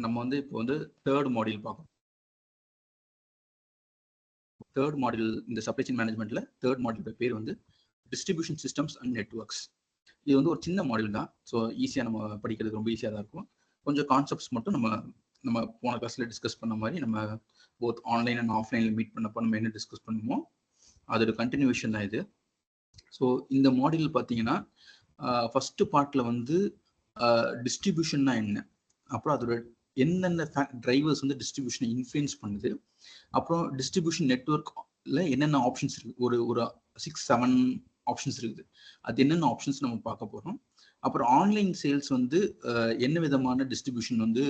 நம்ம வந்து இப்போ வந்து தேர்ட் மாடியூல் பார்க்கணும். தேர்ட் மாடியூல் இந்த சப்ளை செயின் மேனேஜ்மெண்ட்ல தேர்ட் மாடியூல் பேர் வந்து டிஸ்ட்ரிபியூஷன் சிஸ்டம்ஸ் அண்ட் நெட்வொர்க்ஸ். இது வந்து ஒரு சின்ன மாடியூல் தான். ஸோ ஈஸியாக நம்ம படிக்கிறது ரொம்ப ஈஸியாக தான் இருக்கும். கொஞ்சம் கான்செப்ட்ஸ் மட்டும் நம்ம போன கிளாஸ்ல டிஸ்கஸ் பண்ண மாதிரி நம்ம போத் ஆன்லைன் அண்ட் ஆஃப்லைனில் மீட் பண்ணப்போ நம்ம என்ன டிஸ்கஸ் பண்ணுமோ அதோட கண்டினியூஷன் தான் இது. ஸோ இந்த மாடியூல் பார்த்தீங்கன்னா ஃபர்ஸ்ட் பார்ட்டில் வந்து டிஸ்ட்ரிபியூஷன்னா என்ன, அப்புறம் அதோட என்னென்ன டிரைவர்ஸ் வந்து டிஸ்ட்ரிபியூஷனை இன்ஃப்ளூயன்ஸ் பண்ணுது, அப்புறம் டிஸ்ட்ரிபியூஷன் நெட்வொர்க்ல என்னென்ன ஆப்ஷன்ஸ் இருக்கு, ஒரு 6-7 ஆப்ஷன்ஸ் இருக்குது. அது என்னென்ன ஆப்ஷன்ஸ் நம்ம பார்க்க போகிறோம். அப்புறம் ஆன்லைன் சேல்ஸ் வந்து என்ன விதமான டிஸ்ட்ரிபியூஷன் வந்து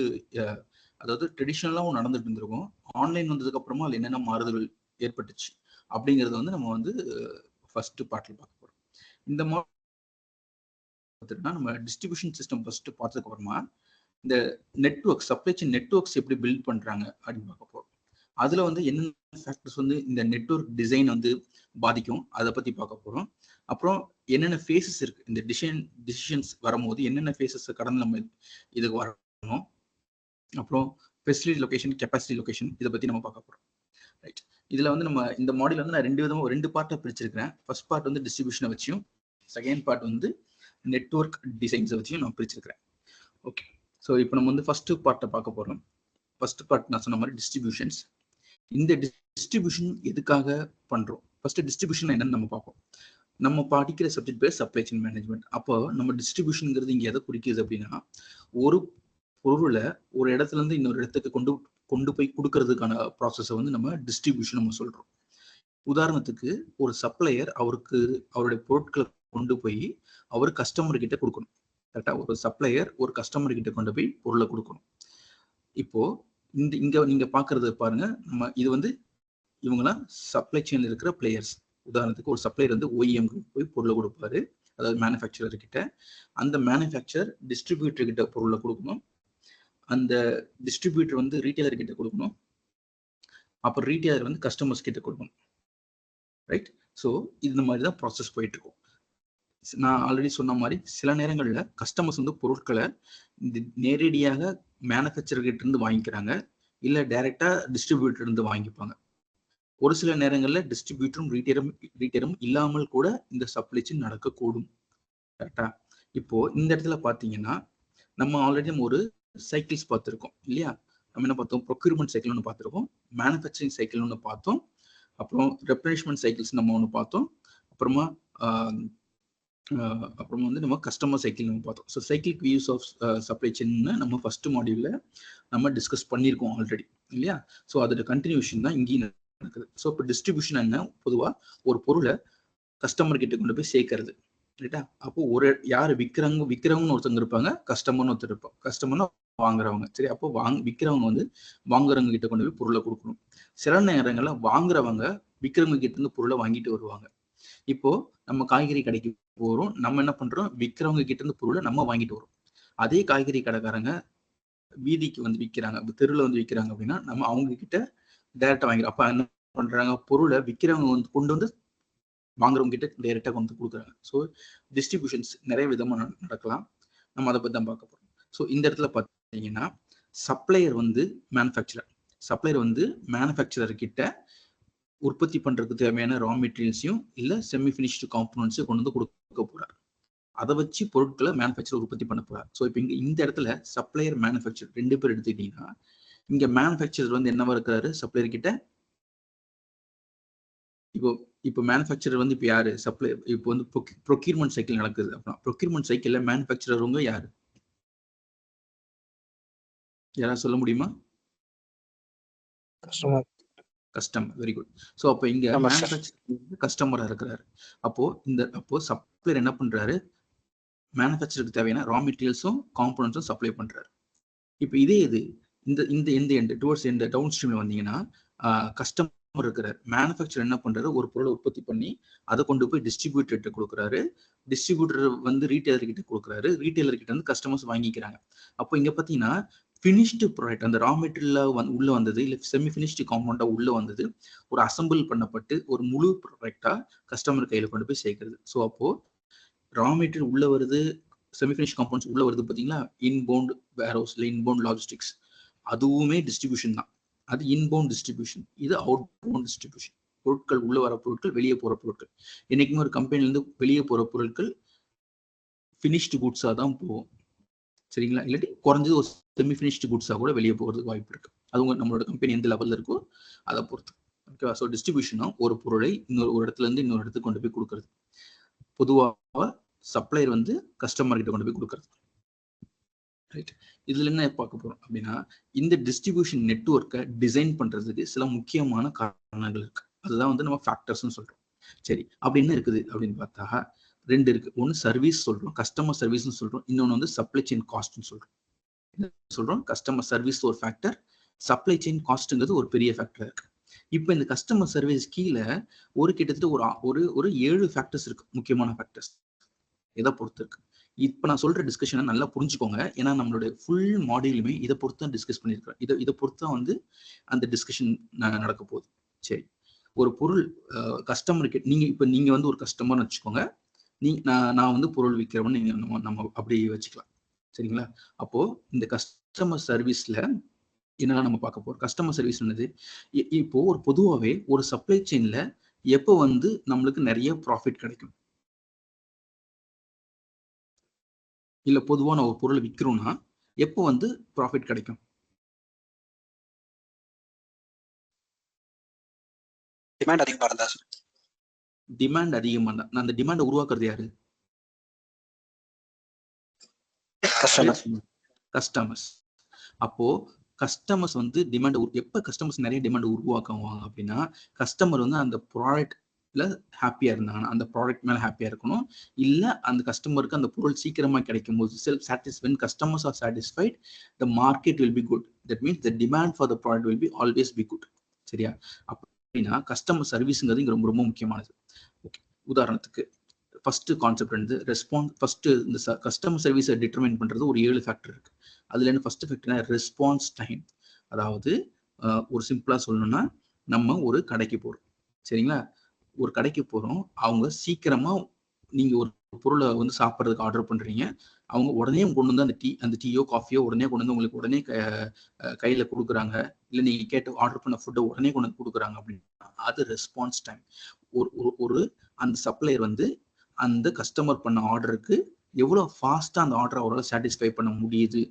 அதாவது ட்ரெடிஷ்னலாகவும் நடந்துட்டு இருந்திருக்கும், ஆன்லைன் வந்ததுக்கு அப்புறமா அதில் என்னென்ன மாறுதல்கள் ஏற்பட்டுச்சு அப்படிங்கிறது வந்து நம்ம வந்து ஃபர்ஸ்ட் பார்ட்டில் பார்க்க போகிறோம். இந்த மாதிரி நம்ம டிஸ்ட்ரிபியூஷன் சிஸ்டம் ஃபர்ஸ்ட் பார்த்ததுக்கு அப்புறமா இந்த நெட்வொர்க் சப்ளை செயின் நெட்வொர்க்ஸ் எப்படி பில்ட் பண்றாங்க அப்படின்னு பார்க்க போறோம். அதுல வந்து என்னென்ன ஃபேக்டர்ஸ் வந்து இந்த நெட்வொர்க் டிசைன் வந்து பாதிக்கும் அதை பத்தி பார்க்க போறோம். அப்புறம் என்னென்ன ஃபேஸஸ் இருக்கு, இந்த டிசிஷன்ஸ் வரும்போது என்னென்ன ஃபேஸஸ் கடந்து நம்ம இதுக்கு வரணும். அப்புறம் ஃபெசிலிட்டி லொகேஷன், கெப்பாசிட்டி லொகேஷன், இதை பத்தி நம்ம பார்க்க போறோம். ரைட். இதுல வந்து நம்ம இந்த மாடியூல் வந்து நான் ரெண்டு பார்ட்டா பிரிச்சிருக்கிறேன். ஃபர்ஸ்ட் பார்ட் வந்து டிஸ்ட்ரிபியூஷனை வச்சியும், செகண்ட் பார்ட் வந்து நெட்வொர்க் டிசைன்ஸை வச்சியும் நான் பிரிச்சிருக்கிறேன். ஓகே. ஸோ இப்போ நம்ம வந்து ஃபர்ஸ்ட் பார்ட்டை பார்க்க போறோம். ஃபர்ஸ்ட் பார்ட் நான் சொன்ன மாதிரி டிஸ்ட்ரிபியூஷன்ஸ். இந்த டிஸ்ட்ரிபியூஷன் எதுக்காக பண்றோம்? ஃபர்ஸ்ட் டிஸ்ட்ரிபியூஷன் என்னன்னு நம்ம பார்ப்போம். நம்ம படிக்கிற சப்ஜெக்ட் பேர் சப்ளை செயின் மேனேஜ்மெண்ட். அப்போ நம்ம டிஸ்ட்ரிபியூஷன்ங்கிறது இங்க எதை குறிக்குது அப்படின்னா, ஒரு பொருளை ஒரு இடத்துல இருந்து இன்னொரு இடத்துக்கு கொண்டு போய் கொடுக்கறதுக்கான ப்ராசஸை வந்து நம்ம டிஸ்ட்ரிபியூஷன் நம்ம சொல்றோம். உதாரணத்துக்கு ஒரு சப்ளையர் அவருடைய பொருட்களை கொண்டு போய் அவர் கஸ்டமர் கிட்ட கொடுக்கணும். கரெக்டா? ஒரு சப்ளையர் ஒரு கஸ்டமர் கிட்ட கொண்டு போய் பொருளை கொடுக்கணும். இப்போ இங்க நீங்க பாக்குறது பாருங்க, நம்ம இது வந்து இவங்கெல்லாம் சப்ளை செயின்ல இருக்கிற பிளேயர்ஸ். உதாரணத்துக்கு ஒரு சப்ளையர் வந்து OEM போய் பொருளை கொடுப்பாரு, அதாவது மேனுஃபேக்சரர் கிட்ட. அந்த மேனுஃபேக்சரர் டிஸ்ட்ரிபியூட்டர் கிட்ட பொருளை கொடுக்கணும், அந்த டிஸ்ட்ரிபியூட்டர் வந்து ரீட்டைலர் கிட்ட கொடுக்கணும், அப்புறம் ரீட்டைலர் வந்து கஸ்டமர்ஸ் கிட்ட கொடுக்கணும். ரைட். ஸோ இந்த மாதிரி தான் ப்ராசஸ் போயிட்டு இருக்கும். நான் ஆல்ரெடி சொன்ன மாதிரி சில நேரங்களில் கஸ்டமர்ஸ் வந்து பொருட்களை நேரடியாக மேனுஃபேக்சரர் கிட்ட இருந்து வாங்கிக்கிறாங்க, இல்லை டைரக்டா டிஸ்ட்ரிபியூட்டர் இருந்து வாங்கிப்பாங்க. ஒரு சில நேரங்களில் டிஸ்ட்ரிபியூட்டரும் ரீட்டைலரும் இல்லாமல் கூட இந்த சப்ளை செயின் நடக்கக்கூடும். கரெக்டா? இப்போ இந்த இடத்துல பார்த்தீங்கன்னா நம்ம ஆல்ரெடி ஒரு சைக்கிள்ஸ் பார்த்துருக்கோம் இல்லையா? நம்ம என்ன பார்த்தோம்? ப்ரொக்யூர்மெண்ட் சைக்கிள் ஒன்று பார்த்துருக்கோம், மேனுஃபேக்சரிங் சைக்கிள் ஒன்று பார்த்தோம், அப்புறம் ரெப்ளனிஷ்மெண்ட் சைக்கிள்ஸ் நம்ம ஒன்று பார்த்தோம், அப்புறமா வந்து நம்ம கஸ்டமர் சைக்கிள் நம்ம பார்த்தோம். So cycle views of supply செயின்னு நம்ம ஃபர்ஸ்ட் மாடியூல்ல நம்ம டிஸ்கஸ் பண்ணியிருக்கோம் ஆல்ரெடி இல்லையா? ஸோ அதோட கண்டினியூஷன் தான் இங்கேயும் நடக்குது. ஸோ இப்போ டிஸ்ட்ரிபியூஷன் என்ன, பொதுவாக ஒரு பொருளை கஸ்டமர் கிட்ட கொண்டு போய் சேர்க்கறது. ரைட்டா? அப்போ யார் விற்கிறவங்கன்னு ஒருத்தவங்க இருப்பாங்க, கஸ்டமர்னு ஒருத்தர் இருப்பாங்க. கஸ்டமர்னா வாங்குறவங்க. சரி, அப்போ விற்கிறவங்க வந்து வாங்குறவங்க கிட்ட கொண்டு போய் பொருளை கொடுக்கணும். சில நேரங்களில் வாங்குறவங்க விற்கிறவங்க கிட்ட இருந்து பொருளை வாங்கிட்டு வருவாங்க. இப்போ நம்ம காய்கறி கடைக்கு போறோம், நம்ம என்ன பண்றோம்? விற்கிறவங்க கிட்ட இருந்து பொருளை நம்ம வாங்கிட்டு வரோம். அதே காய்கறி கடைக்காரங்க வீதிக்கு வந்து விற்கிறாங்க, தெருவில் வந்து விற்கிறாங்க அப்படின்னா நம்ம அவங்க கிட்ட டைரக்டா வாங்கிறோம். அப்ப என்ன பண்றாங்க? பொருளை விற்கிறவங்க வந்து கொண்டு வந்து வாங்குறவங்க கிட்ட டைரக்டா கொண்டு கொடுக்குறாங்க. ஸோ டிஸ்ட்ரிபியூஷன்ஸ் நிறைய விதமா நடக்கலாம். நம்ம அதை பத்தி தான் பார்க்க போறோம். ஸோ இந்த இடத்துல பார்த்தீங்கன்னா சப்ளையர் வந்து மேனுஃபேக்சரர் கிட்ட உற்பத்தி பண்றதுக்கு தேவையான ரா மெட்டீரியல்ஸையும் இல்ல செமி ஃபினிஷ்டு காம்போனன்ட்ஸையும் கொண்டு வந்து கொடுக்க போறாரு. அதை வச்சு பொருட்களை மேனுஃபேக்சர் உற்பத்தி பண்ண போறாரு. ஸோ இப்போ இந்த இடத்துல சப்ளையர் மேனுஃபேக்சர் ரெண்டு பேர் எடுத்துக்கிட்டீங்கன்னா, இங்க மேனுஃபேக்சரர் வந்து என்னவா இருக்கிறாரு? சப்ளையர் கிட்ட. இப்போ மேனுஃபேக்சரர் வந்து இப்போ யாரு? சப்ளையர். இப்போ வந்து ப்ரொக்யூர்மெண்ட் சைக்கிள் நடக்குது அப்படின்னா ப்ரொக்யூர்மெண்ட் சைக்கிள்ல மேனுஃபேக்சரருங்க யாரு? யாராவது சொல்ல முடியுமா? கஸ்டமர். Very good. ஸோ அப்போ இங்க மேனுஃபேக்சரர் கஸ்டமரா இருக்கிறாரு. அப்போ சப்ளையர் என்ன பண்றாரு? மேனுஃபேக்சருக்கு தேவையான ரா மெட்டீரியல்ஸும் காம்போனன்ட்ஸும் சப்ளை பண்றாரு. இப்போ இதே இந்த டுவர்ட்ஸ் இந்த டவுன் ஸ்ட்ரீம்ல வந்தீங்கன்னா கஸ்டமர் இருக்கிறார். மேனுஃபேக்சர் என்ன பண்றாரு? ஒரு பொருளை உற்பத்தி பண்ணி அதை கொண்டு போய் டிஸ்ட்ரிபியூட்டர்கிட்ட கொடுக்குறாரு. டிஸ்ட்ரிபியூட்டர் வந்து ரீட்டைலர் கிட்ட கொடுக்குறாரு. ரீட்டைலர் கிட்ட வந்து கஸ்டமர்ஸ் வாங்கிக்கிறாங்க. அப்போ இங்க பாத்தீங்கன்னா ஃபினிஷ்டு ப்ராடக்ட், அந்த ரா மெட்டீரியல் உள்ள வந்தது, இல்லை செமி ஃபினிஷ்டு காம்பவுண்டா உள்ள வந்தது, ஒரு அசம்பிள் பண்ணப்பட்டு ஒரு முழு ப்ராடக்டா கஸ்டமர் கையில கொண்டு போய் சேர்க்கிறது. ஸோ அப்போ ரா மெட்டீரியல் உள்ள வருது, செமி ஃபினிஷ் காம்பவுண்ட்ஸ் உள்ள வருது. பார்த்தீங்களா? இன்பவுண்ட் வேர்ஹவுஸ் இல்லை இன்பவுண்ட் லாஜிஸ்டிக்ஸ். அதுவுமே டிஸ்ட்ரிபியூஷன் தான். அது இன்பவுண்ட் டிஸ்ட்ரிபியூஷன், இது அவுட் பவுண்ட் டிஸ்ட்ரிபியூஷன். பொருட்கள் உள்ள வர பொருட்கள், வெளியே போற பொருட்கள். என்னைக்குமே ஒரு கம்பெனிலேருந்து வெளியே போற பொருட்கள் ஃபினிஷ்டு குட்ஸா தான் போகும், சரிங்களா? இல்லாட்டி குறைஞ்சது ஒரு செமி ஃபினிஷ்டு குட்ஸா கூட வெளியே போகிறதுக்கு வாய்ப்பு இருக்கு. அது நம்மளோட கம்பெனி எந்த லெவலில் இருக்கோ அதை பொறுத்து. ஓகேவா? ஸோ டிஸ்ட்ரிபியூஷனா ஒரு பொருளை ஒரு இடத்துல இருந்து இன்னொரு இடத்துக்கு கொண்டு போய் கொடுக்கறது. பொதுவாக சப்ளையர் வந்து கஸ்டமர் கிட்ட கொண்டு போய் கொடுக்கறது. ரைட். இதுல என்ன பார்க்க போறோம் அப்படின்னா, இந்த டிஸ்ட்ரிபியூஷன் நெட்வொர்க்கை டிசைன் பண்றதுக்கு சில முக்கியமான காரணங்கள் இருக்கு. அதுதான் வந்து நம்ம ஃபேக்டர்ஸ்ன்னு சொல்றோம். சரி, அப்படி என்ன இருக்குது அப்படின்னு பார்த்தா 2 இருக்கு. ஒன்று சர்வீஸ் சொல்றோம், கஸ்டமர் சர்வீஸ்ன்னு சொல்றோம். இன்னொன்று வந்து சப்ளை செயின் காஸ்ட்னு சொல்றோம். கஸ்டமர் சர்வீஸ் ஒரு ஃபேக்டர், சப்ளை செயின் காஸ்ட்ங்கிறது ஒரு பெரிய ஃபேக்டர் இருக்கு. இப்போ இந்த கஸ்டமர் சர்வீஸ் கீழே கிட்டத்தட்ட ஒரு 7 ஃபேக்டர்ஸ் இருக்கு, முக்கியமான ஃபேக்டர்ஸ். எதை பொறுத்து இருக்கு? இப்போ நான் சொல்ற டிஸ்கஷனை நல்லா புரிஞ்சுக்கோங்க. ஏன்னா நம்மளுடைய ஃபுல் மாடியூலுமே இதை பொறுத்து தான் டிஸ்கஸ் பண்ணியிருக்கிறேன். இதை பொறுத்து தான் வந்து அந்த டிஸ்கஷன் நடக்க போகுது. சரி, ஒரு பொருள் கஸ்டமருக்கு நீங்க வந்து ஒரு கஸ்டமர்னு வச்சுக்கோங்க. நான் வந்து பொருள் விற்கிறவன்னு நம்ம அப்படி வச்சுக்கலாம், சரிங்களா? அப்போ இந்த கஸ்டமர் சர்வீஸ்ல என்னெல்லாம் நம்ம பார்க்க போறோம்? கஸ்டமர் சர்வீஸ் என்னது? இப்போ ஒரு பொதுவாகவே ஒரு சப்ளை செயின்ல எப்போ வந்து நம்மளுக்கு நிறைய ப்ராஃபிட் கிடைக்கும்? இல்ல பொதுவா நான் ஒரு பொருளை விற்கிறோம்னா எப்போ வந்து ப்ராஃபிட் கிடைக்கும்? டிமாண்ட் அதிகமா இருந்தா. டிமாண்ட் அதிகமா இருந்தா. நான் அந்த டிமாண்டை உருவாக்குறது யாரு? கஸ்டமர்ஸ். அப்போ கஸ்டமர்ஸ் வந்து டிமாண்ட் எப்ப கஸ்டமர்ஸ் நிறைய டிமாண்ட் உருவாக்குவாங்க அப்படின்னா, கஸ்டமர் வந்து அந்த ப்ராடக்ட்ல ஹாப்பியா இருந்தாங்கன்னா, அந்த ப்ராடக்ட் மேல ஹாப்பியா இருக்கணும். இல்ல அந்த கஸ்டமருக்கு அந்த பொருள் சீக்கிரமா கிடைக்கும் போது self satisfied, customers are satisfied, the market will be good. That means the demand for the product will be always be good. சரியா? அப்படின்னா கஸ்டமர் சர்வீஸ்ங்கிறது இங்க ரொம்ப ரொம்ப முக்கியமானது. ஓகே, உதாரணத்துக்கு ஃபர்ஸ்ட் கான்செப்ட் வந்து ரெஸ்பான்ஸ். ஃபர்ஸ்ட் இந்த கஸ்டமர் சர்வீஸை டிட்டர்மைன் பண்றது ஒரு 7 ஃபேக்டர் இருக்கு. அதுல என்ன ஃபர்ஸ்ட் ஃபேக்டர்னா ரெஸ்பான்ஸ் டைம். அதாவது ஒரு சிம்பிளா சொல்லணும்னா, நம்ம ஒரு கடைக்கு போறோம், சரிங்களா? ஒரு கடைக்கு போறோம், அவங்க சீக்கிரமா நீங்க ஒரு பொருளை வந்து சாப்பிட்றதுக்கு ஆர்டர் பண்றீங்க, அவங்க உடனே கொண்டு வந்து அந்த டீயோ காஃபியோ உடனே கொண்டு வந்து உங்களுக்கு உடனே கையில கொடுக்குறாங்க. இல்ல நீங்க கேட்டு ஆர்டர் பண்ண ஃபுட்டை உடனே கொண்டு வந்து கொடுக்குறாங்க அப்படின்னா அது ரெஸ்பான்ஸ் டைம். ஒரு அந்த சப்ளையர் வந்து அந்த கஸ்டமர் பண்ண ஆர்டருக்கு எவ்வளவு ஃபாஸ்டா அந்த ஆர்டரை அவரால் சாட்டிஸ்ஃபை பண்ண முடியுது,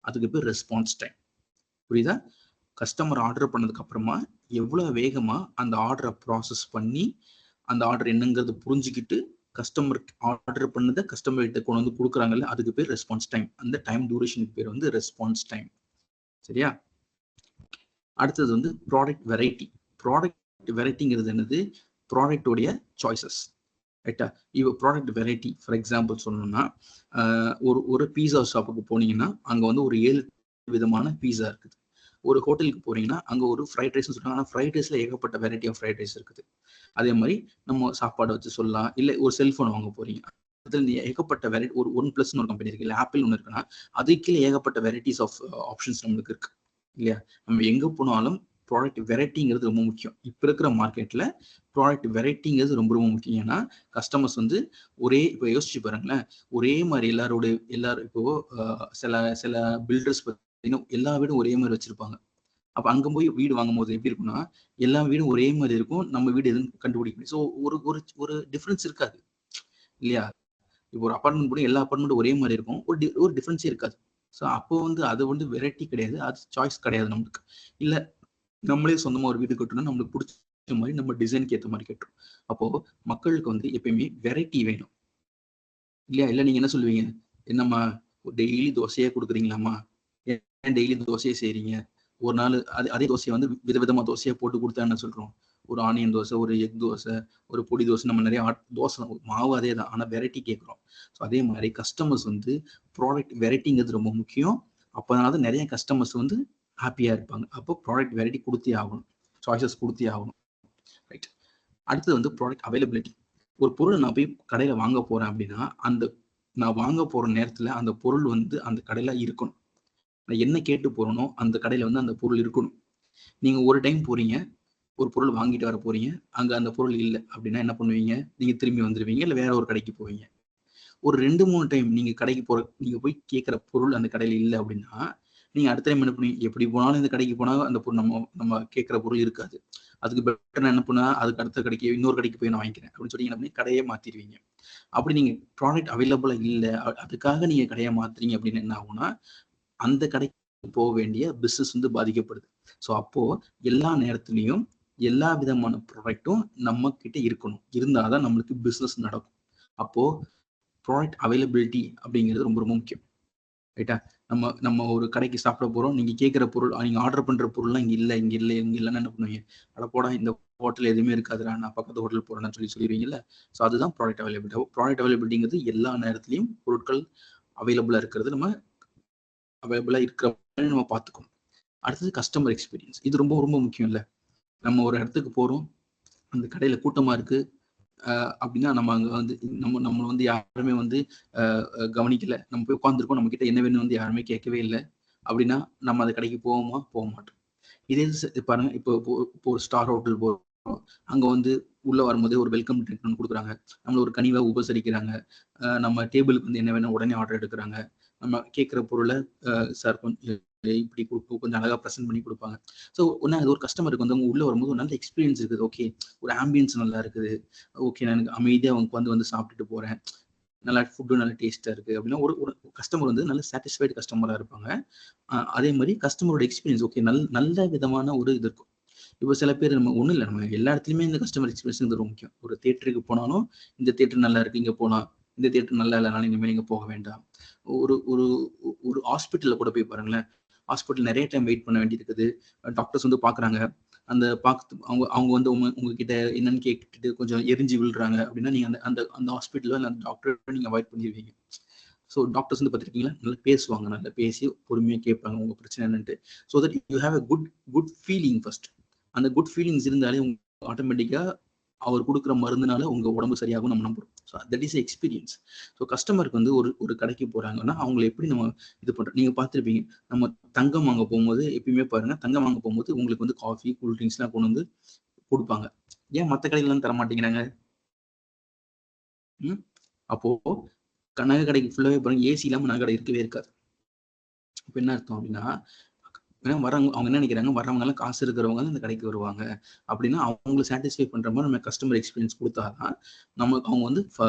அதுக்கு பேர் ரெஸ்பான்ஸ் டைம். புரியுதா? கஸ்டமர் ஆர்டர் பண்ணதுக்கு அப்புறமா எவ்வளவு வேகமா அந்த ஆர்டரை ப்ராசஸ் பண்ணி அந்த ஆர்டர் என்னங்கிறது புரிஞ்சுக்கிட்டு கஸ்டமர் ஆர்டர் பண்ணதை கஸ்டமர் கிட்ட கொண்டு வந்து கொடுக்குறாங்கல்ல, அதுக்கு பேர் ரெஸ்பான்ஸ் டைம். அந்த டைம் டியூரேஷனுக்கு பேர் வந்து ரெஸ்பான்ஸ் டைம். சரியா? அடுத்தது வந்து ப்ராடக்ட் வெரைட்டி. ப்ராடக்ட் வெரைட்டிங்கிறது என்னது? ப்ராடக்டோடைய சாய்ஸஸ். ரைட்டா? இப்போ ப்ராடக்ட் வெரைட்டி ஃபார் எக்ஸாம்பிள் சொல்லணும்னா, ஒரு பீஸா ஷாப்புக்கு போனீங்கன்னா அங்க வந்து ஒரு 7 விதமான பீஸா இருக்குது. ஒரு ஹோட்டலுக்கு போறீங்கன்னா அங்க ஒரு ஃப்ரைட் ரைஸ்னு சொல்றாங்க. ஆனால் ஃப்ரைட் ரைஸ்ல ஏகப்பட்ட வெரைட்டி ஆஃப் ஃப்ரைட் ரைஸ் இருக்குது. அதே மாதிரி நம்ம சாப்பாடு வச்சு சொல்லலாம். இல்லை ஒரு செல்போன் வாங்க போறீங்க, அதுல ஏகப்பட்ட வெரைட்டி. ஒரு OnePlus ஒரு கம்பெனி இருக்கு, இல்லை ஆப்பிள் ஒன்று இருக்குன்னா அதுக்கு கீழே ஏகப்பட்ட வெரைட்டிஸ் ஆஃப் ஆப்ஷன்ஸ் நம்மளுக்கு இருக்கு இல்லையா? நம்ம எங்க போனாலும் ப்ராடக்ட் வெரைட்டிங்கிறது ரொம்ப முக்கியம். இப்போ இருக்கிற மார்க்கெட்ல ப்ராடக்ட் வெரைட்டிங்கிறது ரொம்ப ரொம்ப முக்கியம். ஏன்னா கஸ்டமர்ஸ் வந்து இப்போ யோசிச்சு பாருங்களேன், ஒரே மாதிரி எல்லாரும் இப்போ சில பில்டர்ஸ் பார்த்தீங்கன்னா எல்லா வீடும் ஒரே மாதிரி வச்சிருப்பாங்க. அப்ப அங்க போய் வீடு வாங்கும் போது எப்படி இருக்கும்னா, எல்லா வீடும் ஒரே மாதிரி இருக்கும், நம்ம வீடு எதுன்னு கண்டுபிடிக்க முடியும். ஸோ ஒரு டிஃபரன்ஸ் இருக்காது இல்லையா? இப்போ ஒரு அப்பார்ட்மெண்ட் கூட எல்லா அப்பார்ட்மெண்ட்டும் ஒரே மாதிரி இருக்கும், ஒரு டிஃபரன்ஸே இருக்காது. ஸோ அப்போ வந்து அது வந்து வெரைட்டி கிடையாது, அது சாய்ஸ் கிடையாது நம்மளுக்கு. இல்ல நம்மளே சொந்தமா ஒரு வீடு கட்டணும், நம்மளுக்கு பிடிச்ச மாதிரி நம்ம டிசைனுக்கு ஏற்ற மாதிரி கட்டுறோம். அப்போ மக்களுக்கு வந்து எப்பயுமே வெரைட்டி வேணும் இல்லையா? இல்ல நீங்க என்ன சொல்லுவீங்க? என்னம்மா டெய்லி தோசையே கொடுக்குறீங்களாம்மா, ஏன் டெய்லி தோசையே செய்றீங்க? ஒரு நாள் அதே தோசையை வந்து விதவிதமா தோசையா போட்டு கொடுத்தா என்ன சொல்றோம்? ஒரு ஆனியன் தோசை, ஒரு எக் தோசை, ஒரு பொடி தோசை, நம்ம நிறைய தோசை மாவு அதே தான், ஆனா வெரைட்டி கேட்குறோம். ஸோ அதே மாதிரி கஸ்டமர்ஸ் வந்து ப்ராடக்ட் வெரைட்டிங்கிறது ரொம்ப முக்கியம். அப்போனால தான் நிறைய கஸ்டமர்ஸ் வந்து ஹாப்பியா இருப்பாங்க. அப்போ ப்ராடக்ட் வெரைட்டி கொடுத்தே ஆகணும், சாய்ஸஸ் கொடுத்தே ஆகணும். ரைட். அடுத்தது வந்து ப்ராடக்ட் அவைலபிலிட்டி. ஒரு பொருள் நான் போய் கடையில வாங்க போறேன் அப்படின்னா, நான் வாங்க போற நேரத்துல அந்த பொருள் வந்து அந்த கடையில இருக்கணும். நான் என்ன கேட்டு போறேனோ அந்த கடையில வந்து அந்த பொருள் இருக்கணும். நீங்க ஒரு டைம் போறீங்க, ஒரு பொருள் வாங்கிட்டு வர போறீங்க, அங்க அந்த பொருள் இல்லை அப்படின்னா என்ன பண்ணுவீங்க? நீங்க திரும்பி வந்துருவீங்க, இல்ல வேற ஒரு கடைக்கு போவீங்க. ஒரு 2-3 டைம் நீங்க போய் கேட்கிற பொருள் அந்த கடையில இல்லை அப்படின்னா நீங்க அடுத்த டைம் என்ன பண்ணுவீங்க, எப்படி போனாலும் இந்த கடைக்கு போனா அந்த பொருள் நம்ம கேட்கிற பொருள் இருக்காது. அதுக்கு பெட்டர் நான் என்ன பண்ணா, அதுக்கு அடுத்த கடைக்கு இன்னொரு கடைக்கு போய் நான் வாங்கிக்கிறேன் அப்படின்னு சொல்லி என்ன பண்ணி கடையே மாத்திடுவீங்க. அப்படி நீங்க ப்ராடக்ட் அவைலபிளா இல்ல, அதுக்காக நீங்க கடையை மாத்துறீங்க அப்படின்னு என்ன ஆகும்னா, அந்த கடைக்கு போக வேண்டிய பிசினஸ் வந்து பாதிக்கப்படுது. ஸோ அப்போ எல்லா நேரத்துலயும் எல்லா விதமான ப்ராடக்ட்டும் நம்ம கிட்ட இருக்கணும். இருந்தாதான் நம்மளுக்கு பிசினஸ் நடக்கும். அப்போ ப்ராடக்ட் அவைலபிலிட்டி அப்படிங்கிறது ரொம்ப ரொம்ப முக்கியம். ரைட்டா? நம்ம ஒரு கடைக்கு சாப்பிட போறோம். நீங்க கேட்கிற பொருள், நீங்க ஆர்டர் பண்ற பொருள்லாம் இங்க இல்லைன்னு என்ன பண்ணுவீங்க? அட போடா, இந்த ஹோட்டல் எதுவுமே இருக்காதுடா, நான் பக்கத்து ஹோட்டல் போறேன்னு சொல்லிடுவீங்கல்ல. ஸோ அதுதான் ப்ராடக்ட் அவைலபிலிட்டி. ப்ராடக்ட் அவைலபிலிட்டிங்கிறது எல்லா நேரத்திலையும் பொருட்கள் அவைலபிளா இருக்கிறது, நம்ம அவைலபிளா இருக்கிற மாதிரி நம்ம பார்த்துக்கணும். அடுத்தது கஸ்டமர் எக்ஸ்பீரியன்ஸ். இது ரொம்ப ரொம்ப முக்கியம் இல்ல. நம்ம ஒரு இடத்துக்கு போறோம், அந்த கடையில கூட்டமா இருக்கு அப்படின்னா நம்ம அங்க வந்து நம்மளை வந்து யாருமே வந்து கவனிக்கல, நம்ம போய் உட்காந்துருக்கோம், நம்ம கிட்ட என்ன வேணும் வந்து யாருமே கேட்கவே இல்லை அப்படின்னா நம்ம அந்த கடைக்கு போக மாட்டோம். இதே பாருங்க, இப்போ ஒரு ஸ்டார் ஹோட்டல் போறோம், அங்க வந்து உள்ள வரும்போதே ஒரு வெல்கம் ட்ரிங்க் ஒன்று கொடுக்குறாங்க, நம்மள ஒரு கனிவா உபசரிக்கிறாங்க, நம்ம டேபிளுக்கு வந்து என்ன வேணும் உடனே ஆர்டர் எடுக்கிறாங்க, நம்ம கேட்குற பொருளை சார் கொஞ்சம் இப்படி கொஞ்சம் அழகா ப்ரெசென்ட் பண்ணி கொடுப்பாங்க. ஸோ அது ஒரு கஸ்டமருக்கு வந்து அவங்க உள்ள வரும்போது ஒரு நல்ல எக்ஸ்பீரியன்ஸ் இருக்குது. ஓகே, ஒரு ஆம்பியன்ஸ் நல்லா இருக்குது, ஓகே நான் எனக்கு அமைதியாக அவங்க வந்து சாப்பிட்டுட்டு போறேன், நல்லா ஃபுட்டு நல்ல டேஸ்டா இருக்கு அப்படின்னா ஒரு கஸ்டமர் வந்து நல்ல சாட்டிஸ்ஃபைடு கஸ்டமரா இருப்பாங்க. அதே மாதிரி கஸ்டமரோட எக்ஸ்பீரியன்ஸ் ஓகே நல்ல விதமான ஒரு இது இருக்கும். இப்போ சில பேர் நம்ம ஒன்றும் இல்லை, நம்ம எல்லா இடத்துலையுமே இந்த கஸ்டமர் எக்ஸ்பீரியன்ஸ் ரொம்ப முக்கியம். ஒரு தியேட்டருக்கு போனாலும் இந்த தியேட்டர் நல்லா இருக்கு, இங்கே போகலாம், இந்த தியேட்டர் நல்லா இல்லைனாலும் இனிமேல் நீங்கள் போக வேண்டாம். ஒரு ஒரு ஒரு ஹாஸ்பிட்டலில் கூட போய் பாருங்களேன், ஹாஸ்பிட்டல் நிறைய டைம் வெயிட் பண்ண வேண்டியது இருக்குது. டாக்டர்ஸ் வந்து பார்க்குறாங்க, அந்த அவங்க வந்து உங்ககிட்ட என்னன்னு கேட்டுட்டு கொஞ்சம் எரிஞ்சு விழுறாங்க அப்படின்னா நீங்கள் அந்த அந்த அந்த ஹாஸ்பிட்டலில் அந்த டாக்டரை நீங்கள் அவாய்ட் பண்ணிடுவீங்க. ஸோ டாக்டர்ஸ் வந்து பார்த்துருக்கீங்களா, நல்லா பேசுவாங்க, நல்லா பேசி பொறுமையாக கேட்பாங்க உங்கள் பிரச்சனை என்னன்ட்டு. So that you have a good feeling first. அந்த குட் ஃபீலிங்ஸ் இருந்தாலே ஆட்டோமேட்டிக்காக அவர் கொடுக்குற மருந்துனால உங்கள் உடம்பு சரியாகும் நம்ம நம்புறோம். So that is experience. So கஸ்டமருக்கு வந்து ஒரு கடைக்கு போகிறாங்கன்னா அவங்களை எப்படி நம்ம இது பண்ணுறோம். நீங்கள் பார்த்துருப்பீங்க, நம்ம தங்கம் வாங்க போகும்போது எப்பயுமே பாருங்க, தங்கம் வாங்க போகும்போது உங்களுக்கு வந்து காஃபி கூல்ட்ரிங்க்ஸ்லாம் கொண்டு வந்து கொடுப்பாங்க. ஏன் மற்ற கடையிலாம் தர மாட்டேங்கிறாங்க? அப்போ நகை கடைக்கு ஃபுல்லாவே பாருங்க, ஏசி இல்லாம நகை கடை இருக்கவே இருக்காது. இப்போ என்ன அர்த்தம் அப்படின்னா, வரவங்க அவங்க என்ன நினைக்கிறாங்க, வர்றவங்க எல்லாம் காசு இருக்கிறவங்க அந்த கடைக்கு வருவாங்க அப்படின்னா அவங்களை சாட்டிஸ்ஃபை பண்ற மாதிரி நம்ம கஸ்டமர் எக்ஸ்பீரியன்ஸ் கொடுத்தாதான் அவங்க வந்து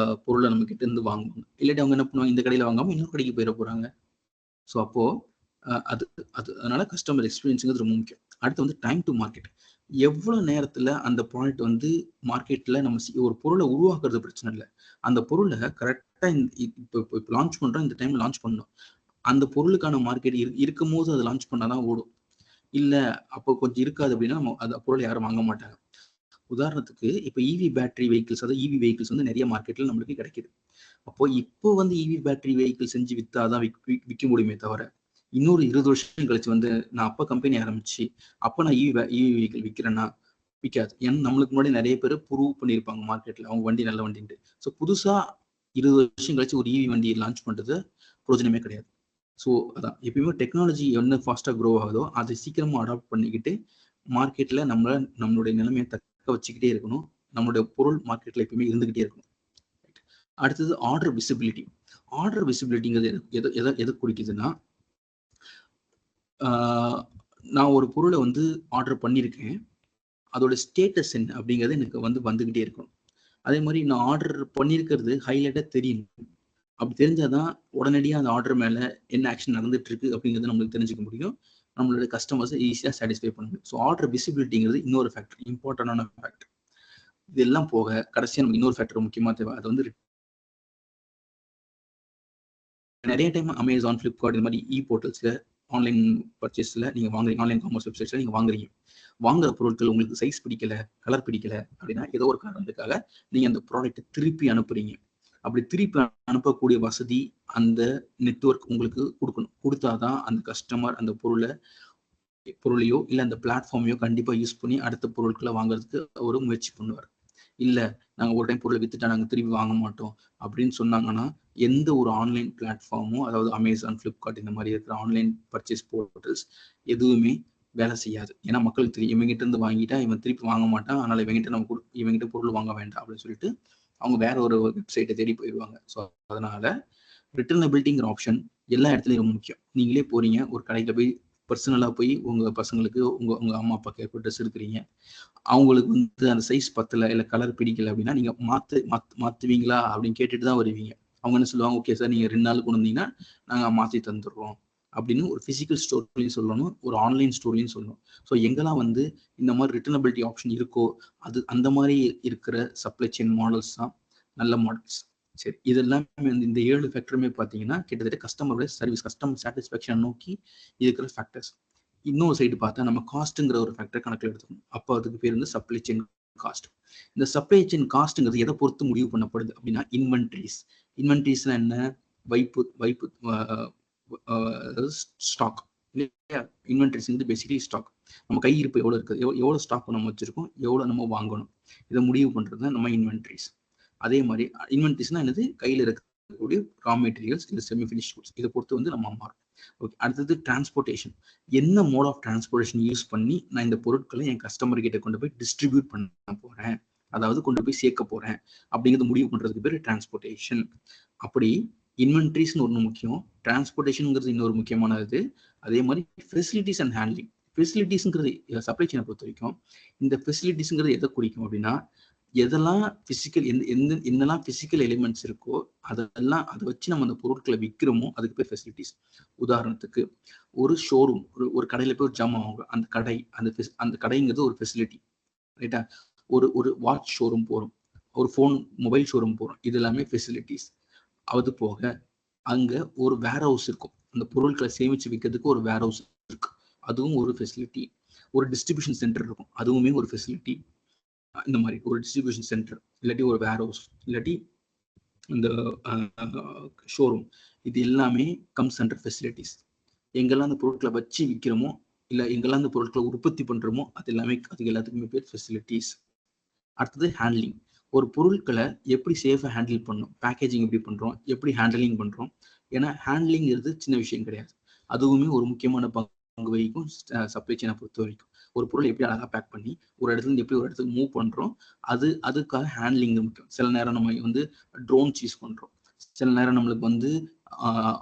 பொருளை நம்ம கிட்ட இருந்து வாங்குவாங்க. இல்லாட்டி அவங்க என்ன பண்ணுவாங்க, இந்த கடையில வாங்காம இன்னொரு கடைக்கு போயிட போறாங்க. ஸோ அப்போ அது அதனால கஸ்டமர் எக்ஸ்பீரியன்ஸுங்கிறது ரொம்ப முக்கியம். அடுத்து வந்து டைம் டு மார்க்கெட். எவ்வளவு நேரத்துல அந்த ப்ராடக்ட் வந்து மார்க்கெட்ல நம்ம ஒரு பொருளை உருவாக்குறது பிரச்சனை இல்லை. அந்த பொருளை கரெக்டா இப்போ லான்ச் பண்றோம், இந்த டைம்ல லான்ச் பண்ணணும். அந்த பொருளுக்கான மார்க்கெட் இருக்கும் போது அதை லான்ச் பண்ணாதான் ஓடும். இல்ல அப்போ கொஞ்சம் இருக்காது அப்படின்னா அந்த பொருளை யாரும் வாங்க மாட்டாங்க. உதாரணத்துக்கு இப்போ இவி பேட்டரி வெஹிக்கிள்ஸ், அதாவது இவி வெஹிக்கிள்ஸ் வந்து நிறைய மார்க்கெட்ல நம்மளுக்கு கிடைக்குது. அப்போ இப்போ வந்து இவி பேட்டரி வெஹிக்கிள் செஞ்சு வித்தாதான் விற்க முடியுமே தவிர, இன்னொரு 20 வருஷம் கழிச்சு வந்து நான் அப்ப கம்பெனி ஆரம்பிச்சு அப்ப நான் இவி வெஹிக்கிள் விற்கிறேன்னா விற்காது. ஏன்னா நம்மளுக்கு முன்னாடி நிறைய பேர் ப்ரூவ் பண்ணியிருப்பாங்க மார்க்கெட்ல அவங்க வண்டி நல்ல வண்டின்ட்டு. ஸோ புதுசா 20 வருஷம் கழிச்சு ஒரு இவி வண்டியை லான்ச் பண்றது பிரயோஜனமே கிடையாது. ஸோ அதான் எப்பயுமே டெக்னாலஜி என்ன ஃபாஸ்டா க்ரோ ஆகுதோ அதை சீக்கிரமா அடாப்ட் பண்ணிக்கிட்டு மார்க்கெட்ல நம்மளுடைய நிலைமையை தக்க வச்சுக்கிட்டே இருக்கணும். நம்மளுடைய பொருள் மார்க்கெட்ல எப்பயுமே இருந்துகிட்டே இருக்கணும். அடுத்தது ஆர்டர் விசிபிலிட்டி. ஆர்டர் விசிபிலிட்டிங்கிறது எதை குறிக்குதுன்னா, நான் ஒரு பொருளை வந்து ஆர்டர் பண்ணியிருக்கேன், அதோட ஸ்டேட்டஸ் என்ன அப்படிங்கிறது எனக்கு வந்துகிட்டே இருக்கணும். அதே மாதிரி நான் ஆர்டர் பண்ணியிருக்கிறது ஹைலைட்டா தெரியணும். அப்படி தெரிஞ்சாதான் உடனடியாக அந்த ஆர்டர் மேல என்ன ஆக்ஷன் நடந்துட்டு இருக்கு அப்படிங்கிறது நம்மளுக்கு தெரிஞ்சுக்க முடியும். நம்மளோட கஸ்டமர்ஸை ஈஸியாக சாட்டிஸ்ஃபை பண்ண முடியும். ஸோ ஆர்டர் விசிபிலிட்டிங்கிறது இன்னொரு ஃபேக்டர், இம்பார்ட்டன்டான ஃபேக்டர். இதெல்லாம் போக கடைசியாக நமக்கு இன்னொரு ஃபேக்டர் முக்கியமாக தேவை. அது வந்து நிறைய டைம் அமேசான், ஃப்ளிப்கார்ட் இந்த மாதிரி போர்ட்டல்ஸ்ல ஆன்லைன் பர்ச்சேஸ்ல நீங்க வாங்குறீங்க, ஆன்லைன் காமர்ஸ் வெப்சைட்ஸ்ல நீங்க வாங்குறீங்க. வாங்குற பொருட்கள் உங்களுக்கு சைஸ் பிடிக்கல, கலர் பிடிக்கல அப்படின்னா ஏதோ ஒரு காரணத்துக்காக நீங்க அந்த ப்ராடக்ட்டை திருப்பி அனுப்புறீங்க. அப்படி திருப்பி அனுப்பக்கூடிய வசதி அந்த நெட்வொர்க் உங்களுக்கு கொடுக்கணும். கொடுத்தாதான் அந்த கஸ்டமர் அந்த பொருளையோ இல்லை அந்த பிளாட்ஃபார்மையோ கண்டிப்பா யூஸ் பண்ணி அடுத்த பொருட்களை வாங்குறதுக்கு ஒரு முயற்சி பண்ணுவார். இல்லை நாங்கள் ஒரு டைம் பொருளை வித்துட்டா நாங்கள் திருப்பி வாங்க மாட்டோம் அப்படின்னு சொன்னாங்கன்னா எந்த ஒரு ஆன்லைன் பிளாட்ஃபார்மும், அதாவது அமேசான், ஃப்ளிப்கார்ட் இந்த மாதிரி இருக்கிற ஆன்லைன் பர்ச்சேஸ் போர்ட்டல்ஸ் எதுவுமே வேலை செய்யாது. ஏன்னா மக்களுக்கு தெரியும், இவங்ககிட்ட இருந்து வாங்கிட்டா இவன் திருப்பி வாங்க மாட்டான், அதனால இவங்ககிட்ட பொருள் வாங்க வேண்டாம் அப்படின்னு சொல்லிட்டு அவங்க வேற ஒரு வெப்சைட்டை தேடி போயிடுவாங்க. ஸோ அதனால ரிட்டர்னபிலிட்டிங்கிற ஆப்ஷன் எல்லா இடத்துலையும் ரொம்ப முக்கியம். நீங்களே போறீங்க ஒரு கடையில் போய் பர்சனலாக போய் உங்கள் பசங்களுக்கு உங்கள் அம்மா அப்பாவுக்கு எப்போ ட்ரெஸ் எடுக்கிறீங்க, அவங்களுக்கு வந்து அந்த சைஸ் பத்தலை இல்லை கலர் பிடிக்கல அப்படின்னா நீங்கள் மாற்றுவீங்களா அப்படின்னு கேட்டுட்டு தான் வருவீங்க. அவங்க என்ன சொல்லுவாங்க, ஓகே சார் நீங்கள் 2 நாள் கொண்டு வந்தீங்கன்னா நாங்கள் மாற்றி தந்துடுறோம் அப்படின்னு ஒரு ஃபிசிக்கல் ஸ்டோர்லையும் சொல்லணும், ஒரு ஆன்லைன் ஸ்டோர்லையும் சொல்லணும். ஸோ எங்கெல்லாம் வந்து இந்த மாதிரி ரிட்டர்னபிலிட்டி ஆப்ஷன் இருக்கோ அந்த மாதிரி இருக்கிற சப்ளை செயின் மாடல்ஸ் தான் நல்ல மாடல்ஸ். சரி, இதெல்லாமே வந்து இந்த 7 ஃபேக்டருமே பார்த்தீங்கன்னா கிட்டத்தட்ட கஸ்டமரோட சர்வீஸ், கஸ்டமர் சாட்டிஸ்ஃபேக்ஷன் நோக்கி இருக்கிற ஃபேக்டர்ஸ். இன்னொரு சைடு பார்த்தா நம்ம காஸ்ட்டுங்கிற ஒரு ஃபேக்டர் கணக்கில் எடுத்துக்கணும். அப்போ அதுக்கு பேர் வந்து சப்ளை செயின் காஸ்ட். இந்த சப்ளை செயின் காஸ்ட்டுங்கிறது எதை பொறுத்து முடிவு பண்ணப்படுது அப்படின்னா இன்வென்ட்ரிஸ். இன்வென்ட்ரிஸ்னா என்ன? வைப்பு அதாவது ஸ்டாக் இல்லையா? இன்வென்ட்ரிஸ் வந்து பேசிக்கலி ஸ்டாக். நம்ம கையிருப்பு எவ்வளோ இருக்குது, எவ்வளோ ஸ்டாக் நம்ம வச்சிருக்கோம், எவ்வளோ நம்ம வாங்கணும், இதை முடிவு பண்ணுறது தான் நம்ம இன்வென்ட்ரிஸ். அதே மாதிரி இன்வென்ட்ரிஸ்னா என்னது? கையில் இருக்கக்கூடிய ரா மெட்டீரியல்ஸ் இல்லை செமி ஃபினிஷ் குட்ஸ், இதை பொறுத்து வந்து நம்ம மாறும். ஓகே, அடுத்தது டிரான்ஸ்போர்ட்டேஷன். என்ன மோட் ஆஃப் டிரான்ஸ்போர்ட்டேஷன் யூஸ் பண்ணி நான் இந்த பொருட்களை என் கஸ்டமர் கிட்ட கொண்டு போய் டிஸ்ட்ரிபியூட் பண்ண போறேன், அதாவது கொண்டு போய் சேர்க்க போறேன் அப்படிங்கிறது முடிவு பண்றதுக்கு பேர் டிரான்ஸ்போர்ட்டேஷன். அப்படி இன்வென்ட்ரிஸ்னு ஒன்று முக்கியம், டிரான்ஸ்போர்ட்டேஷனுங்கிறது இன்னொரு முக்கியமானது. அதே மாதிரி ஃபெசிலிட்டிஸ் அண்ட் ஹேண்ட்லிங். ஃபெசிலிட்டிஸ்ங்கிறது சப்ளை செயினை பொறுத்த வரைக்கும் இந்த ஃபெசிலிட்டிஸ்ங்கிறது எதை குறிக்கும் அப்படின்னா எதெல்லாம் பிசிக்கல் என்னெல்லாம் பிசிக்கல் எலிமெண்ட்ஸ் இருக்கோ அதெல்லாம் அதை வச்சு நம்ம அந்த பொருட்களை விற்கிறோமோ அதுக்கு பேர் ஃபெசிலிட்டிஸ். உதாரணத்துக்கு ஒரு ஷோரூம், ஒரு கடையில் போய் ஒரு ஜாமான் வாங்குறோம், அந்த கடைங்கிறது ஒரு ஃபெசிலிட்டி, ரைட்டா? ஒரு வாட்ச் ஷோரூம் போகிறோம், ஒரு ஃபோன் மொபைல் ஷோரூம் போகிறோம், இது எல்லாமே ஃபெசிலிட்டிஸ். அது போக அங்கே ஒரு வேர் ஹவுஸ் இருக்கும், அந்த பொருட்களை சேமித்து விற்கிறதுக்கு ஒரு வேர் ஹவுஸ் இருக்கு, அதுவும் ஒரு ஃபெசிலிட்டி. ஒரு டிஸ்ட்ரிபியூஷன் சென்டர் இருக்கும், அதுவுமே ஒரு ஃபெசிலிட்டி. இந்த மாதிரி ஒரு டிஸ்ட்ரிபியூஷன் சென்டர் இல்லாட்டி ஒரு வேர் ஹவுஸ் இல்லாட்டி இந்த ஷோரூம், இது எல்லாமே கம்ஸ் அண்டர் ஃபெசிலிட்டிஸ். எங்கெல்லாம் அந்த பொருட்களை வச்சு விற்கிறோமோ இல்லை எங்கெல்லாம் அந்த பொருட்களை உற்பத்தி பண்ணுறோமோ அது எல்லாத்துக்குமே பேர் ஃபெசிலிட்டிஸ். அடுத்தது ஹேண்ட்லிங். ஒரு பொருட்களை எப்படி சேஃபாக ஹேண்டில் பண்ணணும், பேக்கேஜிங் எப்படி பண்ணுறோம், எப்படி ஹேண்டலிங் பண்ணுறோம். ஏன்னா ஹேண்ட்லிங்கிறது சின்ன விஷயம் கிடையாது, அதுவுமே ஒரு முக்கியமான பங்கு வகிக்கும் சப்ளை செயினை பொறுத்த வரைக்கும். ஒரு பொருளை எப்படி அழகாக பேக் பண்ணி ஒரு இடத்துல எப்படி ஒரு இடத்துக்கு மூவ் பண்ணுறோம், அதுக்காக ஹேண்ட்லிங் முக்கியம். சில நேரம் நம்ம வந்து ட்ரோன்ஸ் யூஸ் பண்ணுறோம், சில நேரம் நம்மளுக்கு வந்து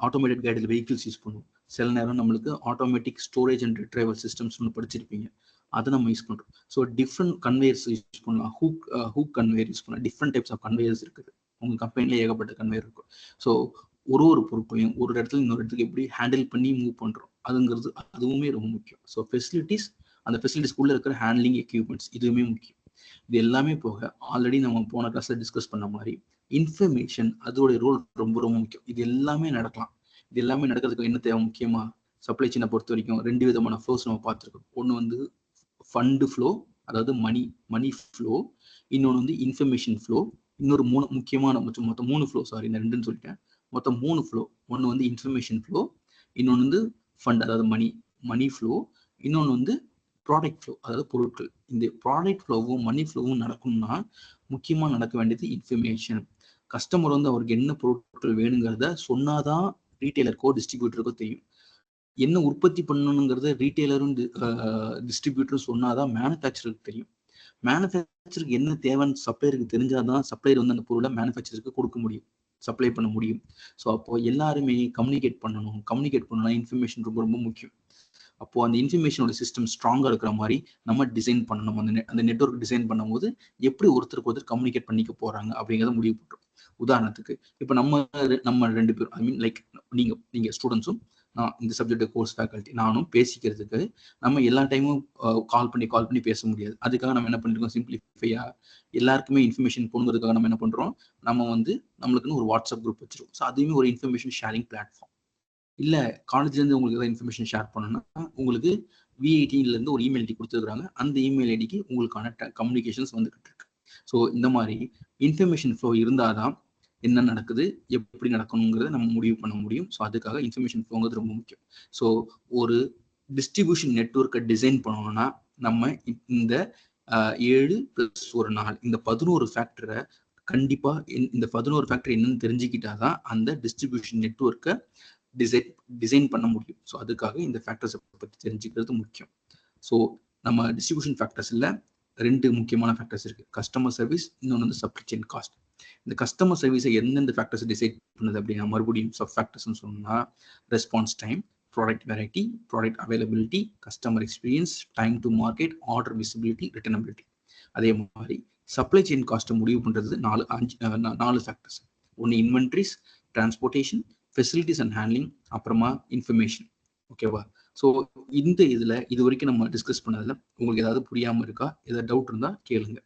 ஆட்டோமேட்டட் கைடட் வெஹிக்கிள்ஸ் யூஸ் பண்ணுவோம், சில நேரம் நம்மளுக்கு automatic storage and retrieval systems ஒன்று படிச்சிருப்பீங்க, அதை நம்ம யூஸ் பண்ணுறோம். ஸோ டிஃப்ரெண்ட் கன்வேயர்ஸ் யூஸ் பண்ணலாம், ஹூக் கன்வேயர் யூஸ் பண்ணலாம். டிஃப்ரெண்ட் டைப்ஸ் ஆஃப் கன்வேயர்ஸ் இருக்குது, உங்கள் கம்பெனியில் ஏகப்பட்ட கன்வேயர் இருக்கும். ஸோ ஒரு பொருட்களையும் ஒரு இடத்துல இன்னொரு இடத்துக்கு எப்படி ஹேண்டில் பண்ணி மூவ் பண்ணுறோம் அதுவுமே ரொம்ப முக்கியம். ஸோ ஃபெசிலிட்டிஸ், அந்த ஃபெசிலிட்டிஸ்குள்ளே இருக்கிற ஹேண்ட்லிங் எக்யூப்மெண்ட்ஸ், இதுவுமே முக்கியம். இது எல்லாமே போக ஆல்ரெடி நம்ம போன கிளாஸில் டிஸ்கஸ் பண்ண மாதிரி இன்ஃபர்மேஷன், அதோடைய ரோல் ரொம்ப ரொம்ப முக்கியம். இது எல்லாமே நடக்கலாம். இது எல்லாமே நடக்கிறதுக்கு என்ன தேவை? முக்கியமாக சப்ளை செயினை பொறுத்த வரைக்கும் 2 விதமான ஃப்ளோஸ் நம்ம பார்த்துருக்கோம். ஒன்று வந்து ஃபண்டு ஃப்ளோ, அதாவது மணி ஃப்ளோ. இன்னொன்று வந்து இன்ஃபர்மேஷன் ஃப்ளோ. இன்னொரு முக்கியமான மொத்தம் 3 ஃப்ளோ, சாரி நான் 2ன்னு சொல்லிட்டேன், மொத்தம் 3 ஃப்ளோ. ஒன்று வந்து இன்ஃபர்மேஷன் ஃப்ளோ, இன்னொன்று வந்து ஃபண்ட் அதாவது மணி ஃப்ளோ, இன்னொன்று வந்து ப்ராடக்ட் ஃப்ளோ அதாவது பொருட்கள். இந்த ப்ராடக்ட் ஃப்ளோவும் மணி ஃப்ளோவும் நடக்கணும்னா முக்கியமாக நடக்க வேண்டியது இன்ஃபர்மேஷன். கஸ்டமர் வந்து அவருக்கு என்ன பொருட்கள் வேணுங்கிறத சொன்னாதான் ரீட்டைலருக்கோ டிஸ்ட்ரிபியூட்டருக்கோ தெரியும். என்ன உற்பத்தி பண்ணணுங்கிறத ரீட்டைலரும் டிஸ்ட்ரிபியூட்டரும் சொன்னாதான் மேனுஃபேக்சருக்கு தெரியும். மேனுஃபேக்சருக்கு என்ன தேவைன்னு சப்ளையருக்கு தெரிஞ்சாதான் சப்ளையர் வந்து அந்த பொருளை மேனுஃபேக்சருக்கு கொடுக்க முடியும், சப்ளை பண்ண முடியும். ஸோ அப்போ எல்லாருமே கம்யூனிகேட் பண்ணணும்னா இன்ஃபர்மேஷன் ரொம்ப ரொம்ப முக்கியம். அப்போ அந்த இன்ஃபர்மேஷனோட சிஸ்டம் ஸ்ட்ராங்காக இருக்கிற மாதிரி நம்ம டிசைன் பண்ணணும். அந்த நெட்வொர்க் டிசைன் பண்ணும்போது எப்படி ஒருத்தருக்கு கம்யூனிகேட் பண்ணிக்க போறாங்க அப்படிங்கிறத முடிவு பண்ணுறோம். உதாரணத்துக்கு இப்போ நம்ம 2 பேரும், ஐ மீன் லைக் நீங்க ஸ்டூடெண்ட்ஸும் நான் இந்த சப்ஜெக்ட் கோர்ஸ் ஃபேக்கல்ட்டி நானும் பேசிக்கிறதுக்கு நம்ம எல்லா டைமும் கால் பண்ணி பேச முடியாது. அதுக்காக நம்ம என்ன பண்ணிருக்கோம், சிம்பிளிஃபையா எல்லாருக்குமே இன்ஃபர்மேஷன் போகணுங்கிறதுக்காக நம்ம என்ன பண்றோம், நம்ம வந்து நம்மளுக்குன்னு ஒரு வாட்ஸ்அப் குரூப் வச்சிருக்கோம். ஸோ அதுவுமே ஒரு இன்ஃபர்மேஷன் ஷேரிங் பிளாட்ஃபார்ம். இல்லை காலேஜ்லேருந்து உங்களுக்கு ஏதாவது இன்ஃபர்மேஷன் ஷேர் பண்ணணும்னா உங்களுக்கு V18லேருந்து ஒரு இமெயில் ஐடி கொடுத்துருக்காங்க, அந்த இமெயில் ஐடிக்கு உங்களுக்கான கம்யூனிகேஷன்ஸ் வந்துகிட்டு இருக்கு. ஸோ இந்த மாதிரி இன்ஃபர்மேஷன் ஃப்ளோ இருந்தால் தான் என்ன நடக்குது, எப்படி நடக்கணுங்கிறத நம்ம முடிவு பண்ண முடியும். ஸோ அதுக்காக இன்ஃபர்மேஷன் ஃப்ளோங்கிறது ரொம்ப முக்கியம். ஸோ ஒரு டிஸ்ட்ரிபியூஷன் நெட்வொர்க்கை டிசைன் பண்ணணும்னா நம்ம இந்த 7+1 இந்த 11 ஃபேக்டரை கண்டிப்பாக இந்த 11 ஃபேக்டர் என்னன்னு தெரிஞ்சுக்கிட்டாதான் அந்த டிஸ்ட்ரிபியூஷன் நெட்வொர்க்கை டிசைன் பண்ண முடியும். ஸோ அதுக்காக இந்த ஃபேக்டர்ஸை பற்றி தெரிஞ்சுக்கிறது முக்கியம். ஸோ நம்ம டிஸ்ட்ரிபியூஷன் ஃபேக்டர்ஸில் 2 முக்கியமான ஃபேக்டர்ஸ் இருக்கு, கஸ்டமர் சர்வீஸ், இன்னொன்று வந்து சப்ளை செயின் காஸ்ட். இந்த கஸ்டமர் சர்வீஸை எந்தெந்த ஃபேக்டர்ஸ் டிசைட் பண்ணுது அப்படின்னா மறுபடியும் சப் ஃபேக்டர்ஸ்னு சொன்னா response time, product variety, product availability, customer experience, time to market, order visibility, returnability. அதே மாதிரி சப்ளை செயின் காஸ்ட்டை முடிவு பண்றது 4 ஃபேக்டர்ஸ். ஒன்று inventories, transportation, facilities and handling, அப்புறமா இன்ஃபர்மேஷன். ஓகேவா? ஸோ இந்த இதுல இது வரைக்கும் நம்ம டிஸ்கஸ் பண்ணதுல உங்களுக்கு ஏதாவது புரியாம இருக்கா? ஏதாவது டவுட் இருந்தா கேளுங்க.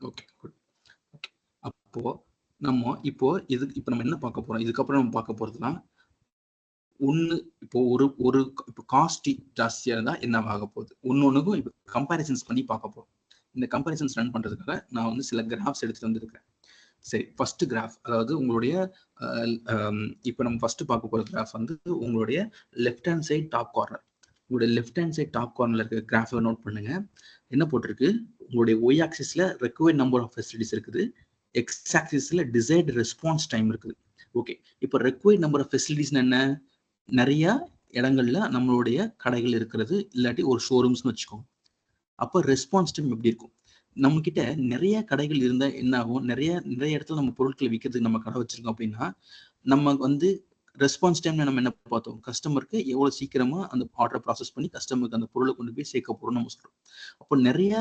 Okay, good. அப்போ நம்ம இப்போ நம்ம என்ன பார்க்க போறோம்? இதுக்கப்புறம் நம்ம பார்க்க போறதுலாம் ஒன்று இப்போ ஒரு இப்போ காஸ்ட் ஜாஸ்தியாக இருந்தால் என்ன ஆக போகுது, ஒன்றுக்கும் இப்போ கம்பேரிசன்ஸ் பண்ணி பார்க்க போகிறோம். இந்த கம்பேரிசன்ஸ் ரன் பண்ணுறதுக்காக நான் வந்து சில கிராஃப்ஸ் எடுத்துகிட்டு வந்துருக்கேன். சரி, ஃபர்ஸ்ட் கிராஃப், அதாவது உங்களுடைய இப்போ நம்ம ஃபர்ஸ்ட் பார்க்க போகிற கிராஃப் வந்து உங்களுடைய left hand side top corner. உங்களுடைய லெஃப்ட் ஹேண்ட் சைட் டாப் கார்னர்ல இருக்க கிராஃபை நோட் பண்ணுங்க. என்ன போட்டிருக்கு? உங்களுடைய ஒய் ஆக்சிஸ்ல ரெக்வயர்ட் நம்பர் ஆஃப் ஃபெசிலிட்டிஸ் இருக்குது, எக்ஸ் ஆக்சிஸ்ல டிசைர்டு ரெஸ்பான்ஸ் டைம் இருக்குது. ஓகே, இப்போ ரெக்வயர்ட் நம்பர் ஆஃப் ஃபெசிலிட்டிஸ்னு என்ன? நிறைய இடங்கள்ல நம்மளுடைய கடைகள் இருக்கிறது, இல்லாட்டி ஒரு ஷோரூம்ஸ்னு வச்சுக்கோங்க. அப்போ ரெஸ்பான்ஸ் டைம் எப்படி இருக்கும்? நம்ம கிட்ட நிறைய கடைகள் இருந்தா என்ன ஆகும்? நிறைய இடத்துல நம்ம பொருட்களை விற்கிறதுக்கு நம்ம கடை வச்சிருக்கோம் அப்படின்னா நம்ம வந்து ரெஸ்பான்ஸ் டைம்ல நம்ம என்ன பார்த்தோம்? கஸ்டமருக்கு எவ்வளவு சீக்கிரமா அந்த ஆர்டரை ப்ராசஸ் பண்ணி கஸ்டமருக்கு அந்த பொருளை கொண்டு போய் சேர்க்க போறோம் நம்ம சொல்றோம். அப்போ நிறைய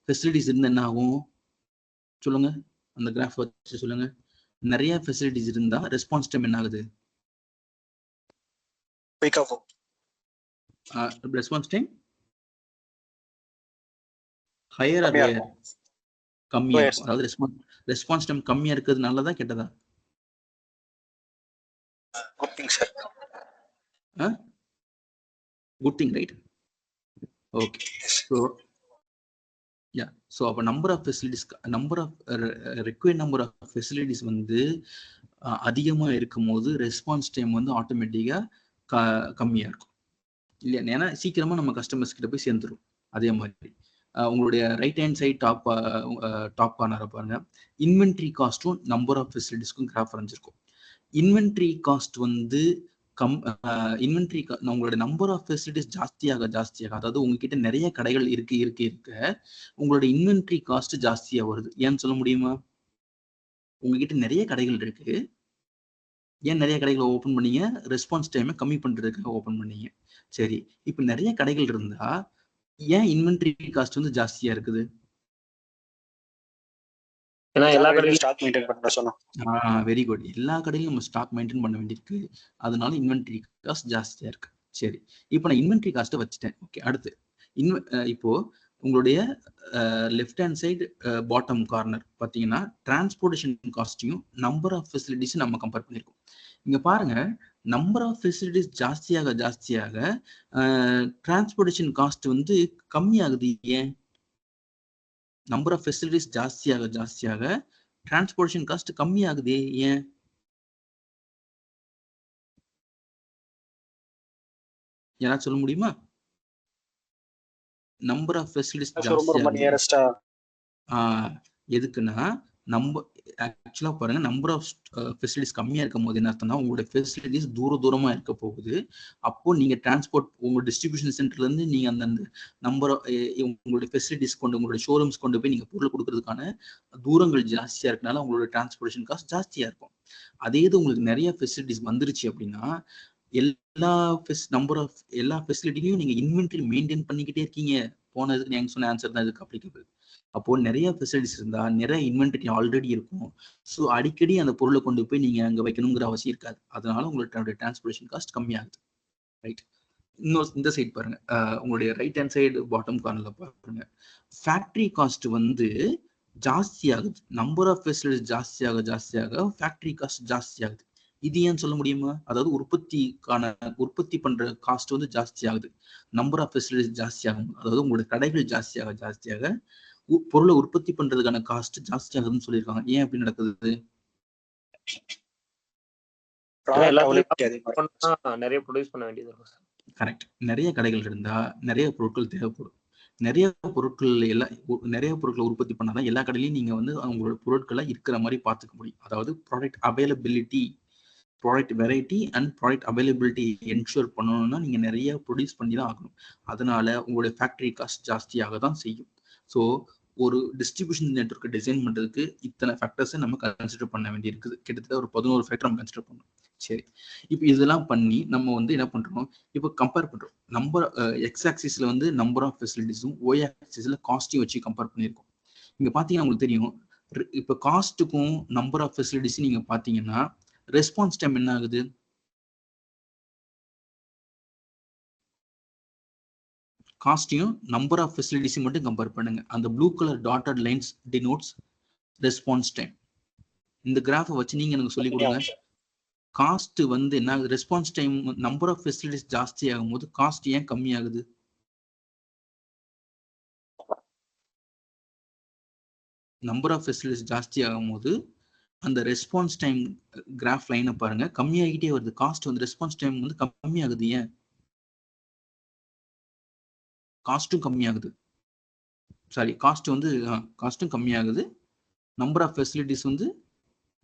ஃபெசிலிட்டிஸ் இருந்தா என்ன ஆகும் சொல்லுங்க? அந்த கிராஃப் வச்சு சொல்லுங்க. நிறைய ஃபெசிலிட்டிஸ் இருந்தா ரெஸ்பான்ஸ் டைம் என்ன ஆகுது? Response time higher or lower? கம்மியா இருக்கும். அதாவது ரெஸ்பான்ஸ் டைம் கம்மியா இருக்கிறது நல்லதா கெட்டதா? Good thing, right? Okay. So அப்போ number of required number of facilities வந்து அதிகமாக இருக்கும் போது ரெஸ்பான்ஸ் டைம் வந்து ஆட்டோமேட்டிக்காக கம்மியாக இருக்கும் இல்லையா? ஏன்னா சீக்கிரமாக நம்ம கஸ்டமர்ஸ் கிட்ட போய் சேர்ந்துடும். அதே மாதிரி உங்களுடைய ரைட் ஹேண்ட் சைட் டாப் கார்னரை பாருங்க. இன்வென்ட்ரி காஸ்ட்டும் நம்பர் ஆஃப் ஃபெசிலிட்டிஸ்க்கும் கிராஃப் வரைஞ்சிருக்கும். இன்வென்ட்ரி காஸ்ட் வந்து உங்களோட நம்பர் ஆஃப் ஃபெசிலிட்டிஸ் ஜாஸ்தியாக, அதாவது உங்ககிட்ட நிறைய கடைகள் இருக்க உங்களோட இன்வென்ட்ரி காஸ்ட் ஜாஸ்தியா வருது. ஏன்னு சொல்ல முடியுமா? உங்ககிட்ட நிறைய கடைகள் இருக்கு, ஏன் நிறைய கடைகளை ஓபன் பண்ணீங்க? ரெஸ்பான்ஸ் டைமை கம்மி பண்றதுக்காக ஓபன் பண்ணீங்க. சரி, இப்ப நிறைய கடைகள் இருந்தா ஏன் இன்வென்ட்ரி காஸ்ட் வந்து ஜாஸ்தியா இருக்குது? Very good. எல்லா கடையிலும் நம்ம ஸ்டாக் மெயின்டைன் பண்ண வேண்டியிருக்கு, அதனால இன்வென்ட்ரி காஸ்ட் ஜாஸ்தியா இருக்கு. சரி, இப்போ நான் இன்வென்ட்ரி காஸ்ட்டை வச்சுட்டேன். ஓகே, அடுத்து இப்போ உங்களுடைய left hand side bottom corner பார்த்தீங்கன்னா டிரான்ஸ்போர்டேஷன் காஸ்ட்டையும் நம்பர் ஆஃப் ஃபெசிலிட்டிஸும் நம்ம கம்பேர் பண்ணியிருக்கோம். இங்க பாருங்க, நம்பர் ஆஃப் ஃபெசிலிட்டிஸ் ஜாஸ்தியாக டிரான்ஸ்போர்டேஷன் காஸ்ட் வந்து கம்மியாகுது. ஏன்? நம்பர் ஆஃப் ஃபெசிலிட்டிஸ் ஜாஸ்தியாக டிரான்ஸ்போர்டேஷன் காஸ்ட் கம்மியாகுது. ஏன்? யாராவது சொல்ல முடியுமா? நம்பர் ஆஃப் ஃபெசிலிட்டிஸ் ஜாஸ்தியா எதுக்குன்னா நம்ம ஆக்சுவலா பாருங்க, நம்பர் ஆஃப் ஃபெசிலிட்டிஸ் கம்மியா இருக்கும் போது என்ன அர்த்தம்னா உங்களுடைய ஃபெசிலிட்டிஸ் தூரமா இருக்க போகுது. அப்போ நீங்க டிரான்ஸ்போர்ட் உங்க டிஸ்ட்ரிபியூஷன் சென்டர்ல இருந்து நீங்க அந்த நம்பர் உங்களுடைய ஃபெசிலிட்டிஸ் கொண்டு உங்களுடைய ஷோரூம்ஸ் கொண்டு போய் நீங்க பொருள் கொடுக்கறதுக்கான தூரங்கள் ஜாஸ்தியா இருக்கனால உங்களோட டிரான்ஸ்போர்டேஷன் காஸ்ட் ஜாஸ்தியா இருக்கும். அதே இது உங்களுக்கு நிறைய ஃபெசிலிட்டிஸ் வந்துருச்சு அப்படின்னா எல்லா ஃபெசிலிட்டியும் நீங்க இன்வென்டரி மெயின்டைன் பண்ணிக்கிட்டே இருக்கீங்க. போனதுக்கு நீங்க சொன்ன ஆன்சர் தான் இதுக்கு அப்ளிகபிள். அப்போ நிறைய ஃபெசிலிட்டிஸ் இருந்தா நிறைய இன்வென்டரி ஆல்ரெடி இருக்கும். ஸோ அடிக்கடி அந்த பொருளை கொண்டு போய் நீங்க அங்க வைக்கணுங்கிற அவசியம் இருக்காது. அதனால உங்களோட டிரான்ஸ்போர்டேஷன் காஸ்ட் கம்மியாகுது. ரைட். இந்த சைட் பாருங்க, உங்களுடைய ரைட் ஹேண்ட் சைடு பாட்டம் கார்னர்ல பாருங்க, ஃபேக்டரி காஸ்ட் வந்து ஜாஸ்தி ஆகுது. நம்பர் ஆஃப் ஃபெசிலிட்டிஸ் ஜாஸ்தியாக ஃபேக்டரி காஸ்ட் ஜாஸ்தி ஆகுது. இது ஏன்னு சொல்ல முடியுமா? அதாவது உற்பத்தி பண்ற காஸ்ட் வந்து ஜாஸ்தி ஆகுது, நம்பர் ஆஃப் ஃபெசிலிட்டிஸ் ஜாஸ்தி ஆகும். அதாவது உங்களுடைய கடைகள் ஜாஸ்தியாக பொருளை உற்பத்தி பண்றதுக்கான காஸ்ட் ஜாஸ்தி ஆகுதுன்னு சொல்லியிருக்காங்க. ஏன் அப்படி நடக்குது? நிறைய ப்ரொடியூஸ் பண்ண வேண்டியது இருக்கும். கரெக்ட். நிறைய கடைகள் இருந்தா நிறைய பொருட்கள் தேவைப்படும். நிறைய பொருட்களை உற்பத்தி பண்ணாதான் எல்லா கடையிலையும் நீங்க வந்து அவங்களோட பொருட்களை இருக்கிற மாதிரி பார்த்துக்க முடியும். அதாவது product availability product variety and product availability ensure பண்ணணும்னா நீங்கள் நிறைய ப்ரொடியூஸ் பண்ணி தான் ஆகணும். அதனால உங்களுடைய ஃபேக்டரி காஸ்ட் ஜாஸ்தியாக தான் செய்யும். ஸோ ஒரு டிஸ்ட்ரிபியூஷன் நெட்வொர்க்கை டிசைன் பண்ணுறதுக்கு இத்தனை ஃபேக்டர்ஸை நம்ம கன்சிடர் பண்ண வேண்டியிருக்குது. கிட்டத்தட்ட ஒரு 11 ஃபேக்டர் நம்ம கன்சிடர் பண்ணணும். சரி, இப்போ இதெல்லாம் பண்ணி நம்ம வந்து என்ன பண்ணுறோம், இப்போ கம்பேர் பண்ணுறோம். நம்பர் எக்ஸ் ஆக்சிஸில் வந்து நம்பர் ஆஃப் ஃபெசிலிட்டிஸும் ஒய் ஆக்சிஸில் காஸ்ட்டையும் வச்சு கம்பேர் பண்ணியிருக்கோம். இங்கே பார்த்தீங்கன்னா உங்களுக்கு தெரியும், இப்போ காஸ்ட்டுக்கும் நம்பர் ஆஃப் ஃபெசிலிட்டிஸும் நீங்கள் பார்த்தீங்கன்னா ரெஸ்பான்ஸ் டைம் என்ன ஆகுது, காஸ்டையும் நம்பர் ஆஃப் ஃபெசிலிட்டிஸையும் மட்டும் கம்பேர் பண்ணுங்க. அந்த blue colour dotted lines denotes response time. இந்த கிராஃபை வச்சு நீங்க எனக்கு சொல்லிக் கொடுங்க. காஸ்ட் வந்து என்ன ஆகுது, response time number of facilities ஜாஸ்தி ஆகும் போது காஸ்ட் ஏன் கம்மி ஆகுது? நம்பர் ஆஃப் ஃபெசிலிட்டிஸ் ஜாஸ்தி ஆகும் போது அந்த ரெஸ்பான்ஸ் டைம் கிராஃப் லைனை பாருங்க கம்மியாகிட்டே வருது. காஸ்ட் வந்து ரெஸ்பான்ஸ் டைம் வந்து கம்மியாகுது. ஏன்? காஸ்ட்டும் கம்மியாகுது. சாரி, காஸ்ட்டும் கம்மியாகுது. நம்பர் ஆஃப் ஃபெசிலிட்டிஸ் வந்து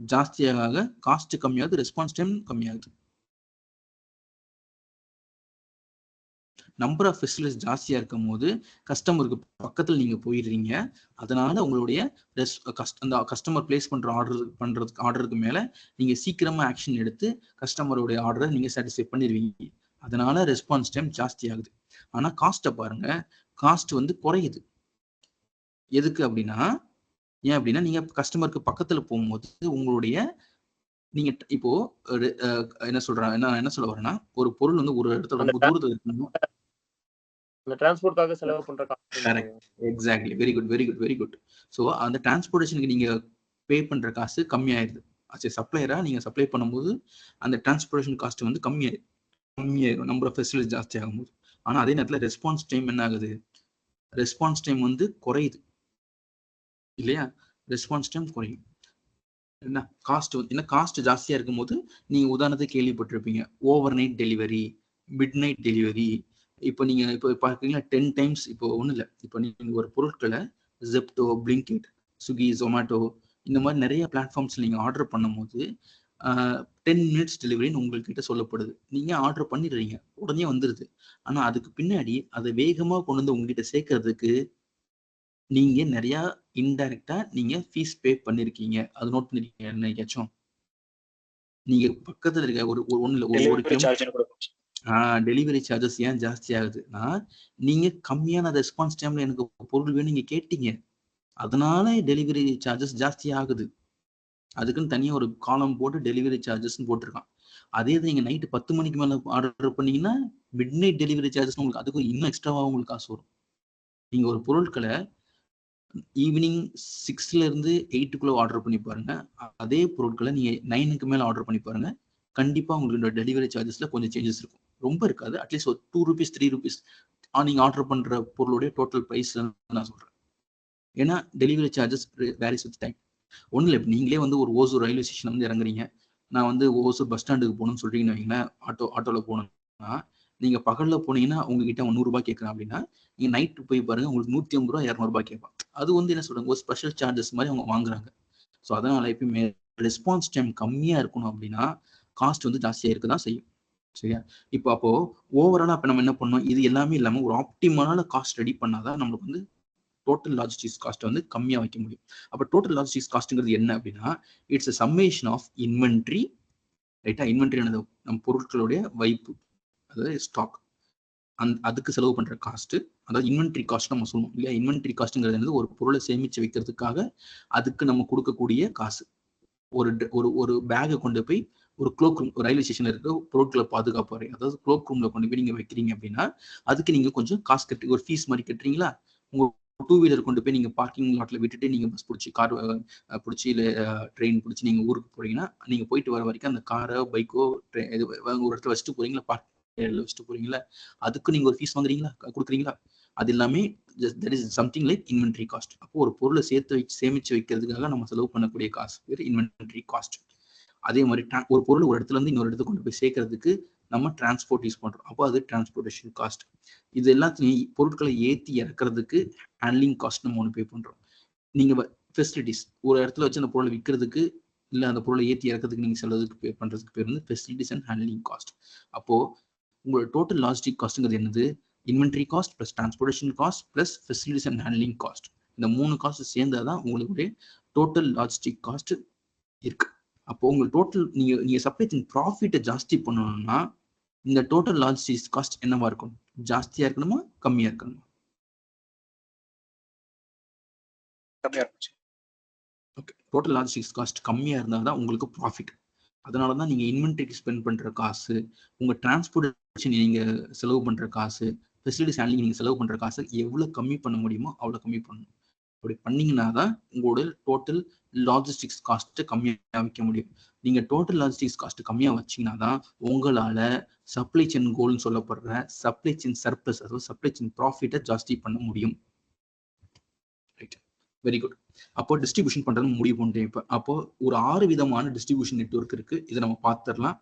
ஜாஸ்தியாக காஸ்ட் கம்மியாகுது, ரெஸ்பான்ஸ் டைம் கம்மியாகுது. நம்பர் ஆஃப் ஃபெசிலிட்டிஸ் ஜாஸ்தியா இருக்கும் போது கஸ்டமருக்கு பக்கத்தில் நீங்க போயிடுறீங்க. அதனால உங்களுடைய அந்த கஸ்டமர் பிளேஸ் பண்ற ஆர்டருக்கு மேல நீங்க சீக்கிரமா ஆக்ஷன் எடுத்து கஸ்டமருடைய ஆர்டரை நீங்க சாட்டிஸ்ஃபை பண்ணிடுவீங்க. அதனால ரெஸ்பான்ஸ் டைம் ஜாஸ்தி ஆகுது. ஆனா காஸ்ட்டை பாருங்க, காஸ்ட் வந்து குறையுது. எதுக்கு அப்படின்னா, ஏன் அப்படின்னா நீங்க கஸ்டமருக்கு பக்கத்துல போகும்போது உங்களுடைய நீங்க இப்போ என்ன சொல்ல வரேன்னா, ஒரு பொருள் வந்து ஒரு இடத்துல ரொம்ப தூரத்துல இருக்கணும், அந்த டிரான்ஸ்போர்ட்காக செலவு பண்ற காசு. Exactly, very good. ஸோ அந்த டிரான்ஸ்போர்டேஷனுக்கு நீங்க பே பண்ற காசு கம்மியாயிருது. சப்ளையரா நீங்க சப்ளை பண்ணும்போது அந்த டிரான்ஸ்போர்டேஷன் காஸ்ட் வந்து கம்மியாயிரும் நம்பர் ஆஃப் ஃபெசிலிட்டிஸ் ஜாஸ்தி ஆகும்போது. ஆனா அதே நேரத்தில் ரெஸ்பான்ஸ் டைம் என்ன ஆகுது, ரெஸ்பான்ஸ் டைம் வந்து குறையுது இல்லையா? ரெஸ்பான்ஸ் டைம் குறையும். என்ன காஸ்ட் ஜாஸ்தியா இருக்கும் போது நீங்க உதாரணத்துக்கு கேள்விப்பட்டிருப்பீங்க, over night delivery, mid night delivery. இப்போ நீங்க இப்போ பாத்தீங்கன்னா 10 டைம்ஸ், இப்போ ஒன்றும் இல்லை, இப்போ நீங்க ஒரு பொருட்களை ஜெப்டோ, பிளிங்கிட், ஸ்விக்கி, ஜொமேட்டோ இந்த மாதிரி நிறைய பிளாட்ஃபார்ம்ஸ் நீங்க ஆர்டர் பண்ணும் போது 10 மினிட்ஸ் டெலிவரின்னு உங்கள்கிட்ட சொல்லப்படுது. நீங்க ஆர்டர் பண்ணிடுறீங்க, உடனே வந்துடுது. ஆனா அதுக்கு பின்னாடி அதை வேகமா கொண்டு வந்து உங்ககிட்ட சேர்க்கறதுக்கு நீங்க நிறைய இன்டைரக்டா நீங்க ஃபீஸ் பே பண்ணிருக்கீங்க. அது நோட் பண்ணிருக்கீங்க என்னைக்காச்சும்? நீங்க பக்கத்துல இருக்க டெலிவரி சார்ஜஸ் ஏன் ஜாஸ்தி ஆகுதுன்னா, நீங்க கம்மியான ரெஸ்பான்ஸ் டைம்ல எனக்கு பொருள் வேணும் நீங்க கேட்டீங்க, அதனால டெலிவரி சார்ஜஸ் ஜாஸ்தி ஆகுது. அதுக்குன்னு தனியா ஒரு காலம் போட்டு டெலிவரி சார்ஜஸ் போட்டிருக்கான். அதே இது நீங்க நைட்டு 10 மணிக்கு மேல ஆர்டர் பண்ணீங்கன்னா மிட் நைட் டெலிவரி சார்ஜஸ் உங்களுக்கு அதுக்கும் இன்னும் எக்ஸ்ட்ராவா உங்களுக்கு காசு வரும். நீங்க ஒரு பொருட்களை ஈவினிங் 6ல இருந்து 8க்குள்ள ஆர்டர் பண்ணி பாருங்க, அதே பொருட்களை நீங்க 9க்கு மேல ஆர்டர் பண்ணி பாருங்க, கண்டிப்பா உங்களுக்கு டெலிவரி சார்ஜஸ்ல கொஞ்சம் சேஞ்சஸ் இருக்கும். ரொம்ப இருக்காது, அட்லீஸ்ட் ஒரு 2 ரூபீஸ் 3 ரூபீஸ் நீங்க ஆர்டர் பண்ற பொருளுடைய டோட்டல் பிரைஸ் நான் சொல்றேன். ஏன்னா delivery charges varies with time. ஒன்றும் இல்லை, நீங்களே வந்து ஒரு ஓசூர் ரயில்வே ஸ்டேஷன் வந்து இறங்குறீங்க, நான் வந்து ஓசூர் பஸ் ஸ்டாண்டுக்கு போகணும்னு சொல்றீங்கன்னு வைங்களேன், ஆட்டோவில் போகணும்னா நீங்க பகல்ல போனீங்கன்னா உங்ககிட்ட 100 ரூபாய் கேட்கறான் அப்படின்னா, நீங்க நைட்டு போய் பாருங்க உங்களுக்கு 150 ரூபாய் 200 ரூபாய் கேட்பான். அது வந்து என்ன சொல்றாங்க, ஒரு ஸ்பெஷல் சார்ஜஸ் மாதிரி அவங்க வாங்குறாங்க. ஸோ அதனால எப்பயுமே ரெஸ்பான்ஸ் டைம் கம்மியா இருக்கணும் அப்படின்னா காஸ்ட் வந்து ஜாஸ்தியா இருக்கதான் செய்யும். சரியா? இப்போ அப்போ ஓவராலா இப்போ நம்ம என்ன பண்ணோம், இது எல்லாமே இல்லாமல் ஒரு ஆப்டிமலான காஸ்ட் ரெடி பண்ணாதான் நம்மளுக்கு வந்து டோட்டல் லாஜிஸ்டிக்ஸ் காஸ்ட் வந்து கம்மியா வைக்க முடியும். அப்போ டோட்டல் லாஜிஸ்டிக்ஸ் காஸ்ட்ங்கிறது என்ன அப்படின்னா, it's a summation of inventory. ரைட்டா? இன்வென்ட்ரி நம்ம பொருட்களுடைய வைப்பு, அதாவது ஸ்டாக், அதுக்கு செலவு பண்ற காஸ்ட், அதாவது இன்வென்ட்ரி காஸ்ட் நம்ம சொல்லுவோம் இல்லையா? இன்வென்ட்ரி காஸ்ட்ங்கிறது ஒரு பொருளை சேமிச்சு வைக்கிறதுக்காக அதுக்கு நம்ம கொடுக்கக்கூடிய காசு. ஒரு பேக்கை கொண்டு போய் ஒரு க்ளோக் ரூம், ரயில்வே ஸ்டேஷன்ல இருக்க பொருட்களை பாதுகாப்பு, அதாவது க்ளோக் ரூம்ல கொண்டு போய் நீங்க வைக்கிறீங்க அப்படின்னா அதுக்கு நீங்க கொஞ்சம் காசு கட்டி ஒரு ஃபீஸ் மாதிரி கட்டுறீங்களா? உங்க 2 வீலர் கொண்டு போய் நீங்க பார்க்கிங் லாட்ல விட்டுட்டு நீங்க பஸ் பிடிச்சி, கார் பிடிச்சி, இல்லை ட்ரெயின் பிடிச்சி நீங்க ஊருக்கு போறீங்கன்னா, நீங்க போயிட்டு வர வரைக்கும் அந்த காரோ பைக்கோ ஒரு இடத்துல வச்சுட்டு போறீங்களா, பார்க்கிங்ல வச்சுட்டு போறீங்களா, அதுக்கு நீங்க ஒரு ஃபீஸ் வாங்குறீங்களா, கொடுக்குறீங்களா? அது எல்லாமே that is something like inventory cost. அப்போ ஒரு பொருளை சேமிச்சு வைக்கிறதுக்காக நம்ம செலவு பண்ணக்கூடிய காசு பேர் இன்வென்ட்ரி காஸ்ட். அதே மாதிரி ஒரு பொருள் ஒரு இடத்துல இருந்து இன்னொரு இடத்துக்கு கொண்டு போய் சேர்க்கறதுக்கு நம்ம டிரான்ஸ்போர்ட் யூஸ் பண்றோம், அப்போ அது டிரான்ஸ்போர்டேஷன் காஸ்ட். இது எல்லாத்தையும் பொருட்களை ஏற்றி இறக்குறதுக்கு ஹேண்ட்லிங் காஸ்ட் நம்ம ஒன்று பே பண்றோம். நீங்க ஃபெசிலிட்டிஸ் ஒரு இடத்துல வச்சு அந்த பொருளை விற்கிறதுக்கு இல்லை அந்த பொருளை ஏற்றி இறக்கிறதுக்கு நீங்கள் செலவுக்கு பே பண்ணுறதுக்கு பேர் வந்து ஃபெசிலிட்டிஸ் அண்ட் ஹேண்ட்லிங் காஸ்ட். அப்போது உங்களோட டோட்டல் லாஜிஸ்டிக் காஸ்ட்டுங்கிறது என்னது? Inventory cost plus transportation cost plus facilities and handling cost. இந்த 3 காஸ்ட் சேர்ந்தால் தான் உங்களுடைய டோட்டல் லாஜிஸ்டிக் காஸ்ட் இருக்கு. அப்போ உங்களுக்கு டோட்டல் நீங்கள் சப்ளை செயின் ப்ராஃபிட்டை ஜாஸ்தி பண்ணணும்னா இந்த டோட்டல் லாஜிஸ்டிக்ஸ் காஸ்ட் என்னவா இருக்கணும்? ஜாஸ்தியாக இருக்கணுமா கம்மியாக இருக்கணுமா? கம்மியா இருந்துச்சு. ஓகே, டோட்டல் லாஜிஸ்டிக்ஸ் காஸ்ட் கம்மியாக இருந்தால் தான் உங்களுக்கு ப்ராஃபிட். அதனால தான் நீங்கள் இன்வென்ட்ரிக்கு ஸ்பெண்ட் பண்ணுற காசு, உங்கள் டிரான்ஸ்போர்ட்டேஷன் நீங்கள் செலவு பண்ணுற காசு, ஃபெசிலிட்டிஸ் ஹேண்ட்லிங் நீங்கள் செலவு பண்ணுற காசு எவ்வளோ கம்மி பண்ண முடியுமோ அவ்வளோ கம்மி பண்ணணும். அப்படி பண்ணிங்கன்னா தான் உங்களோட டோட்டல் லாஜிஸ்டிக்ஸ் காஸ்ட்டு கம்மியாக வைக்க முடியும். நீங்கள் டோட்டல் லாஜிஸ்டிக்ஸ் காஸ்ட்டு கம்மியாக வச்சிங்கன்னா தான் உங்களால் சப்ளை செயின் கோல்னு சொல்லப்படுற சப்ளை செயின் சர்ப்ளஸ், அதாவது சப்ளை செயின் ப்ராஃபிட்டை ஜாஸ்தி பண்ண முடியும். Right, very good. அப்போ டிஸ்ட்ரிபியூஷன் பண்றது முடிவு பண்ணிட்டேன். இப்போ அப்போ ஒரு 6 விதமான டிஸ்ட்ரிபியூஷன் நெட்வொர்க் இருக்கு. இதை நம்ம பார்த்துடலாம்.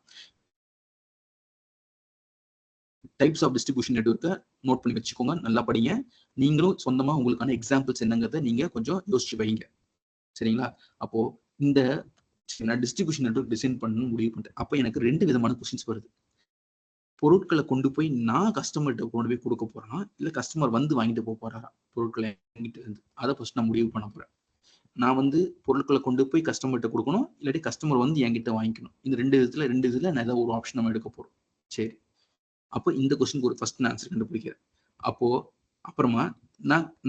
டைப்ஸ் ஆஃப் டிஸ்ட்ரிபியூஷன் நெட்வொர்க்கை நோட் பண்ணி வச்சுக்கோங்க, நல்லா படிங்க. நீங்களும் சொந்தமா உங்களுக்கான எக்ஸாம்பிள்ஸ் என்னங்கிறத நீங்க கொஞ்சம் யோசிச்சு வைங்க, சரிங்களா? அப்போ இந்த டிஸ்ட்ரிபியூஷன் நெட்வொர்க் டிசைன் பண்ணணும்னு முடிவு பண்ணிட்டேன். அப்போ எனக்கு 2 விதமான கொஸ்டின்ஸ் வருது. பொருட்களை கொண்டு போய் நான் கஸ்டமர்கிட்ட கொண்டு போய் கொடுக்க போறேன்னா, இல்லை கஸ்டமர் வந்து வாங்கிட்டு போக போறாரா பொருட்களை என்கிட்ட இருந்து? அதை ஃபர்ஸ்ட் நான் முடிவு பண்ண போறேன். நான் வந்து பொருட்களை கொண்டு போய் கஸ்டமர்கிட்ட கொடுக்கணும், இல்லாட்டி கஸ்டமர் வந்து என்கிட்ட வாங்கிக்கணும். இந்த 2 இதுல நான் ஏதாவது ஒரு ஆப்ஷன் நம்ம எடுக்க போறோம். சரி, அப்போ இந்த கொஸ்டினுக்கு ஒரு ஃபர்ஸ்ட் நான் ஆன்சர் கண்டுபிடிக்கிறேன். அப்போ அப்புறமா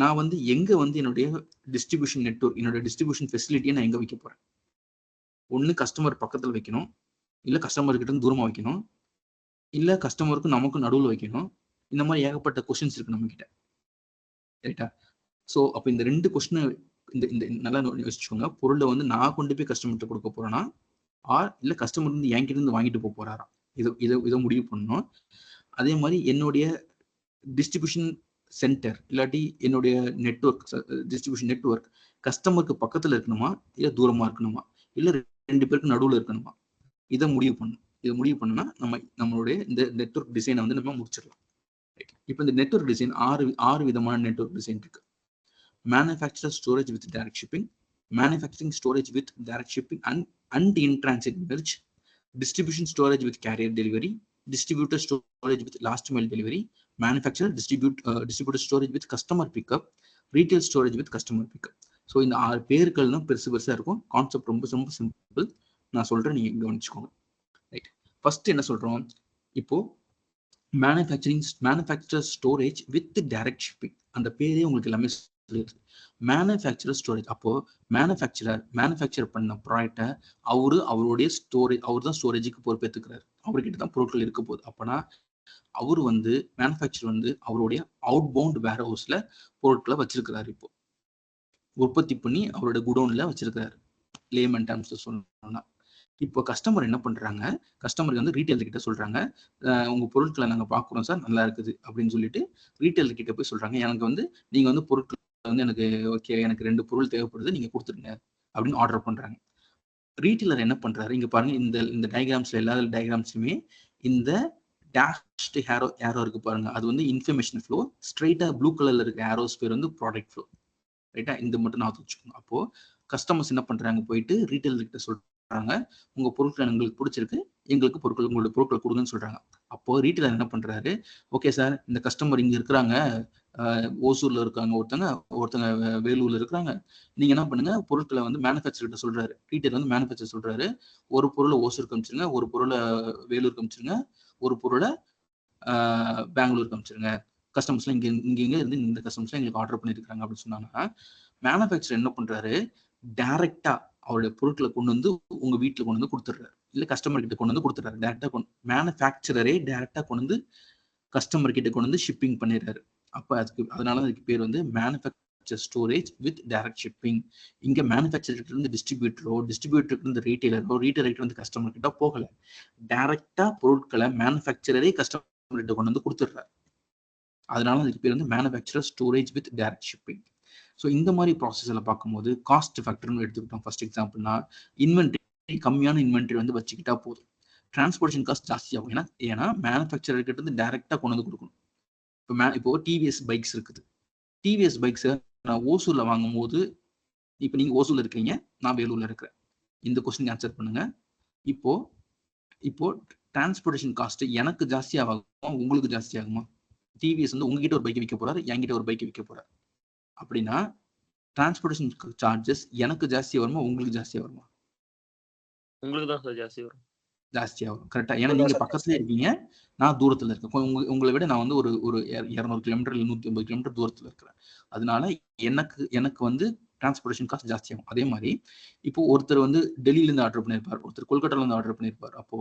நான் வந்து எங்க வந்து என்னுடைய டிஸ்ட்ரிபியூஷன் நெட்வொர்க், என்னோட டிஸ்ட்ரிபியூஷன் ஃபெசிலிட்டியை நான் எங்க வைக்க போறேன்? ஒன்று கஸ்டமர் பக்கத்தில் வைக்கணும், இல்லை கஸ்டமர் கிட்ட இருந்து தூரமா வைக்கணும், இல்லை கஸ்டமருக்கும் நமக்கும் நடுவில் வைக்கணும். இந்த மாதிரி ஏகப்பட்ட கொஸ்டின்ஸ் இருக்கு நம்ம கிட்ட, ரைட்டா? ஸோ அப்போ இந்த 2 கொஸ்டின் இந்த நல்லா யோசிச்சுக்கோங்க. பொருளை வந்து நான் கொண்டு போய் கஸ்டமர்கிட்ட கொடுக்க போறேன்னா, இல்லை கஸ்டமர் வந்து என்கிட்ட இருந்து வாங்கிட்டு போக போறாரா? இதை முடிவு பண்ணணும். அதே மாதிரி என்னுடைய டிஸ்ட்ரிபியூஷன் சென்டர் இல்லாட்டி என்னுடைய நெட்வொர்க், டிஸ்ட்ரிபியூஷன் நெட்வொர்க் கஸ்டமருக்கு பக்கத்தில் இருக்கணுமா, இல்லை தூரமா இருக்கணுமா, இல்லை 2 பேருக்கு நடுவில் இருக்கணுமா? இதை முடிவு பண்ணணும். இதை முடிவு பண்ணா நம்மளுடைய இந்த நெட்வொர்க் டிசைனை வந்து நம்ம முடிச்சிடலாம். இப்போ இந்த நெட்வொர்க் டிசைன் 6 விதமான நெட்வொர்க் டிசைன் இருக்கு. Manufacturer storage with direct shipping, manufacturing storage with direct shipping and in transit merge, distribution storage with carrier delivery, distributor storage with last mile delivery, manufacturer distributor storage with customer pickup, retail storage with customer pickup. So இந்த 6 பேர்கள் தான் பெருசா இருக்கும். Concept ரொம்ப ரொம்ப simple. நான் சொல்றேன், நீங்க கவனிச்சுக்கோங்க. ரைட், ஃபர்ஸ்ட் என்ன சொல்றோம்? இப்போ manufacturer storage with direct shipping, அந்த பேரே உங்களுக்கு எல்லாமே சொல்லிடுது. மேனுஃபேக்சரர் ஸ்டோரேஜ், அப்போ மேனுஃபேக்சர் பண்ண ப்ராடக்டை அவருடைய ஸ்டோரேஜ், அவர் தான் ஸ்டோரேஜுக்கு பொறுப்பேற்றுக்கிறார். அவர்கிட்ட தான் பொருட்கள் இருக்க போகுது. அப்போனா அவர் வந்து மேனுஃபேக்சர் வந்து அவருடைய அவுட் பவுண்ட் வேர் ஹவுஸ்ல பொருட்களை வச்சிருக்கிறாரு. இப்போ உற்பத்தி பண்ணி அவரோட குடோன்ல வச்சிருக்கிறாரு, லேமன் டேர்ம்ஸ்ல சொல்லணும்னா. இப்போ கஸ்டமர் என்ன பண்றாங்க? கஸ்டமருக்கு வந்து ரீட்டைலர் கிட்ட சொல்றாங்க, உங்க பொருட்களை நாங்க பாக்குறோம் சார், நல்லா இருக்குது அப்படின்னு சொல்லிட்டு ரீட்டைலர் கிட்ட போய் சொல்றாங்க, எனக்கு வந்து நீங்க வந்து பொருட்கள் வந்து எனக்கு ஓகே, எனக்கு 2 பொருள் தேவைப்படுது, நீங்க கொடுத்துருங்க அப்படின்னு ஆர்டர் பண்றாங்க. ரீட்டைலர் என்ன பண்றாரு? இங்க பாருங்க, இந்த டயக்ராம்ஸ்ல எல்லா டயக்ராம்ஸ்லயுமே இந்த டேஷ்ட் ஏரோ இருக்கு பாருங்க, அது வந்து இன்ஃபர்மேஷன் ஃப்ளோ. ஸ்ட்ரைட்டா ப்ளூ கலர்ல இருக்க ஏரோஸ் பேர் வந்து ப்ராடக்ட் ஃப்ளோ, ரைட்டா? இந்த மட்டும் நான் வச்சுக்கோங்க. அப்போ கஸ்டமர்ஸ் என்ன பண்றாங்க? போயிட்டு ரீட்டைலர் கிட்ட சொல்றாங்க, உங்க பொருட்கள் எங்களுக்கு பிடிச்சிருக்கு, எங்களுக்கு உங்களோட பொருட்களை கொடுங்கன்னு சொல்றாங்க. அப்போ ரீட்டைலர் என்ன பண்றாரு? ஓகே சார், இந்த கஸ்டமர் இங்க இருக்கிறாங்க, ஓசூர்ல இருக்காங்க, ஒருத்தங்க வேலூர்ல இருக்கிறாங்க, நீங்க என்ன பண்ணுங்க, பொருட்களை வந்து மேனுஃபேக்சர் கிட்ட சொல்றாரு. ரீட்டைலர் வந்து மேனுஃபேக்சர் சொல்றாரு, ஒரு பொருளை ஓசூருக்கு அனுப்பிச்சிருங்க, ஒரு பொருளை வேலூருக்கு அனுப்பிச்சிருங்க, ஒரு பொருளை பெங்களூருக்கு அனுப்பிச்சிருங்க. கஸ்டமர்ஸ்லாம் இங்க இருந்து இந்த கஸ்டமர்ஸ்லாம் எங்களுக்கு ஆர்டர் பண்ணிருக்காங்க அப்படின்னு சொன்னாங்கன்னா, மேனுஃபேக்சர் என்ன பண்றாரு? டைரக்டா அவருடைய பொருட்களை கொண்டு வந்து உங்க வீட்டுல கொண்டு வந்து கொடுத்துடுறாரு, இல்ல கஸ்டமர் கிட்ட கொண்டு வந்து கொடுத்துறாரு. டைரக்டா மேனுஃபேக்சரரே டைரக்டா கொண்டு வந்து கஸ்டமர் கிட்ட கொண்டு வந்து ஷிப்பிங் பண்ணிடுறாரு. அப்ப அதனால அதுக்கு பேர் வந்து manufacture storage with direct shipping. இங்க மேனுஃபேக்சர் கிட்ட இருந்து டிஸ்ட்ரிபியூட்டர் இருந்து ரீட்டைலரோ, ரீட்டைலர் கிட்ட இருந்து கஸ்டமர் கிட்ட போகல, டைரக்டா பொருட்களை மேனுஃபேக்சரரே கஸ்டமர் கிட்ட கொண்டு வந்து கொடுத்துடுறாரு. அதனால அதுக்கு பேர் வந்து manufacturer storage with direct shipping. So இந்த மாதிரி ப்ராசஸ்ல பார்க்கும்போது காஸ்ட் ஃபேக்டர்னு எடுத்துக்கிட்டோம். ஃபர்ஸ்ட் எக்ஸாம்பிள்னா இன்வென்ட்ரி, கம்மியான இன்வென்ட்ரி வந்து வச்சுக்கிட்டா போதும். டிரான்ஸ்போர்ட்டேஷன் காஸ்ட் ஜாஸ்தி ஆகும், ஏன்னா மேனுஃபேக்சரர் கிட்ட இருந்து டைரக்டா கொண்டு வந்து கொடுக்கணும். இப்போ டிவிஎஸ் பைக்ஸ் இருக்குது. டிவிஎஸ் பைக்ஸை நான் ஓசூர்ல வாங்கும் போது, இப்போ நீங்க ஓசூர்ல இருக்கீங்க, நான் வேலூர்ல இருக்கிறேன். இந்த கொஸ்டின் ஆன்சர் பண்ணுங்க. இப்போ இப்போ டிரான்ஸ்போர்டேஷன் காஸ்ட் எனக்கு ஜாஸ்தி ஆகுமா உங்களுக்கு ஜாஸ்தி ஆகுமா? டிவிஎஸ் வந்து உங்ககிட்ட ஒரு பைக் விற்க போறாரு, என்கிட்ட ஒரு பைக் விற்க போறாரு அப்படின்னா டிரான்ஸ்போர்டேஷன் சார்ஜஸ் எனக்கு ஜாஸ்தி வருமா உங்களுக்கு ஜாஸ்தியா வருமா? உங்களுக்கு தான் சார் ஜாஸ்தி வரும். ஜாஸ்தியா வரும். கரெக்டா? ஏன்னா நீங்க பக்கத்துல இருக்கீங்க, நான் தூரத்துல இருக்கேன். உங்களை விட நான் வந்து ஒரு 200 கிலோமீட்டர் இல்லை 150 கிலோமீட்டர் தூரத்துல இருக்கிறேன். அதனால எனக்கு வந்து டிரான்ஸ்போர்டேஷன் காஸ்ட் ஜாஸ்தியாகும். அதே மாதிரி இப்போ ஒருத்தர் வந்து டெல்லியில இருந்து ஆர்டர் பண்ணியிருப்பார், ஒருத்தர் கொல்கட்டால இருந்து ஆர்டர் பண்ணியிருப்பார். அப்போ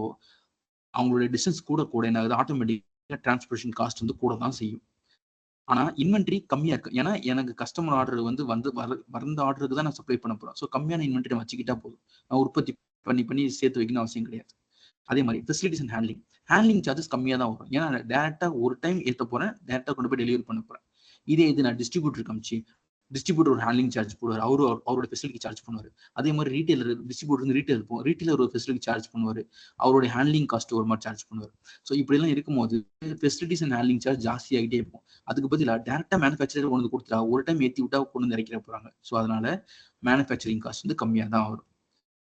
அவங்களுடைய டிஸ்டன்ஸ் கூட என்ன ஆகுது, ஆட்டோமேட்டிக்கா டிரான்ஸ்போர்டேஷன் காஸ்ட் வந்து கூட தான் செய்யும். ஆனா இன்வென்ட்ரி கம்மியா இருக்கு. ஏன்னா எனக்கு கஸ்டமர் ஆர்டர் வந்து வந்த ஆர்டருக்கு தான் நான் சப்ளை பண்ண போறேன். ஸோ கம்மியான இன்வென்ட்ரி வச்சுக்கிட்டா போதும். நான் உற்பத்தி பண்ணி சேர்த்து வைக்கணும் அவசியம் கிடையாது. அதே மாதிரி ஃபெசிலிட்டிஸ் அண்ட் ஹேண்ட்லிங் சார்ஜஸ் கம்மியாக தான் வரும். ஏன்னா நான் டேரக்டா ஒரு டைம் ஏற்ற போறேன், டேரக்டா கொண்டு போய் டெலிவரி பண்ண போறேன். இதே இது நான் டிஸ்ட்ரிபியூட்டர் காமிச்சு டிஸ்ட்ரிபியூட்டர் ஒரு ஹேண்ட்லிங் சார்ஜ் போடுவார், அவரோட ஃபெசிலிட்டி சார்ஜ் பண்ணுவார். அதே மாதிரி டிஸ்ட்ரிபியூட்டர் ரீட்டைலர் ஒரு ஃபெசிலிட்டி சார்ஜ் பண்ணுவார், அவருடைய ஹேண்ட்லிங் காஸ்ட் ஒரு மாதிரி சார்ஜ் பண்ணுவார். ஸோ இப்படிலாம் இருக்கும்போது ஃபெசிலிட்டிஸ் அண்ட் ஹேண்ட்லிங் சார்ஜ் ஜாஸ்தி ஆகிட்டே இருக்கும். அதுக்கு பதிலாக டேரக்டா மேனுஃபேக்சரர் கொண்டு கொடுத்துட்டா ஒரு டைம் ஏற்றி விட்டா கொண்டு வந்து இறக்கிற போறாங்க. ஸோ அதனால மேனுஃபேக்சரிங் காஸ்ட் வந்து கம்மியாக தான் வரும்.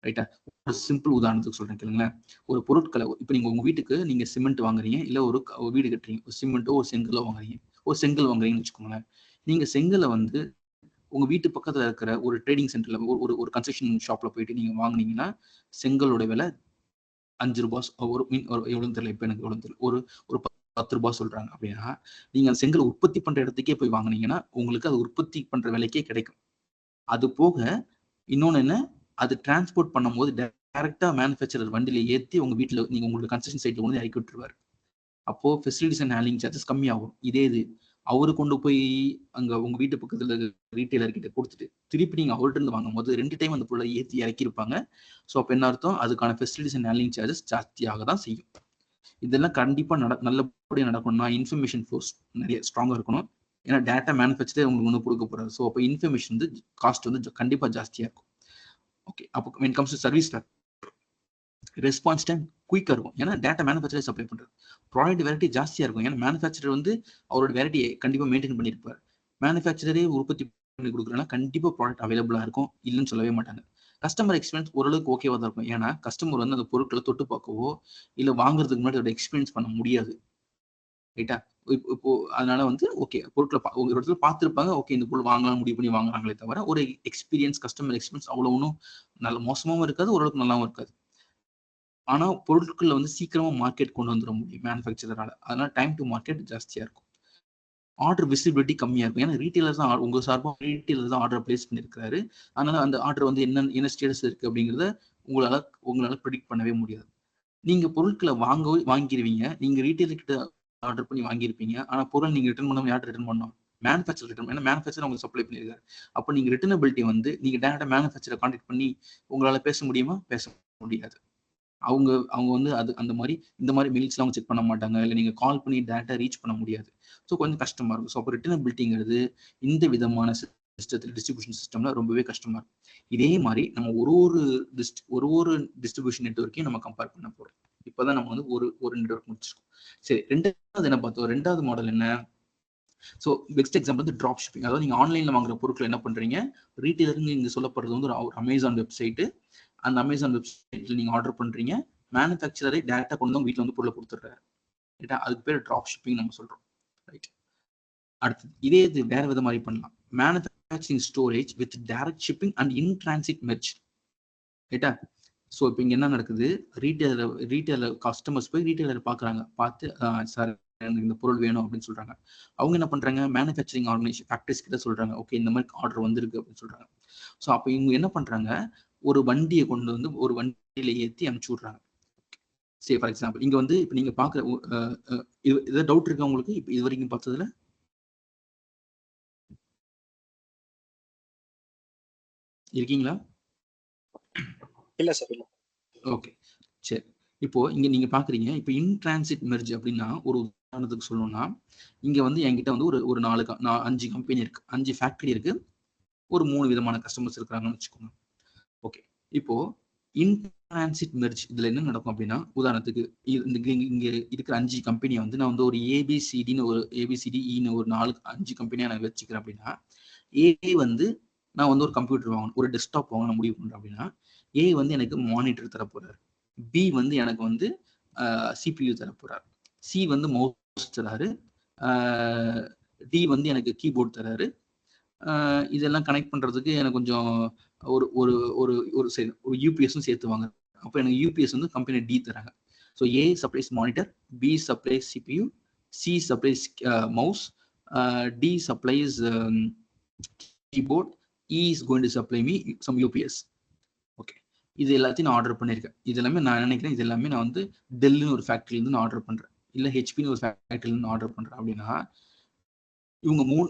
ரைட்டா? ஒரு சிம்பிள் உதாரணத்துக்கு சொல்றேன் கேளுங்களேன். ஒரு பொருட்களை இப்போ நீங்க உங்க வீட்டுக்கு நீங்க சிமெண்ட் வாங்குறீங்க, இல்ல ஒரு வீடு கட்டுறீங்க, ஒரு சிமெண்ட்டோ ஒரு செங்கலோ வாங்குறீங்க. ஒரு செங்கல் வாங்குறீங்கன்னு வச்சுக்கோங்களேன். நீங்க செங்கலை வந்து உங்க வீட்டு பக்கத்துல இருக்கிற ஒரு ட்ரேடிங் சென்டர்ல ஒரு கன்ஸ்ட்ரக்ஷன் ஷாப்ல போயிட்டு நீங்க வாங்குனீங்கன்னா செங்கலோட விலை 5 ரூபாய், எவ்வளவு தெரியல, இப்ப எனக்கு எவ்வளவு தெரியல, ஒரு 10 ரூபாய் சொல்றாங்க. அப்படின்னா நீங்க அந்த செங்கல் உற்பத்தி பண்ற இடத்துக்கே போய் வாங்குனீங்கன்னா உங்களுக்கு அது உற்பத்தி பண்ற விலைக்கே கிடைக்கும். அது போக இன்னொன்னு என்ன, அது டிரான்ஸ்போர்ட் பண்ணும்போது டைரக்டா மேனுஃபேக்சரர் வண்டியில ஏற்றி உங்க வீட்டுல நீங்க உங்களோட கன்ஸ்ட்ரக்ஷன் சைட்ல கொண்டு இறக்கி விட்டுருவாரு. அப்போ ஃபெசிலிட்டிஸ் அண்ட் ஹேண்ட்லிங் சார்ஜஸ் கம்மியாகும். இதே இது அவரு கொண்டு போய் அங்க உங்க வீட்டு பக்கத்துல ரீட்டைலர் கிட்ட கொடுத்துட்டு திருப்பி நீங்க அவர்கிட்ட இருந்து வாங்கும் போது 2 டைம் அந்த பொருளை ஏற்றி இறக்கியிருப்பாங்க. ஸோ அப்ப என்ன அர்த்தம், அதுக்கான ஃபெசிலிட்டிஸ் அண்ட் ஹேண்ட்லிங் சார்ஜஸ் ஜாஸ்தியாக தான் செய்யும். இதெல்லாம் கண்டிப்பா நல்லபடியாக நடக்கணும்னா இன்ஃபர்மேஷன் ஃபோர்ஸ் நிறைய ஸ்ட்ராங்கா இருக்கணும். ஏன்னா டேட்டா மேனுஃபேக்சரே உங்களுக்கு ஒன்று கொடுக்க போறாரு. ஸோ அப்போ இன்ஃபர்மேஷன் வந்து காஸ்ட் வந்து கண்டிப்பா ஜாஸ்தியா இருக்கும். ஓகே, அப்போ when it comes to service response time குயிக்காக இருக்கும். ஏன்னா டேட்டா மேனுஃபேக்சரர் சப்ளை பண்றது. ப்ராடக்ட் வெரைட்டி ஜாஸ்தியா இருக்கும். ஏன்னா மேனுஃபேக்சரர் வந்து அவரோட வெரைட்டியை கண்டிப்பா மெயின்டைன் பண்ணியிருப்பார். மேனுஃபேக்சரரே உற்பத்தி பண்ணி கொடுக்குறதுனா கண்டிப்பா ப்ராடக்ட் அவைலபிளா இருக்கும், இல்லைன்னு சொல்லவே மாட்டாங்க. கஸ்டமர் எக்ஸ்பீரியன்ஸ் ஓரளவுக்கு ஓகேவா தான் இருக்கும். ஏன்னா கஸ்டமர் வந்து அந்த பொருட்களை தொட்டு பார்க்கவோ இல்ல வாங்குறதுக்கு முன்னாடி அதோட எக்ஸ்பீரியன்ஸ் பண்ண முடியாது. ரைட்டா? இப்போ அதனால வந்து ஓகே, பொருட்களை ஒரு இடத்துல பார்த்துருப்பாங்க, ஓகே இந்த பொருள் வாங்கலாம் முடிவு பண்ணி வாங்குறாங்களே தவிர ஒரு கஸ்டமர் எக்ஸ்பீரியன்ஸ் அவ்வளோ ஒன்றும் நல்ல மோசமாகவும் இருக்காது, ஓரளவுக்கு நல்லாவும் இருக்காது. ஆனா பொருட்களை வந்து சீக்கிரமா மார்க்கெட் கொண்டு வந்துட முடியும் மேனுஃபேக்சரரால. அதனால டைம் டு மார்க்கெட் ஜாஸ்தியா இருக்கும். ஆர்டர் விசிபிலிட்டி கம்மியா இருக்கும். ஏன்னா ரீட்டைலர் தான் உங்க சார்பாக ரீட்டைலர் தான் ஆர்டர் பிளேஸ் பண்ணியிருக்காரு. அதனால அந்த ஆர்டர் வந்து என்ன ஸ்டேட்டஸ் இருக்கு அப்படிங்கிறத உங்களால ப்ரெடிக்ட் பண்ணவே முடியாது. நீங்க பொருட்களை வாங்கிடுவீங்க, நீங்க ரீட்டைலர் கிட்ட ஆர்டர் பண்ணி வாங்கியிருப்பீங்க. ஆனா பொருள் நீங்க ரிட்டர்ன் பண்ணாம யார்கிட்ட ரிட்டர்ன் பண்ணணும், மேனுஃபேக்சர் ரிட்டர்ன். ஏன்னா மேனுஃபேக்சர் உங்களுக்கு சப்ளை பண்ணியிருக்காரு. அப்போ நீங்க ரிட்டர்னபிலிட்டி வந்து நீங்க டேரக்டா மேனுஃபேக்சரை கான்டாக்ட் பண்ணி உங்களால பேச முடியுமா? பேச முடியாது. அவங்க வந்து அது அந்த மாதிரி இந்த மாதிரி மெயில்ஸ்லாம் அவங்க செக் பண்ண மாட்டாங்க, இல்லை நீங்க கால் பண்ணி டேரக்டா ரீச் பண்ண முடியாது. ஸோ கொஞ்சம் கஷ்டமா இருக்கும். ஸோ அப்போ ரிட்டர்னபிலிட்டிங்கிறது இந்த விதமான சிஸ்டத்தில் டிஸ்ட்ரிபியூஷன் சிஸ்டம்ல ரொம்பவே கஷ்டமா இருக்கும். இதே மாதிரி நம்ம ஒரு டிஸ்ட்ரிபியூஷன் நெட்வொர்க்கையும் நம்ம கம்பேர் பண்ண போறோம். இப்போதான் நம்ம வந்து ஒரு நெட்வொர்க் முடிச்சிருக்கோம். சரி, ரெண்டாவது என்ன பார்த்தோம்? ரெண்டாவது மாடல் என்ன? ஸோ பெஸ்ட் எக்ஸாம்பிள் வந்து ட்ராப் ஷிப்பிங். அதாவது நீங்க ஆன்லைன்ல வாங்குற பொருட்கள் என்ன பண்றீங்க, ரீட்டைலருங்க இங்க சொல்லப்படுறது வந்து ஒரு அமேசான் வெப்சைட்டு. அந்த அமேசான் வெப்சைட்ல நீங்க ஆர்டர் பண்றீங்க, மேனுஃபேக்சரரை டேரக்டா கொண்டு வந்து வீட்டுல வந்து பொருளை கொடுத்துட்றாரு. ரைட்டா? அதுக்கு பேர் ட்ராப் ஷிப்பிங் நம்ம சொல்றோம். ரைட். அடுத்து இதே இது வேற வித மாதிரி பண்ணலாம். Manufacturing storage with direct shipping and in transit merge. ரைட்டா? ஸோ இப்போ இங்க என்ன நடக்குது, ரீட்டைலர் கஸ்டமர்ஸ் போய் ரீட்டைலர் பாக்குறாங்க, பார்த்து சார் எனக்கு இந்த பொருள் வேணும் அப்படின்னு சொல்றாங்க. அவங்க என்ன பண்றாங்க, மேனுஃபேக்சரிங் ஆர்கனைசேஷன் ஃபேக்டரிஸ் கிட்ட சொல்றாங்க, ஓகே இந்த மாதிரி ஆர்டர் வந்திருக்கு அப்படின்னு சொல்றாங்க. ஸோ அப்போ இவங்க என்ன பண்றாங்க, ஒரு வண்டியை கொண்டு வந்து ஒரு வண்டியில ஏற்றி அனுப்பிச்சு விடுறாங்க. சரி, ஃபார் எக்ஸாம்பிள் இங்க வந்து இப்போ நீங்க பாக்குற இது டவுட் இருக்கா உங்களுக்கு இப்போ இது வரைக்கும் பார்த்ததுல? இருக்கீங்களா? இல்ல சார், இல்ல. ஓகே, சரி. இப்போ இங்க நீங்க பாக்குறீங்க, இப்போ இன் டிரான்சிட் மெர்ஜ் அப்படின்னா ஒரு உதாரணத்துக்கு சொல்லணும்னா, இங்க வந்து என்கிட்ட வந்து ஒரு 5 கம்பெனி இருக்கு, 5 ஃபேக்டரி இருக்கு, ஒரு 3 விதமான கஸ்டமர்ஸ் இருக்கிறாங்கன்னு வச்சுக்கோங்க. ஓகே, இப்போ இன் டிரான்சிட் மெர்ஜ் இதுல என்ன நடக்கும் அப்படின்னா, உதாரணத்துக்கு இங்க இருக்கிற 5 கம்பெனியை வந்து நான் வந்து ஒரு ஏபிசிடின்னு ஒரு 5 கம்பெனியா நான் வச்சுக்கிறேன் அப்படின்னா, ஏ வந்து நான் வந்து ஒரு கம்ப்யூட்டர் வாங்கணும், ஒரு டெஸ்க்டாப் வாங்கணும் முடிவு பண்றேன் அப்படின்னா, ஏ வந்து எனக்கு மானிட்டர் தர போறாரு, பி வந்து எனக்கு வந்து சிபியூ தர போறாரு, சி வந்து மவுஸ் தராரு, டி வந்து எனக்கு கீபோர்ட் தராரு. இதெல்லாம் கனெக்ட் பண்றதுக்கு எனக்கு கொஞ்சம் ஒரு ஒரு ஒரு ஒரு ஒரு யூபிஎஸும் சேர்த்துவாங்க. அப்போ எனக்கு யூபிஎஸ் வந்து கம்பெனி டி தராங்க. So A supplies monitor, B supplies CPU, C supplies mouse, D supplies keyboard, E is going to supply me some UPS. Okay, இது எல்லாத்தையும் நான் ஆர்டர் பண்ணியிருக்கேன். இது எல்லாமே நான் நினைக்கிறேன், இது எல்லாமே நான் வந்து டெல்லுன்னு ஒரு ஃபேக்ட்ரிலேருந்து நான் ஆர்டர் பண்ணுறேன், இல்லை ஹெச்பின்னு ஒரு ஃபேக்ட்ரிலேருந்து ஆர்டர் பண்ணுறேன். அப்படின்னா இவங்க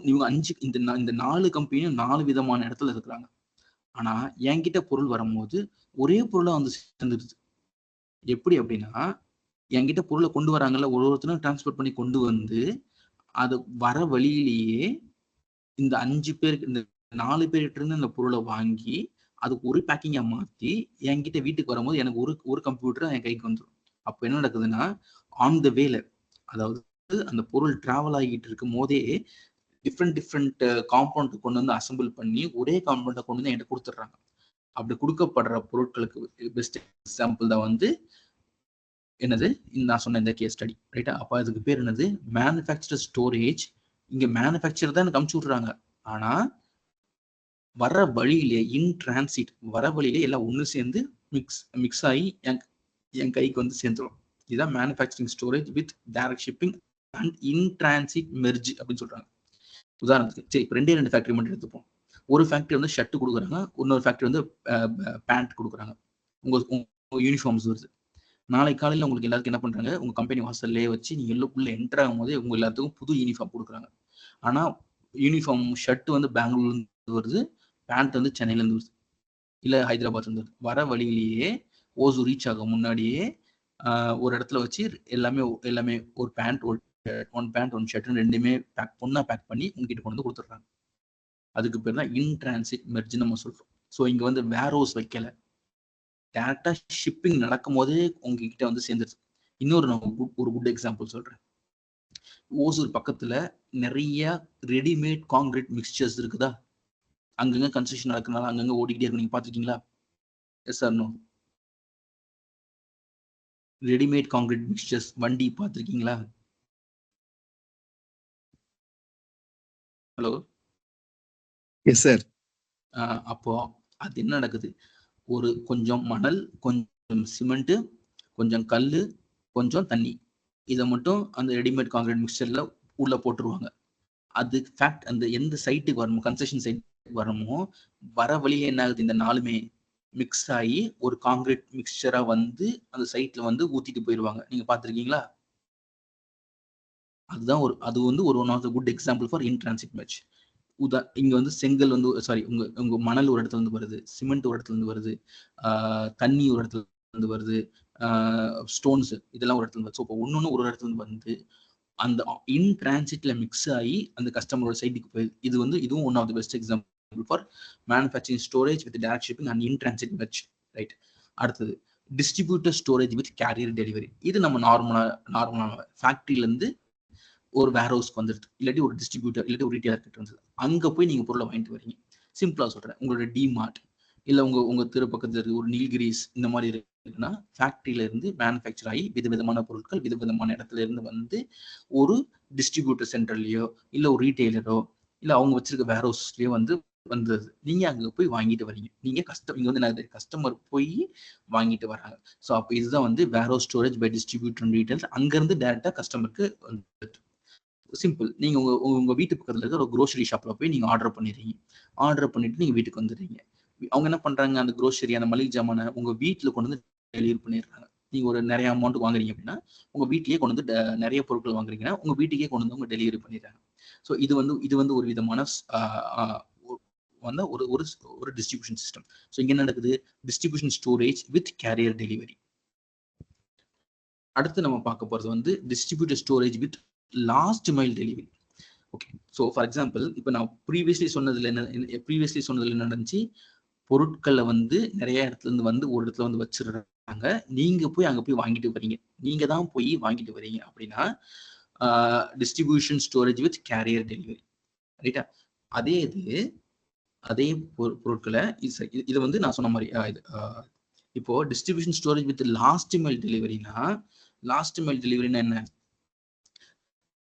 5 இந்த 4 கம்பெனியும் 4 விதமான இடத்துல இருக்கிறாங்க. ஆனா என்கிட்ட பொருள் வரும்போது ஒரே பொருளா வந்து சேர்ந்துருது. எப்படி அப்படின்னா, என்கிட்ட பொருளை கொண்டு வராங்கல்ல, ஒருத்தரும் டிரான்ஸ்போர்ட் பண்ணி கொண்டு வந்து அது வர வழியிலேயே இந்த 5 பேருக்கு, இந்த 4 பேர்கிட்ட இருந்து இந்த பொருளை வாங்கி அதுக்கு ஒரு பேக்கிங்கா மாத்தி என்கிட்ட வீட்டுக்கு வரும்போது எனக்கு ஒரு கம்ப்யூட்டர் என் கைக்கு வந்துடும். அப்போ என்ன நடக்குதுன்னா, ஆன் த வேல, அதாவது அந்த பொருள் டிராவல் ஆகிட்டு இருக்கும் போதே டிஃப்ரெண்ட் காம்பவுண்ட் கொண்டு வந்து அசம்பிள் பண்ணி ஒரே காம்பவுண்டை கொண்டு வந்து என்கிட்ட கொடுத்துட்றாங்க. அப்படி கொடுக்கப்படுற பொருட்களுக்கு பெஸ்ட் எக்ஸாம்பிள் தான் வந்து என்னது நான் சொன்ன இந்த கேஸ் ஸ்டடி, ரைட்டா? அப்போ அதுக்கு பேர் என்னது? Manufacture storage. இங்க மேனுஃபேக்சர் தான் எனக்கு அமுச்சு விட்றாங்க, ஆனா வர வழியிலே இன் டிரான்சிட், வர வழியிலே எல்லாம் ஒன்று சேர்ந்து மிக்ஸ் ஆகி என் கைக்கு வந்து சேர்ந்துடும். இதுதான் manufacturing storage with direct shipping and in transit merge அப்படின்னு சொல்றாங்க. உதாரணத்துக்கு சரி, இப்போ 2 ஃபேக்டரி மட்டும் எடுத்துப்போம். ஒரு ஃபேக்டரி வந்து ஷர்ட் கொடுக்குறாங்க, இன்னொரு ஃபேக்டரி வந்து பேண்ட் கொடுக்குறாங்க. உங்க யூனிஃபார்ம்ஸ் வருது. நாளைக்கு காலையில் உங்களுக்கு எல்லாருக்கும் என்ன பண்றாங்க, உங்க கம்பெனி வாசல்லே வச்சு நீங்க எல்லுக்குள்ள என்டர் ஆகும் போதே உங்க எல்லாத்துக்கும் புது யூனிஃபார்ம் கொடுக்குறாங்க. ஆனா யூனிஃபார்ம் ஷர்ட் வந்து பெங்களூர்ல இருந்து வருது, பேண்ட் வந்து சென்னையில இருந்து வருது, இல்ல ஹைதராபாத்ல இருந்து வருது. வர வழியிலேயே ஓசூர் ரீச் ஆகும் முன்னாடியே ஒரு இடத்துல வச்சு எல்லாமே ஒரு pant, one pant, one shirt ரெண்டுமே ஒன்னா பேக் பண்ணி உங்ககிட்ட கொண்டு வந்து கொடுத்துட்றாங்க. அதுக்கு பேர் தான் இன் டிரான்சிட் மெர்ஜ் நம்ம சொல்றோம். ஸோ இங்க வந்து வேர் ஹவுஸ் வைக்கல, டேரக்டா ஷிப்பிங் நடக்கும் போதே உங்ககிட்ட வந்து சேர்ந்துருச்சு. இன்னொரு நான் ஒரு குட் எக்ஸாம்பிள் சொல்றேன். ஓசூர் பக்கத்துல நிறைய ரெடிமேட் காங்கிரீட் மிக்சர்ஸ் இருக்குதா? அங்கங்க கன்ஸ்ட்ரக்ஷன் நடக்கிறனால அங்கங்க ஓடிக்கிட்டே இருக்கு. நீங்க பாத்துருக்கீங்களா? Yes or no? Readymade concrete mixers வண்டி பாத்துருக்கீங்களா? ஹலோ? Yes sir. அப்போ அது என்ன நடக்குது? ஒரு கொஞ்சம் மணல், கொஞ்சம் சிமெண்ட், கொஞ்சம் கல், கொஞ்சம் தண்ணி, இதை மட்டும் அந்த ரெடிமேட் காங்கிரீட் மிக்சர்ல உள்ள போட்டுருவாங்க. அது ஃபேக்ட் அந்த எந்த சைட்டுக்கு வரணுமோ, கன்ஸ்ட்ரக்ஷன் சைட்டுக்கு வரணுமோ, வர வழியே என்ன ஆகுது? இந்த 4மே மிக்ஸ் ஆகி ஒரு காங்கிரீட் மிக்சரா வந்து அந்த சைட்ல வந்து ஊத்திட்டு போயிடுவாங்க. நீங்க பாத்துருக்கீங்களா? அது வந்து ஒரு one of the good example for in transit merge. இங்க வந்து செங்கல் வந்து சாரி உங்க மணல் ஒரு இடத்துல இருந்து வருது, சிமெண்ட் ஒரு இடத்துல இருந்து வருது, தண்ணி ஒரு இடத்துல இருந்து வருது, ஸ்டோன்ஸ் இதெல்லாம் ஒரு இடத்துல இருந்து. ஸோ இப்போ ஒன்னொன்னு ஒரு இடத்துல இருந்து வந்து அந்த இன் டிரான்சிட்ல மிக்ஸ் ஆகி அந்த கஸ்டமரோட சைட்டுக்கு போயிடுது. இதுவும் one of the best example for manufacturing storage with direct shipping and in transit merge, right? அடுத்தது distributor storage with carrier delivery. இது நம்ம நார்மலான ஃபேக்டரியில இருந்து ஒரு வேர் ஹவுஸ்க்கு வந்துருது, இல்லாட்டி ஒரு டிஸ்ட்ரிபியூட்டர், இல்லாட்டி ஒரு ரீட்டைலர் கிட்ட வந்தது. அங்க போய் நீங்க பொருளை வாங்கிட்டு வரீங்க. சிம்பிளா சொல்றேன், உங்களோட டிமார்ட் இல்ல உங்க தெரு பக்கத்துல இருக்கு ஒரு நீல்கிரிஸ் இந்த மாதிரி இருக்குன்னா, ஃபேக்டரியில இருந்து மேனுஃபேக்சர் ஆகி விதவிதமான பொருட்கள் விதவிதமான இடத்துல இருந்து வந்து ஒரு டிஸ்ட்ரிபியூட்டர் சென்டர்லயோ இல்ல ஒரு ரீட்டைலரோ இல்ல அவங்க வச்சிருக்க வேர் ஹவுஸ்லயோ வந்து வந்தது. நீங்க அங்க போய் வாங்கிட்டு வரீங்க. நீங்க இங்க வந்து என்ன, கஸ்டமர் போய் வாங்கிட்டு வராங்க. ஸோ அப்போ இதுதான் வந்து warehouse storage by distributor and retailer. அங்க இருந்து டைரக்டா கஸ்டமருக்கு வந்து சிம்பிள். நீங்க உங்க வீட்டு பக்கத்துல இருக்கிற ஒரு க்ரோசரி ஷாப்ல போய் நீங்க ஆர்டர் பண்ணிடுறீங்க. ஆர்டர் பண்ணிட்டு நீங்க வீட்டுக்கு வந்துடுறீங்க. அவங்க என்ன பண்றாங்க, அந்த க்ரோசரி அந்த மளிகை ஜாமான உங்க வீட்டுல கொண்டு வந்து டெலிவரி பண்ணிடுறாங்க. நீங்க ஒரு நிறைய அமௌண்ட் வாங்குறீங்க அப்படின்னா உங்க வீட்லயே கொண்டு வந்து நிறைய பொருட்கள் வாங்குறீங்கன்னா உங்க வீட்டுக்கே கொண்டு வந்து உங்க டெலிவரி பண்ணிடுறாங்க. ஸோ இது வந்து ஒரு விதமான ஒரு டிஸ்ட்ரிபியூஷன் சிஸ்டம். ஸோ இங்க என்ன நடக்குது? Distribution storage with carrier delivery. அடுத்து நம்ம பார்க்க போறது வந்து distributor storage with last mile delivery. Okay, so for example இப்போ நான் ப்ரீவியஸ்லி சொன்னதுல என்ன நடந்துச்சு? பொருட்களை வந்து நிறைய இடத்துல இருந்து வந்து ஒரு இடத்துல வந்து வச்சிருக்காங்க. நீங்க போய் அங்க போய் வாங்கிட்டு வரீங்க. நீங்க தான் போய் வாங்கிட்டு வரீங்க அப்படின்னா distribution storage with carrier delivery, ரைட்டா? அதே பொருட்களை இது வந்து நான் சொன்ன மாதிரி இப்போ distribution storage with last mile டெலிவரினா, லாஸ்ட் மைல் டெலிவரினா என்ன?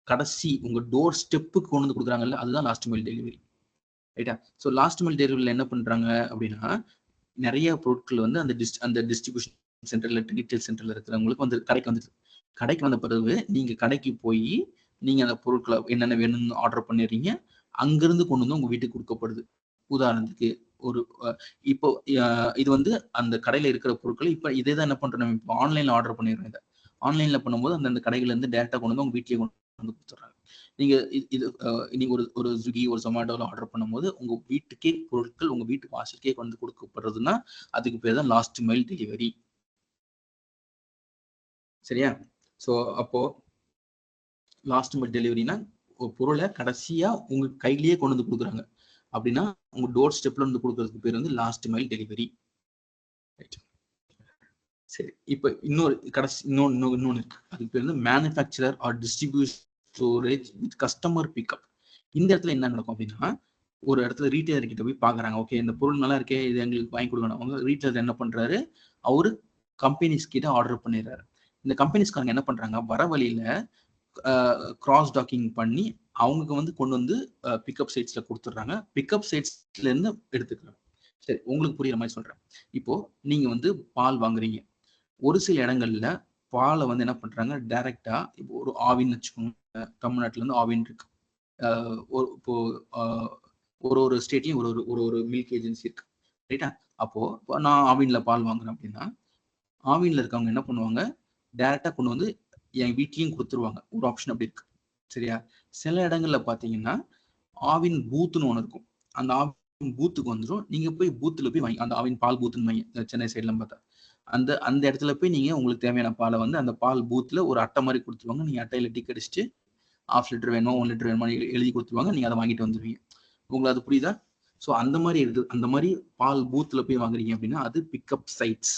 கடைசி உங்க டோர் ஸ்டெப்புக்கு கொண்டு வந்து கொடுக்குறாங்கல்ல, அதுதான் லாஸ்ட் மைல் டெலிவரி. ரைட்டா? ஸோ லாஸ்ட் மைல் டெலிவரியில் என்ன பண்றாங்க அப்படின்னா, நிறைய பொருட்கள் வந்து அந்த டிஸ்ட்ரிபியூஷன் சென்டர்ல, ரீட்டைல் சென்டர்ல இருக்கிறவங்களுக்கு வந்து கடைக்கு வந்துடுது. கடைக்கு வந்த பிறகு நீங்க கடைக்கு போய் நீங்க அந்த பொருட்களை என்னென்ன வேணும்னு ஆர்டர் பண்ணிடுறீங்க. அங்கிருந்து கொண்டு வந்து உங்க வீட்டுக்கு கொடுக்கப்படுது. உதாரணத்துக்கு ஒரு இப்போ இது வந்து அந்த கடையில இருக்கிற பொருட்கள் இப்ப இதே தான் என்ன பண்றோம், நம்ம இப்போ ஆன்லைன்ல ஆர்டர் பண்ணிடுறோம். இதை ஆன்லைன்ல பண்ணும்போது அந்த கடைகள்ல இருந்து டேரக்டா கொண்டு வந்து உங்க வீட்லயே கொண்டு வந்து கொடுத்துட்றாங்க. நீங்க நீங்க ஒரு ஸ்விக்கி, ஒரு ஜொமேட்டோல ஆர்டர் பண்ணும்போது உங்க வீட்டுக்கே பொருட்கள் உங்க வீட்டு வாசலுக்கே வந்து கொடுக்கப்படுறதுன்னா அதுக்கு பேர் தான் லாஸ்ட் மைல் டெலிவரி. சரியா? ஸோ அப்போ லாஸ்ட் மைல் டெலிவரினா ஒரு பொருளை கடைசியா உங்க கையிலேயே கொண்டு வந்து கொடுக்குறாங்க அப்படின்னா உங்க டோர் ஸ்டெப்ல இருந்து கொடுக்கறதுக்கு பேர் வந்து லாஸ்ட் மைல் டெலிவரி. சரி, இப்போ இன்னொன்னு இருக்கு. அதுக்கு பேர் வந்து manufacturer or distribution storage with customer pickup. இந்த இடத்துல என்ன நடக்கும் அப்படின்னா, ஒரு இடத்துல ரீட்டைலர் கிட்ட போய் பாக்குறாங்க, ஓகே இந்த பொருள் நல்லா இருக்கே, இது எங்களுக்கு வாங்கி கொடுக்கணும். அவங்க ரீட்டைலர் என்ன பண்றாரு, அவரு கம்பெனிஸ் கிட்ட ஆர்டர் பண்ணிடுறாரு. இந்த கம்பெனிஸ்காரங்க என்ன பண்றாங்க, வர வழியில கிராஸ் டாக்கிங் பண்ணி அவங்களுக்கு வந்து கொண்டு வந்து பிக்கப் சைட்ஸ்ல கொடுத்துட்றாங்க. பிக்கப் சைட்ஸ்ல இருந்து எடுத்துக்கிறாங்க. சரி, உங்களுக்கு புரியுற மாதிரி சொல்றேன். இப்போ நீங்க வந்து பால் வாங்குறீங்க. ஒரு சில இடங்கள்ல பாலை வந்து என்ன பண்றாங்க, டைரக்டா இப்போ ஒரு ஆவின் வச்சுக்கோங்க. தமிழ்நாட்டுல இருந்து ஆவின் இருக்கு. இப்போ ஒரு ஸ்டேட்லயும் ஒரு மில்க் ஏஜென்சி இருக்கு. ரைட்டா? அப்போ நான் ஆவின்ல பால் வாங்குறேன் அப்படின்னா, ஆவின்ல இருக்கவங்க என்ன பண்ணுவாங்க, டைரக்டா கொண்டு வந்து என் வீட்லயும் கொடுத்துருவாங்க. ஒரு ஆப்ஷன் அப்படி இருக்கு. சரியா? சில இடங்கள்ல பாத்தீங்கன்னா ஆவின் பூத்துன்னு ஒண்ணு இருக்கும். அந்த ஆவின் பூத்துக்கு வந்துடும். நீங்க போய் பூத்துல போய் வாங்கி, அந்த ஆவின் பால் பூத்துன்னு வாங்கி சென்னை சைட்ல பார்த்தா அந்த அந்த இடத்துல போய் நீங்க உங்களுக்கு தேவையான பாலை வந்து அந்த பால் பூத்துல ஒரு அட்டை மாதிரி கொடுத்துருவாங்க. நீங்க அட்டையில டிக் அடிச்சுட்டு 1/2 லிட்டர் வேணுமா 1 லிட்டர் வேணுமா எழுதி கொடுத்துருவாங்க. நீங்க அதை வாங்கிட்டு வந்துருவீங்க. உங்களுக்கு அது புரியுதா? ஸோ அந்த மாதிரி அந்த மாதிரி பால் பூத்துல போய் வாங்குறீங்க அப்படின்னா அது பிக்கப் சைட்ஸ்.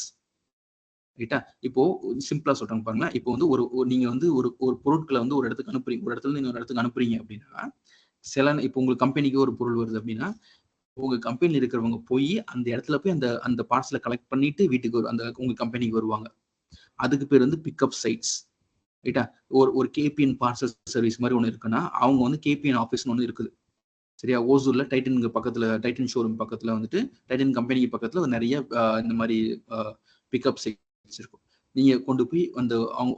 ரைட்டா? இப்போ சிம்பிளா சொல்றாங்க பாருங்களேன். இப்போ வந்து நீங்க வந்து ஒரு பொருட்களை வந்து ஒரு இடத்துக்கு அனுப்புறீங்க, ஒரு இடத்துல இருந்து இன்னொரு இடத்துக்கு அனுப்புறீங்க அப்படின்னா, இப்போ உங்க கம்பெனிக்கு ஒரு பொருள் வருது அப்படின்னா, உங்க கம்பெனில இருக்கிறவங்க போய் அந்த இடத்துல போய் அந்த பார்சலை கலெக்ட் பண்ணிட்டு வீட்டுக்கு உங்க கம்பெனிக்கு வருவாங்க. அதுக்கு பேர் வந்து பிக்கப் சைட்ஸ். ரைட்டா? ஒரு கேபிஎன் பார்சல் சர்வீஸ் மாதிரி ஒன்று இருக்குன்னா, அவங்க வந்து கேபிஎன் ஆஃபீஸ்னு ஒன்று இருக்குது. சரியா? ஓசூர்ல டைட்டனுக்கு பக்கத்துல, டைட்டன் ஷோரூம் பக்கத்துல வந்துட்டு டைட்டன் கம்பெனிக்கு பக்கத்துல நிறைய இந்த மாதிரி பிக்கப் சைட்ஸ் இருக்கும். நீங்க கொண்டு போய் அவங்க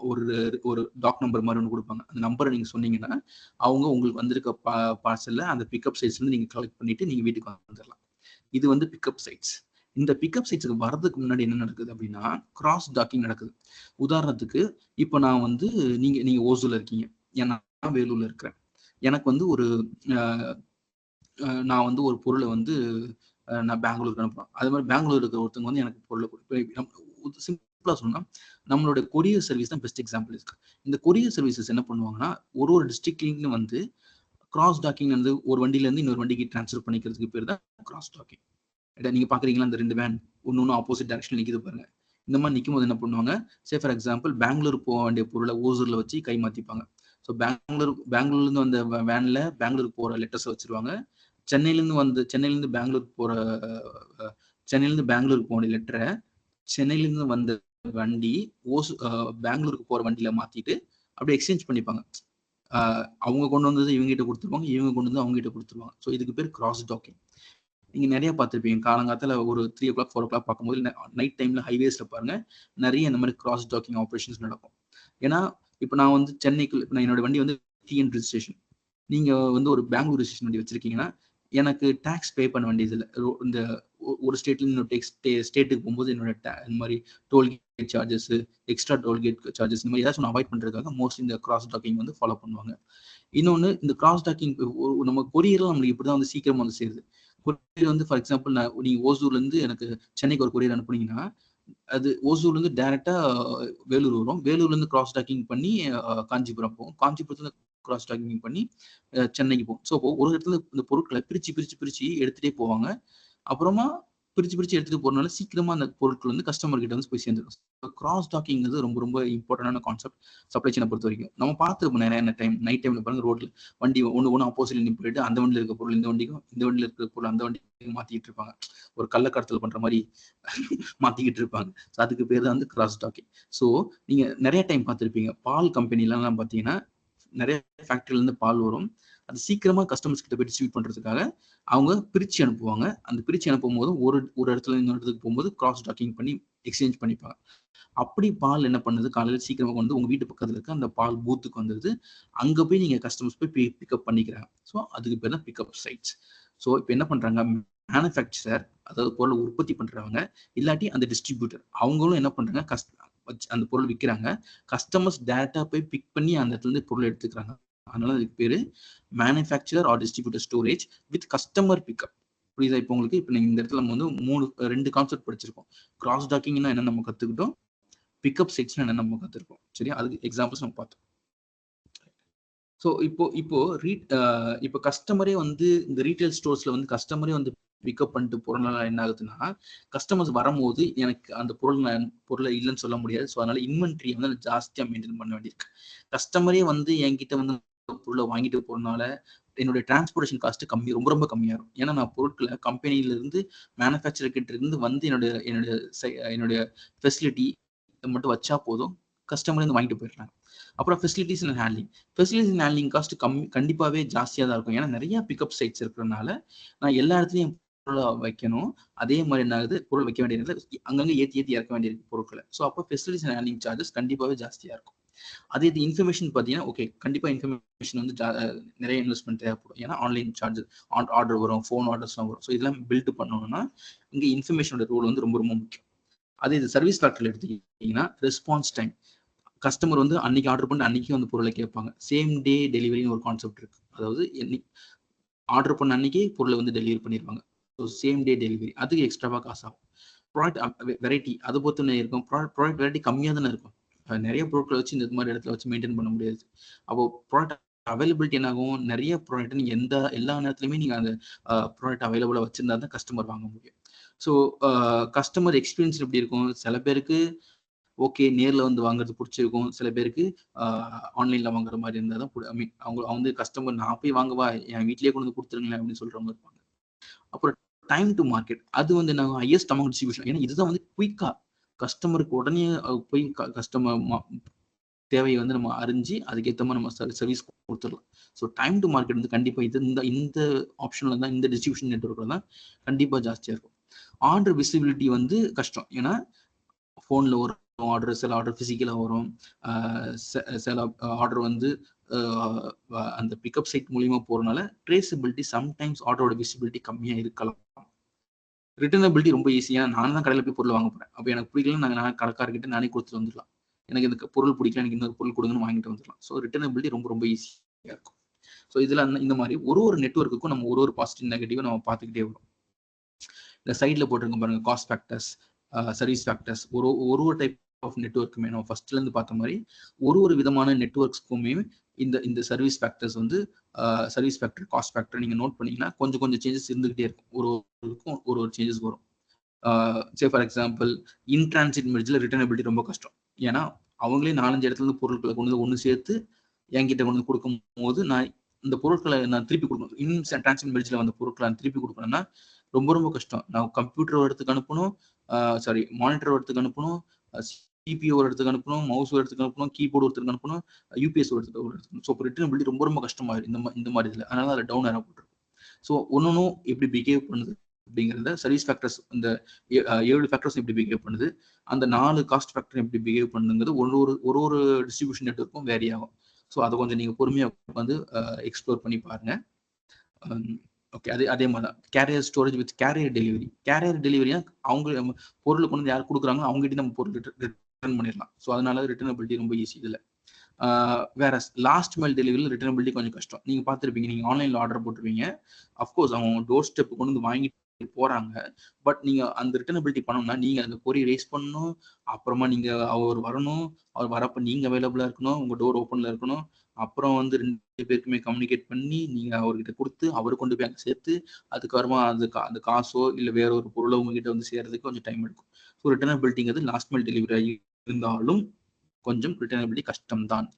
ஒரு டாக் நம்பர் மாதிரி ஒன்று கொடுப்பாங்க. அந்த நம்பரை நீங்க சொன்னீங்கன்னா அவங்க உங்களுக்கு வந்திருக்க பார்சல்ல அந்த பிக்கப் சைட்ஸ் வந்து நீங்க கலெக்ட் பண்ணிட்டு நீங்க வீட்டுக்கு வந்துடலாம். இது வந்து பிக்கப் சைட்ஸ். இந்த பிக்கப் சைட்ஸ்க்கு வர்றதுக்கு முன்னாடி என்ன நடக்குது அப்படின்னா, கிராஸ் டாக்கிங் நடக்குது. உதாரணத்துக்கு இப்போ நான் வந்து நீங்க ஓசூர்ல இருக்கீங்க, நான் வேலூர்ல இருக்கிறேன். எனக்கு வந்து நான் வந்து ஒரு பொருளை வந்து நான் பெங்களூருக்கு அனுப்புறேன். அது மாதிரி பெங்களூர் இருக்கிற ஒருத்தவங்க வந்து எனக்கு பொருளை சிம்பிளா சொன்னா நம்மளோட கொரியர் சர்வீஸ் தான் பெஸ்ட் எக்ஸாம்பிள் இருக்கு. இந்த கொரியர் சர்வீசஸ் என்ன பண்ணுவாங்கன்னா, ஒரு டிஸ்ட்ரிக்ட்லயும் வந்து கிராஸ் டாக்கிங் வந்து ஒரு வண்டியில இருந்து இன்னொரு வண்டிக்கு டிரான்ஸ்ஃபர் பண்ணிக்கிறதுக்கு பேர் தான் கிராஸ் டாக்கிங். நீங்க பாக்குறீங்களா, அந்த 2 வேன் ஒன்னு ஆப்போசிட் டைரக்ஷன்ல நிக்குது பாருங்க. இந்த மாதிரி நிற்கும் போது என்ன பண்ணுவாங்க, ஃபார் எக்ஸாம்பிள் பெங்களூர் போக வேண்டிய பொருளை ஓசூர்ல வச்சு கை மாத்திப்பாங்க. ஸோ பெங்களூர்ல இருந்து வந்த வேன்ல பெங்களூருக்கு போற லெட்டர்ஸ் வச்சிருவாங்க. சென்னையில இருந்து பெங்களூருக்கு போன லெட்டரை சென்னையில இருந்து வந்த வண்டி பெங்களூருக்கு போற வண்டியில மாத்திட்டு அப்படியே எக்ஸ்சேஞ்ச் பண்ணிப்பாங்க. அவங்க கொண்டு வந்தது இவங்க கிட்ட கொடுத்துருவாங்க, இவங்க கொண்டு வந்து அவங்க கிட்ட கொடுத்துருவாங்க. ஸோ இதுக்கு பேர் கிராஸ் டாக்கிங். நீங்க நிறைய பார்த்துருப்பீங்க. காலங்காலத்துல ஒரு 3 o'clock 4 o'clock பார்க்கும்போது நைட் டைம்ல ஹைவேஸ்ல பாருங்க நிறைய இந்த மாதிரி கிராஸ் டாக்கிங் ஆப்ரேஷன்ஸ் நடக்கும். ஏன்னா இப்போ நான் வந்து சென்னைக்குள்ள என்னோட வண்டி வந்து டிஎன் ரிஜிஸ்ட்ரேஷன், நீங்க வந்து ஒரு பெங்களூர் ரிஜிஸ்ட்ரேஷன் வண்டி வச்சிருக்கீங்கன்னா எனக்கு டாக்ஸ் பே பண்ண வேண்டியது இல்லை. இந்த ஒரு ஸ்டேட்ல இன்னொரு ஸ்டேட்டுக்கு போகும்போது என்னோட இந்த மாதிரி tollgate charges, extra tollgate charges இந்த மாதிரி ஏதாச்சும் அவாய்ட் பண்றதுக்காக மோஸ்ட்லி இந்த கிராஸ் டாக்கிங் வந்து ஃபாலோ பண்ணுவாங்க. இன்னொன்னு, இந்த கிராஸ் டாக்கிங் நம்ம கொரியர்லாம் நம்மளுக்கு இப்படிதான் வந்து சீக்கிரமா வந்து சேருது. கொரியர் வந்து ஃபார் எக்ஸாம்பிள் நீங்க ஓசூர்ல இருந்து எனக்கு சென்னைக்கு ஒரு கொரியர் அனுப்புனீங்கன்னா அது ஓசூர்ல இருந்து டைரக்டா வேலூர் வரும். வேலூர்ல இருந்து கிராஸ் டாக்கிங் பண்ணி காஞ்சிபுரம் போகும். காஞ்சிபுரத்துல கிராஸ் டாக்கிங் பண்ணி சென்னைக்கு போகும். ஸோ ஒரு இடத்துல இந்த பொருட்களை பிரிச்சு எடுத்துட்டே போவாங்க. அப்புறமா பிரிச்சு எடுத்துட்டு போறதுனால சீக்கிரமா அந்த பொருட்கள் வந்து கஸ்டமர் கிட்ட வந்து போய் சேர்ந்துடும். கிராஸ் டாக்கிங் ரொம்ப ரொம்ப இம்பார்ட்டன்டான கான்செப்ட் சப்ளை செயினை பொறுத்த வரைக்கும். நம்ம பார்த்துருப்போம் நிறைய நைட் டைம்ல பாருங்க, ரோட்ல வண்டி ஒன்று ஆப்போசிட்ல நின்று போயிட்டு அந்த வண்டியில் இருக்க பொருள் இந்த வண்டிக்கும், இந்த வண்டியில் இருக்கிற பொருள் அந்த வண்டிக்கும் மாத்திக்கிட்டு இருப்பாங்க. ஒரு கள்ளக்கடத்தல் பண்ற மாதிரி மாத்திக்கிட்டு இருப்பாங்க. அதுக்கு பேர் தான் வந்து கிராஸ் டாக்கிங். ஸோ நீங்க நிறைய டைம் பார்த்துருப்பீங்க, பால் கம்பெனிலாம் பார்த்தீங்கன்னா நிறைய ஃபேக்டரியில இருந்து பால் வரும். அது சீக்கிரமா கஸ்டமர்ஸ் கிட்ட போய் டிஸ்ட்ரிபியூட் பண்றதுக்காக அவங்க பிரிச்சு அனுப்புவாங்க. அந்த பிரிச்சு அனுப்பும் போது ஒரு இடத்துல இன்னொரு இடத்துக்கு போகும்போது கிராஸ் டாக்கிங் பண்ணி எக்ஸ்சேஞ்ச் பண்ணிப்பாங்க. அப்படி பால் என்ன பண்ணுது, காலையில சீக்கிரமா வந்து உங்க வீட்டு பக்கத்துல இருக்க அந்த பால் பூத்துக்கு வந்துருது. அங்க போய் நீங்க கஸ்டமர்ஸ் போய் பிக்கப் பண்ணிக்கிறாங்க. ஸோ அதுக்கு பேர் தான் பிக்கப் சைட்ஸ். ஸோ இப்போ என்ன பண்றாங்க, மேனுஃபேக்சரர், அதாவது பொருளை உற்பத்தி பண்றவங்க, இல்லாட்டி அந்த டிஸ்ட்ரிபியூட்டர், அவங்களும் என்ன பண்றாங்க, அந்த பொருள் விற்கிறாங்க. கஸ்டமர்ஸ் டைரக்டா போய் பிக் பண்ணி அந்த இடத்துல இருந்து பொருள் எடுத்துக்கிறாங்க. அதனால அதுக்கு பேரு manufacturer or distributor storage with customer pickup. புரியுதா இப்போ உங்களுக்கு? இப்போ நீங்க இந்த இடத்துல நம்ம வந்து ரெண்டு கான்செப்ட் படிச்சிருக்கோம். கிராஸ் டாக்கிங்னா என்ன நம்ம கத்துக்கிட்டோம், பிக்கப் சைட்ஸ்னா என்ன நம்ம கத்துருக்கோம். சரியா? அதுக்கு எக்ஸாம்பிள்ஸ் நம்ம பார்த்தோம். ஸோ இப்போ கஸ்டமரே வந்து இந்த ரீட்டைல் ஸ்டோர்ஸ்ல வந்து கஸ்டமரே வந்து பிக்கப் பண்ணிட்டு போறதுனால என்ன ஆகுதுன்னா, கஸ்டமர்ஸ் வரும்போது எனக்கு அந்த பொருளை இல்லைன்னு சொல்ல முடியாது. ஸோ அதனால இன்வென்ட்ரி வந்து ஜாஸ்தியா மெயின்டைன் பண்ண வேண்டியிருக்கு. கஸ்டமரே வந்து என்கிட்ட வந்து பொருளை வாங்கிட்டு போறதுனால என்னுடைய டிரான்ஸ்போர்டேஷன் காஸ்ட் ரொம்ப ரொம்ப கம்மியாகும். ஏன்னா நான் பொருட்களை கம்பெனில இருந்து மேனுஃபேக்சர் கிட்ட இருந்து வந்து என்னுடைய ஃபெசிலிட்டி மட்டும் வச்சா போதும், கஸ்டமர் வந்து வாங்கிட்டு போயிடுறாங்க. அப்புறம் ஃபெசிலிட்டிஸ் அண்ட் ஹேண்ட்லிங் காஸ்ட் கண்டிப்பாவே ஜாஸ்தியா தான் இருக்கும். ஏன்னா நிறைய பிக்கப் சைட்ஸ் இருக்கிறதுனால நான் எல்லா இடத்துலயும் பொருளை வைக்கணும். அதே மாதிரி என்ன ஆகுது, பொருள் வைக்க வேண்டிய இடத்துல அங்கங்க ஏத்தி இறக்க வேண்டியிருக்கு பொருட்களை. ஸோ அப்போ ஃபெசிலிட்டிஸ் அண்ட் ஹேண்ட்லிங் சார்ஜஸ் கண்டிப்பாவே ஜாஸ்தியா இருக்கும். அதே இது இன்ஃபர்மேஷன் பார்த்தீங்கன்னா, ஓகே, கண்டிப்பா இன்ஃபர்மேஷன் வந்து நிறைய இன்வெஸ்ட்மெண்ட் தேவைப்படும். ஏன்னா ஆன்லைன் சார்ஜஸ், ஆர்டர் வரும், ஃபோன் ஆர்டர்ஸ்லாம் வரும். ஸோ இதெல்லாம் பில்ட் பண்ணணும்னா இங்க இன்ஃபர்மேஷனோட ரோல் வந்து ரொம்ப ரொம்ப முக்கியம். அதே இது சர்வீஸ் ஃபேக்டரியில் எடுத்துக்கிட்டீங்கன்னா, ரெஸ்பான்ஸ் டைம். கஸ்டமர் வந்து அன்னைக்கு ஆர்டர் பண்ணி அன்னைக்கு வந்து பொருளை கேட்பாங்க. சேம் டே டெலிவரின்னு ஒரு கான்செப்ட் இருக்கு. அதாவது ஆர்டர் பண்ண அன்னைக்கே பொருளை வந்து டெலிவரி பண்ணிடுவாங்க. ஸோ சேம் டே டெலிவரி, அதுக்கு எக்ஸ்ட்ராவா காசு ஆகும். ப்ராடக்ட் வெரைட்டி அதை பொறுத்து இருக்கும். ப்ராடக்ட் வெரைட்டி கம்மியாக தானே இருக்கும். நிறைய பொருட்களை வச்சு இந்த மாதிரி இடத்துல வச்சு மெயின்டைன் பண்ண முடியாது. அப்போ ப்ராடக்ட் அவைலபிலிட்டி என்ன ஆகும், நிறைய ப்ராடக்ட் நீங்க எல்லா நேரத்துலையுமே நீங்க அந்த ப்ராடக்ட் அவைலபிளா வச்சிருந்தா தான் கஸ்டமர் வாங்க முடியும். ஸோ கஸ்டமர் எக்ஸ்பீரியன்ஸ் எப்படி இருக்கும், சில பேருக்கு ஓகே நேர்ல வந்து வாங்குறது பிடிச்சிருக்கும், சில பேருக்கு ஆன்லைன்ல வாங்குற மாதிரி இருந்தால் தான் ஐ மீன் அவங்க வந்து கஸ்டமர் நான் போய் வாங்கவா, என் வீட்லயே கொண்டு வந்து கொடுத்துருங்களேன் அப்படின்னு சொல்றவங்க இருப்பாங்க. அப்புறம் டைம் டு மார்க்கெட், அது வந்து என்ன, ஹையஸ்ட் அமௌண்ட் டிஸ்ட்ரிபியூஷன். ஏன்னா இதுதான் வந்து குயிக்கா கஸ்டமருக்கு உடனே போய் கஸ்டமர் தேவையை வந்து நம்ம அறிஞ்சு அதுக்கேற்ற மாதிரி நம்ம சர்வீஸ் கொடுத்துடலாம். ஸோ டைம் டு மார்க்கெட் வந்து கண்டிப்பா இந்த ஆப்ஷன்ல தான், இந்த டிஸ்ட்ரிபியூஷன் நெட்வொர்க்ல தான் கண்டிப்பா ஜாஸ்தியா இருக்கும். ஆர்டர் விசிபிலிட்டி வந்து கஷ்டம். ஏன்னா ஃபோன்ல ஒரு ஆர்டர், சில ஆர்டர் பிசிக்கலா வரும், சில ஆர்டர் வந்து அந்த பிக்கப் சைட் மூலியமா போறதுனால ட்ரேசபிலிட்டி சம்டைம்ஸ் ஆர்டரோட விசிபிலிட்டி கம்மியா இருக்கலாம். ரிட்டர்னபிலிட்டி ரொம்ப ஈஸி. ஏன்னா நான் தான் கடையில் போய் பொருள் வாங்க போறேன். அப்போ எனக்கு பிடிக்கல, நான் கடைக்காரர்கிட்ட நானே கொடுத்துட்டு வந்துடலாம். எனக்கு இந்த பொருள் பிடிக்கல, எனக்கு இன்னொரு பொருள் கொடுங்கன்னு வாங்கிட்டு வந்துடலாம். ஸோ ரிட்டர்னபிலிட்டி ரொம்ப ரொம்ப ஈஸியா இருக்கும். ஸோ இதுல இந்த மாதிரி ஒரு நெட்வொர்க்குக்கும் நம்ம ஒரு பாசிட்டிவ் நெகட்டிவ் நம்ம பார்த்துக்கிட்டே வரும். இந்த சைட்ல போட்டிருக்க பாருங்க, காஸ்ட் ஃபேக்டர்ஸ், சர்வீஸ் ஃபேக்டர்ஸ். ஒரு டைப் ஆஃப் நெட்வொர்க்குமே நம்ம ஃபர்ஸ்ட்ல இருந்து பார்த்த மாதிரி ஒரு விதமான நெட்வொர்க்ஸ்க்குமே இந்த சர்வீஸ் ஃபேக்டர்ஸ் வந்து சர்வீஸ் ஃபேக்டர், காஸ்ட் ஃபேக்டர் நீங்க நோட் பண்ணீங்கன்னா கொஞ்சம் சேஞ்சஸ் இருந்துகிட்டே இருக்கும். ஒரு சேஞ்சஸ் வரும். ஃபார் எக்ஸாம்பிள், இன் டிரான்சிட் மெர்ஜ்ல ரிட்டர்னபிலிட்டி ரொம்ப கஷ்டம். ஏன்னா அவங்களே 4-5 இடத்துல இருந்து பொருட்களை கொண்டு வந்து ஒன்று சேர்த்து என்கிட்ட கொண்டு வந்து கொடுக்கும் போது நான் இந்த பொருட்களை நான் திருப்பி கொடுக்கணும். இன் டிரான்சிட் மெர்ஜ்ல வந்த பொருட்களை நான் திருப்பி கொடுக்கணும்னா ரொம்ப ரொம்ப கஷ்டம். நான் கம்ப்யூட்டர் இடத்துக்கு அனுப்பணும், மானிட்டர் இடத்துக்கு அனுப்பணும், சிபிஓ இடத்துக்கு அனுப்பணும், மவுஸ் இடத்துக்கு அனுப்பணும், கீபோர்டு ஒருத்தருக்கு அனுப்பணும், யூபிஎஸ் எடுத்துக்கணும். ஸோ ரிட்டர்னபிலிட்டி ரொம்ப கஷ்டமாயிடும் இந்த மாதிரி இதில். அதனால அதில் டவுன் ஆக போட்டுருக்கும். ஸோ ஒன்றும் எப்படி பிஹேவ் பண்ணுது அப்படிங்கிறத சர்வீஸ் ஃபேக்டர்ஸ், இந்த 7 ஃபேக்டர்ஸ் எப்படி பிஹேவ் பண்ணுது, அந்த 4 காஸ்ட் ஃபேக்டர் எப்படி பிஹேவ் பண்ணுங்கிறது ஒரு டிஸ்ட்ரிபியூஷன் நெட்வொர்க்கும் வேரி ஆகும். ஸோ அதை கொஞ்சம் நீங்கள் பொறுமையாக வந்து எக்ஸ்ப்ளோர் பண்ணி பாருங்க. ஓகே, அதே மாதிரி தான் carrier storage with carrier delivery. Carrier டெலிவரியா அவங்க பொருளை கொண்டு வந்து யார் கொடுக்குறாங்களோ அவங்ககிட்ட நம்ம பொருள் ரிட்டர்ன் பண்ணிடலாம். ஸோ அதனால ரிட்டர்னபிலிட்டி ரொம்ப ஈஸி இதில். வேற லாஸ்ட் மைல் டெலிவரியில் ரிட்டர்னபிலிட்டி கொஞ்சம் கஷ்டம். நீங்கள் பார்த்துருப்பீங்க, நீங்கள் ஆன்லைனில் ஆர்டர் போட்டுருவீங்க, அஃப்கோர்ஸ் அவங்க டோர் ஸ்டெப் கொண்டு வந்து வாங்கிட்டு போறாங்க. பட் நீங்க அந்த ரிட்டர்னபிலிட்டி பண்ணணும்னா நீங்க அந்த கொரி ரைஸ் பண்ணணும். அப்புறமா நீங்க அவர் வரணும். அவர் வரப்ப நீங்க அவைலபிளா இருக்கணும். உங்க டோர் ஓப்பன்ல இருக்கணும். அப்புறம் வந்து 2 பேருக்குமே கம்யூனிகேட் பண்ணி நீங்க அவர்கிட்ட கொடுத்து அவர் கொண்டு போய் அங்கே சேர்த்து அதுக்கப்புறமா அந்த காசோ இல்லை வேற ஒரு பொருளோ உங்ககிட்ட வந்து சேர்றதுக்கு கொஞ்சம் டைம் எடுக்கும். ஸோ ரிட்டர்னபிலிட்டிங்கிறது லாஸ்ட் மைல் டெலிவரி இருந்தாலும் கொஞ்சம் ரிட்டர்னபிலிட்டி கஷ்டம்தான்.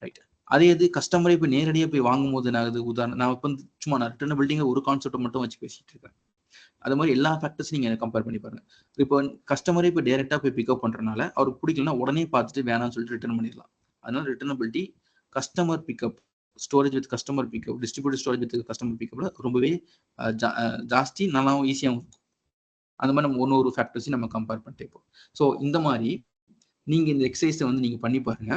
ரைட். அதே இது கஸ்டமரை இப்போ நேரடியாக போய் வாங்கும் போது நான் உதாரணம் நான் இப்போ சும்மா நான் ரிட்டர்னபிலிட்டிங்க ஒரு கான்செப்டை மட்டும் வச்சு பேசிட்டு இருக்கேன். அது மாதிரி எல்லா ஃபேக்டர்ஸும் நீங்கள் கம்பேர் பண்ணி பாருங்க. இப்போ கஸ்டமரே இப்போ டேரெக்டாக போய் பிக்கப் பண்ணுறதுனால அவருக்கு பிடிக்கலன்னா உடனே பார்த்துட்டு வேணாம்னு சொல்லிட்டு ரிட்டர்ன் பண்ணிடலாம். அதனால returnability customer pickup, storage with customer pickup, distributor storage with customer பிக்கப்ல ரொம்பவே ஜாஸ்தி நல்லாவும் ஈஸியாகவும் இருக்கும். அந்த மாதிரி நம்ம ஒரு ஃபேக்டர்ஸையும் நம்ம கம்பேர் பண்ணிட்டே இருப்போம். ஸோ இந்த மாதிரி நீங்கள் இந்த எக்ஸசைஸை வந்து நீங்கள் பண்ணி பாருங்க.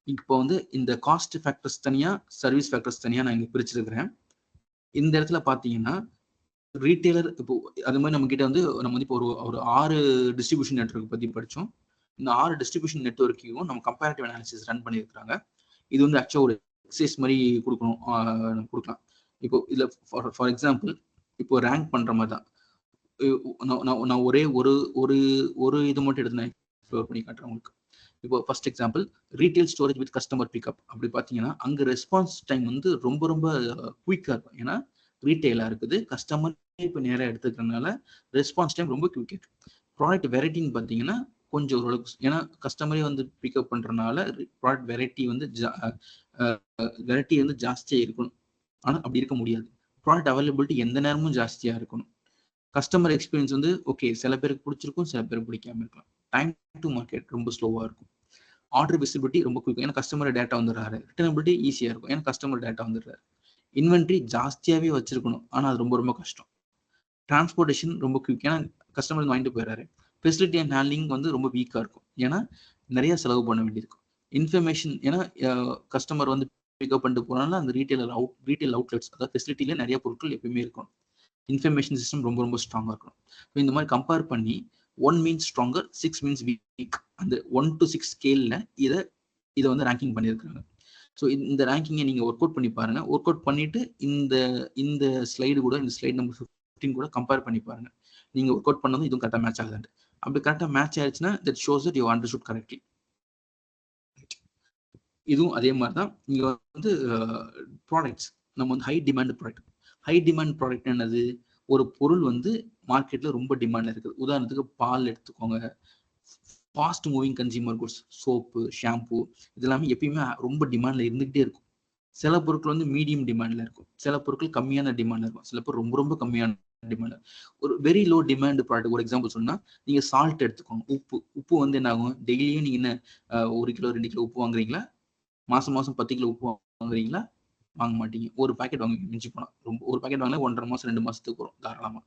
இப்போ வந்து இந்த காஸ்ட் ஃபேக்டர்ஸ் தனியாக, சர்வீஸ் ஃபேக்டர்ஸ் தனியாக நான் இங்கே பிரிச்சிருக்கிறேன். இந்த இடத்துல பார்த்தீங்கன்னா ரீட்டைலர் இப்போ அது மாதிரி நம்ம கிட்ட வந்து நம்ம வந்து இப்போ ஒரு 6 டிஸ்ட்ரிபியூஷன் நெட்வொர்க் பற்றி படித்தோம். இந்த 6 டிஸ்ட்ரிபியூஷன் நெட்வொர்க்கையும் நம்ம கம்பேரிட்டிவ் அனாலிசிஸ் ரன் பண்ணியிருக்கிறாங்க. இது வந்து ஆக்சுவலாக ஒரு எக்ஸசைஸ் மாதிரி கொடுக்கலாம். இப்போ இதில் ஃபார் எக்ஸாம்பிள் இப்போ ரேங்க் பண்ணுற மாதிரி தான். நான் ஒரே ஒரு இது மட்டும் எடுத்து நான் எக்ஸ்ப்ளோர் பண்ணி காட்டுறேன் உங்களுக்கு. இப்போ first example retail storage with customer pickup. அப்படி பார்த்தீங்கன்னா அங்கே ரெஸ்பான்ஸ் டைம் வந்து ரொம்ப ரொம்ப குயிக்காக இருக்கும். ஏன்னா ரீட்டைலாக இருக்குது, கஸ்டமர் இப்போ நேராக எடுத்துக்கிறதுனால ரெஸ்பான்ஸ் டைம் ரொம்ப குயிக்காக இருக்கு. ப்ராடக்ட் வெரைட்டின்னு பார்த்தீங்கன்னா கொஞ்சம் ஓரளவுக்கு, ஏன்னா கஸ்டமரே வந்து பிக்கப் பண்ணுறதுனால ப்ராடக்ட் வெரைட்டி வந்து ஜாஸ்தியாக இருக்கணும். ஆனால் அப்படி இருக்க முடியாது. ப்ராடக்ட் அவைலபிலிட்டி எந்த நேரமும் ஜாஸ்தியாக இருக்கணும். கஸ்டமர் எக்ஸ்பீரியன்ஸ் வந்து ஓகே, சில பேருக்கு பிடிச்சிருக்கும், சில பேருக்கு பிடிக்காம இருக்கலாம். டைம் டு மார்க்கெட் ரொம்ப ஸ்லோவாக இருக்கும். ஆர்டர் விசிபிலிட்டி ரொம்ப குயிக்கும், ஏன்னா கஸ்டமர் டேட்டா வந்துடுறாரு. ரிட்டர்னபிலிட்டி ஈஸியாக இருக்கும், ஏன்னா கஸ்டமர் டேட்டா வந்துடுறாரு. இன்வென்ட்ரி ஜாஸ்தியாகவே வச்சிருக்கணும், ஆனால் அது ரொம்ப ரொம்ப கஷ்டம். டிரான்ஸ்போர்ட்டேஷன் ரொம்ப குயிக், ஏன்னா கஸ்டமர் வாங்கிட்டு போயிடுறாரு. ஃபெசிலிட்டி அண்ட் ஹேண்ட்லிங் வந்து ரொம்ப வீக்காக இருக்கும், ஏன்னா நிறைய செலவு பண்ண வேண்டியிருக்கும். இன்ஃபர்மேஷன், ஏன்னா கஸ்டமர் வந்து பிக்கப் பண்ணிட்டு போனால அந்த ரீட்டைல் அவுட்லெட்ஸ், அதாவது ஃபெசிலிட்டியில் நிறைய பொருட்கள் எப்பயுமே இருக்கும். இன்ஃபர்மேஷன் சிஸ்டம் ரொம்ப ரொம்ப ஸ்ட்ராங்காக இருக்கணும். ஸோ இந்த மாதிரி கம்பேர் பண்ணி 1 மீன்ஸ் ஸ்ட்ராங்கர், 6 மீன்ஸ் வீக், அந்த 1 to 6 ஸ்கேலில் இதை வந்து ரேங்கிங் பண்ணியிருக்காங்க. ஸோ இந்த ரேங்கிங்கை நீங்கள் ஒர்க் அவுட் பண்ணி பாருங்க. ஒர்க் அவுட் பண்ணிட்டு இந்த ஸ்லைடு கூட, இந்த ஸ்லைட் நம்பர் 15 கூட கம்பேர் பண்ணி பாருங்க. நீங்கள் ஒர்க் அவுட் பண்ணதும் இதுவும் கரெக்டாக மேட்ச் ஆகுது. அப்படி கரெக்டாக மேட்ச் ஆயிடுச்சுன்னா that shows that you understood correctly. இதுவும் அதே மாதிரி தான். இங்கே வந்து ப்ராடக்ட்ஸ் நம்ம வந்து ஹை டிமாண்ட் ப்ராடக்ட் என்னது? ஒரு பொருள் வந்து மார்க்கெட்ல ரொம்ப டிமாண்ட்ல இருக்குது. உதாரணத்துக்கு பால் எடுத்துக்கோங்க. Fast moving consumer goods, soap, shampoo, இதெல்லாமே எப்பயுமே ரொம்ப டிமாண்ட்ல இருந்துகிட்டே இருக்கும். சில பொருட்கள் வந்து மீடியம் டிமாண்ட்ல இருக்கும், சில பொருட்கள் கம்மியான டிமாண்ட்ல இருக்கும், சில பொருள் ரொம்ப ரொம்ப கம்மியான டிமாண்ட். ஒரு வெரி லோ டிமாண்ட் ப்ராடக்ட் ஒரு எக்ஸாம்பிள் சொன்னா, நீங்க சால்ட் எடுத்துக்கோங்க. உப்பு வந்து என்ன ஆகும்? டெய்லியும் நீங்க என்ன 1 கிலோ 2 கிலோ உப்பு வாங்குறீங்களா? மாசம் 10 கிலோ உப்பு வாங்குறீங்களா? வாங்க மாட்டீங்க. ஒரு பாக்கெட் வாங்குவீங்க மிஞ்சி போனா. ஒரு பாக்கெட் வாங்கினா 1.5 மாசம் 2 மாசத்துக்கு வரும் தாராளமா.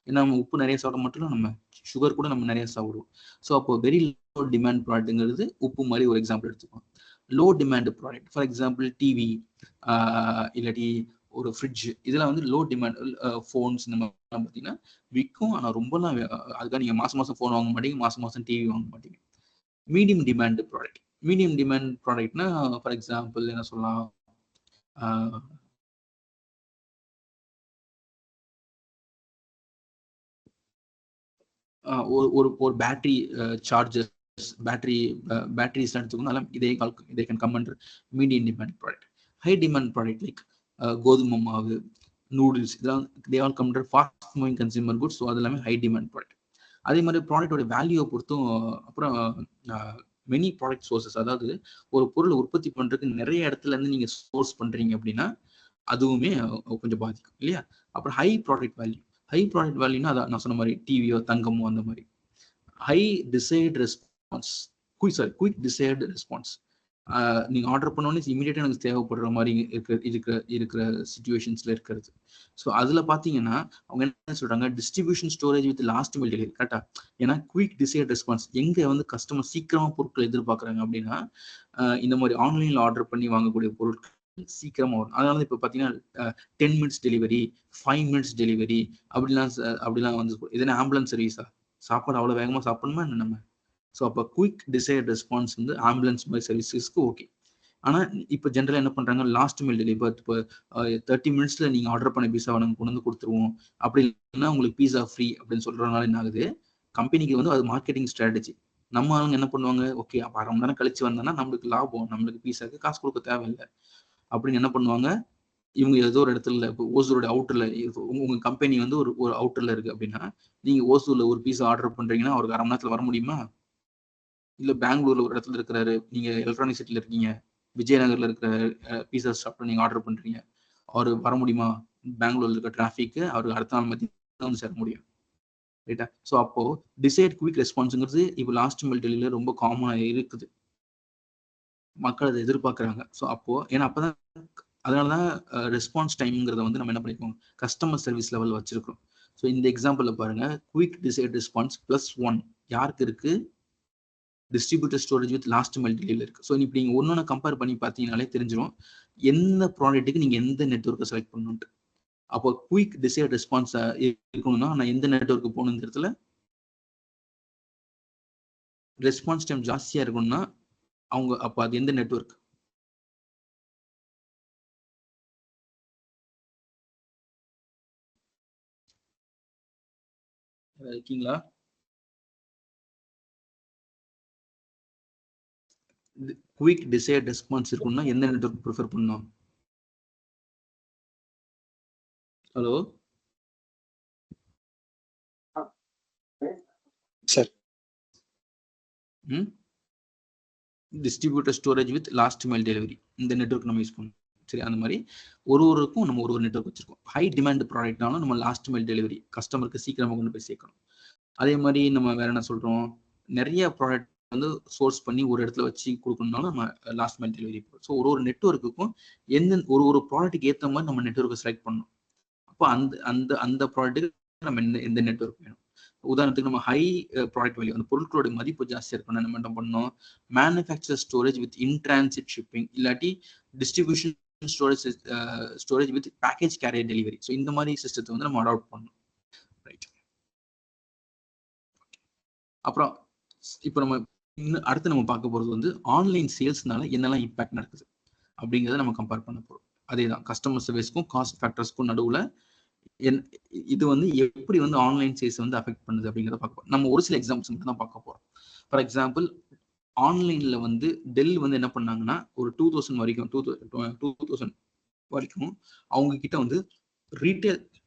ஏன்னா நம்ம உப்பு நிறைய சாப்பிட மட்டும் நம்ம சுகர் கூட நம்ம நிறைய சாப்பிடுவோம். ஸோ அப்போ வெரி லோ டிமாண்ட் ப்ராடக்ட்ங்கிறது உப்பு மாதிரி ஒரு எக்ஸாம்பிள் எடுத்துக்கோங்க. Low demand product for example TV, இல்லாட்டி ஒரு ஃப்ரிட்ஜ், இதெல்லாம் வந்து லோ டிமாண்ட். ஃபோன்ஸ் இந்த மாதிரிலாம் பார்த்தீங்கன்னா விற்கும், ஆனால் ரொம்பலாம் அதுக்காக நீங்கள் மாதம் ஃபோன் வாங்க மாட்டீங்க, மாதம் டிவி வாங்க மாட்டீங்க. மீடியம் டிமாண்ட் ப்ராடக்ட்னா ஃபார் எக்ஸாம்பிள் என்ன சொல்லலாம், ஒரு பேட்டரி சார்ஜர்ஸ், பேட்டரிஸ் எடுத்துக்கணும். இதே can come under medium demand product. High demand product like கோதுமை மாவு, நூடுல்ஸ், இதெல்லாம் they all come under fast moving consumer goods. So அது எல்லாமே ஹை டிமாண்ட் ப்ராடக்ட். அதே மாதிரி ப்ராடக்டோட வேல்யூவை பொறுத்தும். அப்புறம் மெனி ப்ராடக்ட் சோர்சஸ், அதாவது ஒரு பொருளை உற்பத்தி பண்றதுக்கு நிறைய இடத்துல இருந்து நீங்க சோர்ஸ் பண்றீங்க அப்படின்னா அதுவுமே கொஞ்சம் பாதிக்கும் இல்லையா? அப்புறம் ஹை ப்ராடக்ட் வேல்யூனா அதான் நான் சொன்ன மாதிரி டிவியோ தங்கமோ அந்த மாதிரி. High desired response, quick desired response. நீங்க ஆர்டர் பண்ணோன்னே இமீடியட்டா எனக்கு தேவைப்படுற மாதிரி இருக்கிற சிச்சுவேஷன்ஸ்ல இருக்கிறது. ஸோ அதுல பாத்தீங்கன்னா அவங்க என்ன சொல்றாங்க, distribution storage with last mile delivery. கரெக்டா? ஏன்னா குயிக் டிசைர்டு ரெஸ்பான்ஸ் எங்க வந்து கஸ்டமர் சீக்கிரமா பொருட்கள் எதிர்பார்க்கறாங்க அப்படின்னா இந்த மாதிரி ஆன்லைன்ல ஆர்டர் பண்ணி வாங்கக்கூடிய பொருட்கள் சீக்கிரமா வரும். அதனால இப்ப பாத்தீங்கன்னா 10 மினிட்ஸ் டெலிவரி, 5 மினிட்ஸ் டெலிவரி அப்படிலாம் வந்து இதெல்லாம் ஆம்புலன்ஸ் சர்வீஸா? சாப்பாடு அவ்வளவு வேகமா சாப்பிடணுமா என்ன நம்ம? ஸோ அப்போ குயிக் டிசைர்ட் ரெஸ்பான்ஸ் வந்து ஆம்புலன்ஸ் மாதிரி சர்வீசஸ்க்கு ஓகே. ஆனால் இப்போ ஜென்ரலாக என்ன பண்ணுறாங்க, லாஸ்ட் மில் டெலிவரி. இப்போ 30 மினிட்ஸில் நீங்கள் ஆர்டர் பண்ண பீஸாவை நாங்கள் கொண்டு வந்து கொடுத்துருவோம், அப்படி இல்லைன்னா உங்களுக்கு பீஸா ஃப்ரீ அப்படின்னு சொல்கிறதுனால என்ன ஆகுது, கம்பெனிக்கு வந்து அது மார்க்கெட்டிங் ஸ்ட்ராட்டஜி. நம்ம அவங்க என்ன பண்ணுவாங்க, ஓகே அப்போ 1/2 மணி நேரம் கழிச்சு வந்தோன்னா நம்மளுக்கு லாபம், நம்மளுக்கு பீஸாக்கு காசு கொடுக்க தேவையில்லை அப்படின்னு என்ன பண்ணுவாங்க, இவங்க ஏதோ ஒரு இடத்துல இப்போ ஓசூரோட அவுட்டரில் உங்கள் கம்பெனி வந்து ஒரு அவுட்டரில் இருக்குது அப்படின்னா, நீங்கள் ஓசூரில் ஒரு பீஸா ஆர்டர் பண்ணுறீங்கன்னா அவருக்கு 1/2 மணி நேரத்தில் வர முடியுமா? இல்லை பெங்களூர்ல ஒரு இடத்துல இருக்கிறாரு, நீங்கள் எலக்ட்ரானிக் சிட்டியில் இருக்கீங்க, விஜயநகரில் இருக்கிற பீஸா ஷாப்பில் நீங்கள் ஆர்டர் பண்ணுறீங்க, அவர் வர முடியுமா? பெங்களூர்ல இருக்க டிராஃபிக்கு அவருக்கு அடுத்த நாள் மத்தியம் வந்து சேர முடியும், ரைட்டா? ஸோ அப்போ டிசைட் குவிக் ரெஸ்பான்ஸுங்கிறது இப்போ லாஸ்ட் மில் டெலிவரியில் ரொம்ப காமனாக இருக்குது, மக்கள் அதை எதிர்பார்க்குறாங்க. ஸோ அப்போ ஏன்னா அப்போதான், அதனால தான் ரெஸ்பான்ஸ் டைம்ங்கிறத வந்து நம்ம என்ன பண்ணிக்கோங்க, கஸ்டமர் சர்வீஸ் லெவல் வச்சிருக்கோம். ஸோ இந்த எக்ஸாம்பிளில் பாருங்க, குவிக் டிசைட் ரெஸ்பான்ஸ் +1 யாருக்கு இருக்கு, distributor storage with last mile delivery இருக்கு. ஸோ இப்போ நீங்கள் ஒன்னொன்று கம்பேர் பண்ணி பார்த்தீங்கனாலே தெரிஞ்சிடும் எந்த ப்ராடக்ட்டுக்கு நீங்கள் எந்த நெட்வொர்க்கை செலக்ட் பண்ணணுன்ட்டு. அப்போ குயிக் டிசைட் ரெஸ்பான்ஸ் இருக்கணும்னா நான் எந்த நெட்வொர்க்கு போகணும், இந்த இடத்துல ரெஸ்பான்ஸ் டைம் ஜாஸ்தியாக இருக்கணும்னா அவங்க அப்போ அது எந்த நெட்வொர்க், இருக்கீங்களா? குயிக் டிசைட் ரெஸ்பான்ஸ் இருக்கணும்னா எந்த நெட்வொர்க் ப்ரிஃபர் பண்ணணும்? Hello sir, distributor storage with last mile delivery இந்த நெட்வொர்க் நம்ம யூஸ் பண்ணணும். சரி, அந்த மாதிரி ஒருவருக்கும் நம்ம ஒரு நெட்வொர்க் வச்சிருக்கோம். ஹை டிமாண்ட் ப்ராடக்ட்னாலும் நம்ம லாஸ்ட் மைல் டெலிவரி கஸ்டமருக்கு சீக்கிரமாக கொண்டு போய் சேர்க்கணும். அதே மாதிரி நம்ம வேற என்ன சொல்றோம், நிறைய ப்ராடக்ட் வந்து சோர்ஸ் பண்ணி ஒரு இடத்துல வச்சு கொடுக்கணும்னாலும் நம்ம லாஸ்ட் மைல் டெலிவரி. ஸோ ஒரு நெட்வொர்க்குக்கும் எந்த ஒரு ப்ராடக்ட்டுக்கு ஏற்ற மாதிரி நம்ம நெட்வொர்க்கை செலக்ட் பண்ணணும். அப்போ அந்த அந்த அந்த ப்ராடக்ட்டுக்கு நம்ம எந்த நெட்வொர்க் வேணும். உதாரணத்துக்கு நம்ம ஹை ப்ராடக்ட் வேல்யூ, அந்த பொருட்களோட மதிப்பு ஜாஸ்தியாக இருக்கணும், நம்ம என்ன பண்ணணும், manufacture storage with in transit shipping, இல்லாட்டி distribution storage with package carrier delivery. So இந்த மாதிரி சிஸ்டத்தை வந்து நம்ம அடாப்ட் பண்ணணும், ரைட்? அப்புறம் இப்போ நம்ம இன்னும் அடுத்து நம்ம பார்க்க போகிறது வந்து ஆன்லைன் சேல்ஸ்னால என்னெல்லாம் இம்பாக்ட் நடக்குது அப்படிங்கிறத நம்ம கம்பேர் பண்ண போகிறோம். அதே தான் கஸ்டமர் சர்வீஸ்க்கும் காஸ்ட் ஃபேக்டர்ஸ்க்கும் நடுவில் இது வந்து எப்படி வந்து ஆன்லைன் சேல்ஸ் வந்து அஃபெக்ட் பண்ணுது அப்படிங்கிறத பார்க்க போறோம். நம்ம ஒரு சில எக்ஸாம்பிள்ஸ் மட்டும் தான் பார்க்க போறோம். ஃபார் எக்ஸாம்பிள், ஆன்லைன்ல வந்து டெல் வந்து என்ன பண்ணாங்கன்னா ஒரு 2000 வரைக்கும் 2000 வரைக்கும் அவங்க கிட்ட வந்து ரீட்டைல்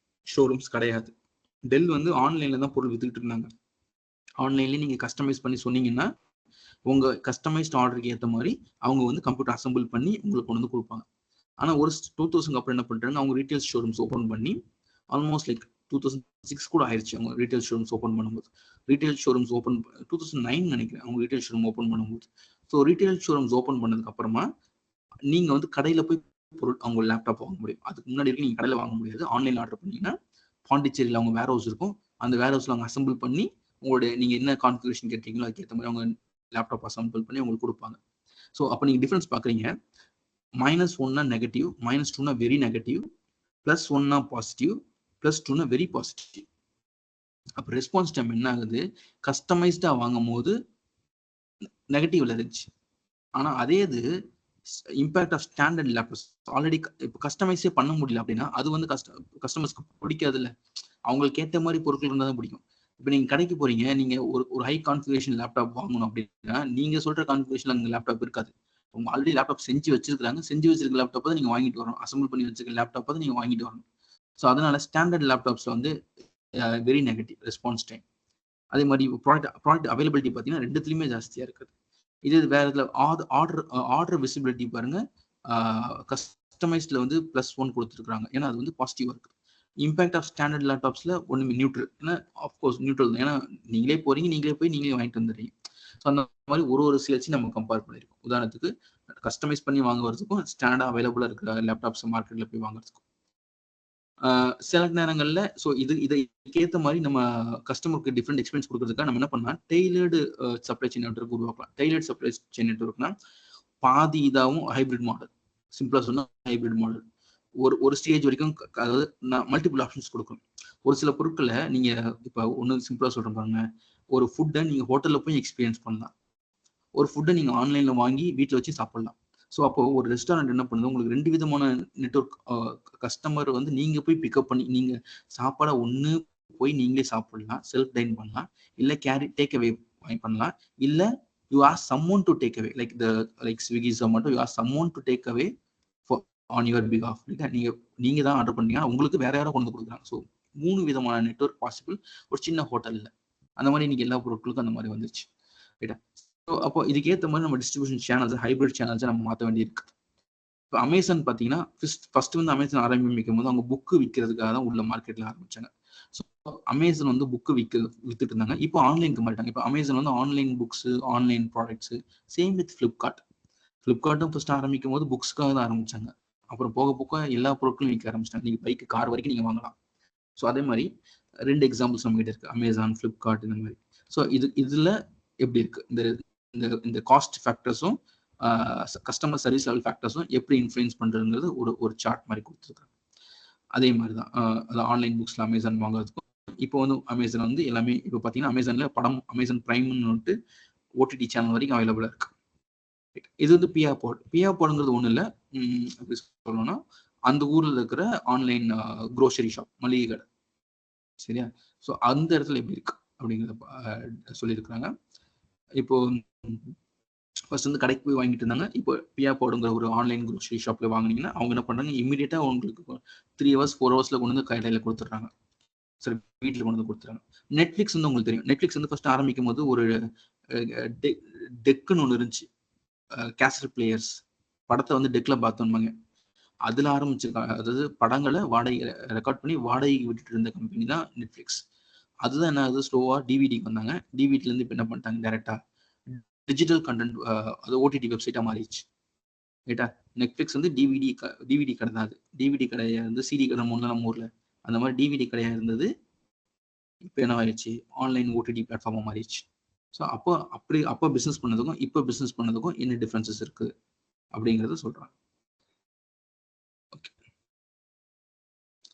ஷோரூம்ஸ் கிடையாது. டெல் வந்து ஆன்லைன்ல தான் பொருள் வித்துக்கிட்டு இருந்தாங்க. ஆன்லைன்ல நீங்க கஸ்டமைஸ் பண்ணி சொன்னீங்கன்னா உங்க கஸ்டமைஸ்ட் ஆர்டருக்கு ஏற்ற மாதிரி அவங்க வந்து கம்ப்யூட்டர் அசம்பிள் பண்ணி உங்களுக்கு கொண்டு வந்து கொடுப்பாங்க. ஆனா ஒரு 2000 அப்புறம் என்ன பண்றாங்க, அவங்க ரீட்டைல் ஷோரூம்ஸ் ஓப்பன் பண்ணி ஆல்மோஸ்ட் லைக் 2006 கூட ஆயிடுச்சு அவங்க ரீட்டைல் ஷோரூம்ஸ் ஓப்பன் பண்ணும்போது. ரீட்டைல் ஷோரூம்ஸ் ஓப்பன் 2009 நினைக்கிறேன் அவங்க ரீட்டைல் ஷோரூம் ஓப்பன் பண்ணும்போது. ஸோ ரீட்டைல் ஷோரூம்ஸ் ஓப்பன் பண்ணதுக்கு அப்புறமா நீங்க வந்து கடையில போய் பொருள் அவங்க லேப்டாப் வாங்க முடியும். அதுக்கு முன்னாடி வரைக்கும் நீங்க கடையில வாங்க முடியாது. ஆன்லைன்ல ஆர்டர் பண்ணீங்கன்னா பாண்டிச்சேரியில் அவங்க வேர் ஹவுஸ் இருக்கும், அந்த வேர் ஹவுஸ்ல அவங்க அசம்பிள் பண்ணி உங்களுடைய நீங்க என்ன கான்ஃபிகரேஷன் கேட்டீங்களோ அதுக்கேற்ற மாதிரி அவங்க லேப்டாப் அசம்பிள் பண்ணி உங்களுக்கு கொடுப்பாங்க. ஸோ அப்போ நீங்க டிஃபரன்ஸ் பாக்குறீங்க, -1 negative, -2 very negative, +1 positive, +2 very positive. அப்போ ரெஸ்பான்ஸ் டைம் என்ன ஆகுது, கஸ்டமைஸ்டா வாங்கும் போது நெகட்டிவ்ல இருந்துச்சு. ஆனா அதே இது impact of standard laptops already இப்போ கஸ்டமைஸே பண்ண முடியல அப்படின்னா அது வந்து கஸ்டமர்ஸ்க்கு பிடிக்காது இல்லை, அவங்களுக்கு ஏற்ற மாதிரி பொருட்கள் இருந்தால் தான் பிடிக்கும். இப்போ நீங்க கடைக்கு போறீங்க, நீங்க ஒரு ஹை கான்ஃபிகரேஷன் லேப்டாப் வாங்கணும் அப்படின்னா நீங்க சொல்ற கான்ஃபிகரேஷன் அங்கே லேப்டாப் இருக்காது. அவங்க ஆல்ரெடி லேப்டாப் செஞ்சு வச்சிருக்காங்க, செஞ்சு வச்சிருக்க லேப்டாப் தான் நீங்க வாங்கிட்டு வரணும், அசம்பிள் பண்ணி வச்சிருக்க லேப்டாப் தான் நீங்க வாங்கிட்டு வரணும். ஸோ அதனால ஸ்டாண்டர்ட் லேப்டாப்ஸ்ல வந்து வெரி நெகட்டிவ் ரெஸ்பான்ஸ் டைம். அதே மாதிரி ப்ராடக்ட் அவைலபிலிட்டி பார்த்தீங்கன்னா ரெண்டுத்துலையுமே ஜாஸ்தியாக இருக்குது. இது வேற இதில் ஆர்டர் விசிபிலிட்டி பாருங்க, கஸ்டமைஸ்ல வந்து +1 கொடுத்துருக்காங்க, ஏன்னா அது வந்து பாசிட்டிவாக இருக்குது. இம்பாக்ட் ஆஃப் ஸ்டாண்டர்ட் லேப்டாப்ஸ்ல ஒன்றுமே நியூட்ரல், ஏன்னா ஆஃப்கோர்ஸ் நியூட்ரல் தான், ஏன்னா நீங்களே போறீங்க, நீங்களே போய் நீங்களே வாங்கிட்டு வந்துடுறீங்க. ஸோ அந்த மாதிரி ஒரு சேல்ஸையும் நம்ம கம்பேர் பண்ணியிருக்கோம். உதாரணத்துக்கு கஸ்டமைஸ் பண்ணி வாங்குறதுக்கும் ஸ்டாண்டர்டாக அவைலபிளாக இருக்கிற லேப்டாப்ஸ் மார்க்கெட்டில் போய் வாங்குறதுக்கும் சில நேரங்களில் ஸோ இதுக்கேற்ற மாதிரி நம்ம கஸ்டமருக்கு டிஃப்ரெண்ட் எக்ஸ்பீரியன்ஸ் கொடுக்கறதுக்காக நம்ம என்ன பண்ணலாம், டெய்லர்டு சப்ளை செயின் நெட்வொர்க் உருவாக்கலாம். டெய்லர்டு சப்ளை செயின் நெட்வொர்க்னா பாதி இதாகவும் ஹைபிரிட் மாடல், சிம்பிளா சொன்னா ஹைபிரிட் மாடல். ஒரு ஸ்டேஜ் வரைக்கும் அதாவது மல்டிபிள் ஆப்ஷன்ஸ் கொடுக்கும். ஒரு சில பொருட்களை நீங்க இப்போ ஒன்று சிம்பிளா சொல்றேன் பாருங்க, ஒரு ஃபுட்டை நீங்க ஹோட்டல்ல போய் எக்ஸ்பீரியன்ஸ் பண்ணலாம், ஒரு ஃபுட்டை நீங்க ஆன்லைன்ல வாங்கி வீட்டில் வச்சு சாப்பிடலாம். ஸோ அப்போ ஒரு ரெஸ்டாரண்ட் என்ன பண்ணுது, உங்களுக்கு 2 விதமான நெட்வொர்க். கஸ்டமர் வந்து நீங்க போய் பிக்கப் பண்ணி நீங்க சாப்பாடை ஒன்று போய் நீங்களே சாப்பிடலாம், செல்ஃப் டைன் பண்ணலாம், இல்லை டேக் அவே பண்ணலாம், இல்லை you are சம்மோன் to take away like Swiggy Zomato, you are சம்மோன் to take away on your because of. நீங்க தான் ஆர்டர் பண்ணீங்க, உங்களுக்கு வேற யாரும் கொண்டு கொடுக்குறாங்க. ஸோ 3 விதமான நெட்வொர்க் பாசிபிள் ஒரு சின்ன ஹோட்டல்ல. அந்த மாதிரி இன்னைக்கு எல்லா பொருட்களுக்கும் அந்த மாதிரி வந்துருச்சு. ரைட்டா? ஸோ அப்போ இதுக்கேற்ற மாதிரி நம்ம டிஸ்ட்ரிபியூஷன் சேனல்ஸ், ஹைபிரிட் சேனல்ஸை நம்ம மாற்ற வேண்டியிருக்கு. இப்போ அமேசான் பார்த்தீங்கன்னா ஃபர்ஸ்ட் வந்து அமேசான் ஆரம்பிக்கும் போது அவங்க புக்கு விற்கிறதுக்காக தான் உள்ள மார்க்கெட்டில் ஆரம்பிச்சாங்க. ஸோ அமேசான் வந்து புக்கு வித்துட்டு இருந்தாங்க. இப்போ ஆன்லைனுக்கு மாறிட்டாங்க. இப்போ அமேசான் வந்து online books, online products. Same with ஃப்ளிப்கார்ட்டும் ஃபர்ஸ்ட் ஆரம்பிக்கும் போது புக்ஸ்க்காக தான் ஆரம்பிச்சாங்க. அப்புறம் போக போக எல்லா பொருட்களும் விற்க ஆரம்பிச்சிட்டாங்க. நீங்கள் பைக்கு, கார் வரைக்கும் நீங்கள் வாங்கலாம். ஸோ அதே மாதிரி 2 எக்ஸாம்பிள்ஸ் நம்ம கிட்ட இருக்கு, அமேசான், ஃப்ளிப்கார்ட் இந்த மாதிரி. ஸோ இதுல எப்படி இருக்கு, இந்த காஸ்ட் ஃபேக்டர்ஸும் கஸ்டமர் சர்வீஸ் லெவல் ஃபேக்டர்ஸும் எப்படி இன்ஃப்ளூயன்ஸ் பண்றதுங்கிறது ஒரு சார்ட் மாதிரி கொடுத்துருக்காங்க. அதே மாதிரி தான் அது ஆன்லைன் புக்ஸ்ல அமேசான் வாங்குறதுக்கும் இப்போ வந்து அமேசான் வந்து எல்லாமே இப்போ பார்த்தீங்கன்னா அமேசான்ல படம், அமேசான் பிரைம்னு வந்துட்டு ஓடிடி சேனல் வரைக்கும் அவைலபிளா இருக்கு. இது வந்து பியா போடுங்கிறது ஒன்றும் இல்லை. எப்படி சொல்லணும்னா அந்த ஊரில் இருக்கிற ஆன்லைன் க்ரோசரி ஷாப், மளிகை கடை. சரியா? ஸோ அந்த இடத்துல எப்படி இருக்கு அப்படிங்கிறத சொல்லியிருக்கிறாங்க. இப்போ ஃபர்ஸ்ட் வந்து கடைக்கு போய் வாங்கிட்டு இருந்தாங்க. இப்போ பியா போடுங்கிற ஒரு ஆன்லைன் க்ரோசரி ஷாப்ல வாங்கினீங்கன்னா அவங்க என்ன பண்ணுறாங்க, இமீடியட்டா உங்களுக்கு 3 hours 4 hours கொண்டு வந்து கடையில் கொடுத்துட்றாங்க. சரி, வீட்டில் கொண்டு வந்து கொடுத்துறாங்க. நெட்ஃப்ளிக்ஸ் வந்து உங்களுக்கு தெரியும். நெட்ஃப்ளிக்ஸ் வந்து ஃபர்ஸ்ட் ஆரம்பிக்கும் போது ஒரு டெக்குன்னு ஒன்று இருந்துச்சு, கேசட் பிளேயர்ஸ். படத்தை வந்து டெக்கில் பார்த்தோம்பாங்க. அதில் ஆரம்பிச்சிருக்காங்க. அதாவது படங்களை வாடகை ரெக்கார்ட் பண்ணி வாடகைக்கு விட்டுட்டு இருந்த கம்பெனி தான் நெட்ஃப்ளிக்ஸ். அதுதான் என்ன ஆகுது, ஸ்லோவாக டிவிடிக்கு வந்தாங்க. டிவிடிலேருந்து இப்போ என்ன பண்ணிட்டாங்க, டேரெக்டாக டிஜிட்டல் கண்டென்ட், அது ஓடிடி வெப்சைட்டாக மாறிடுச்சு. ரைட்டா? நெட்ஃப்ளிக்ஸ் வந்து டிவிடி கடை தான். அது டிவிடி கடையை வந்து சிடி கடை முன்னே நம்ம ஊரில் அந்த மாதிரி டிவிடி கடையாக இருந்தது. இப்போ என்ன ஆயிடுச்சு, ஆன்லைன் ஓடிடி பிளாட்ஃபார்மாக மாறிடுச்சு. ஸோ அப்போ பிஸ்னஸ் பண்ணதுக்கும் இப்போ பிஸ்னஸ் பண்ணதுக்கும் என்ன டிஃப்ரென்சஸ் இருக்குது அப்படிங்கிறத சொல்கிறாங்க. ஓகே,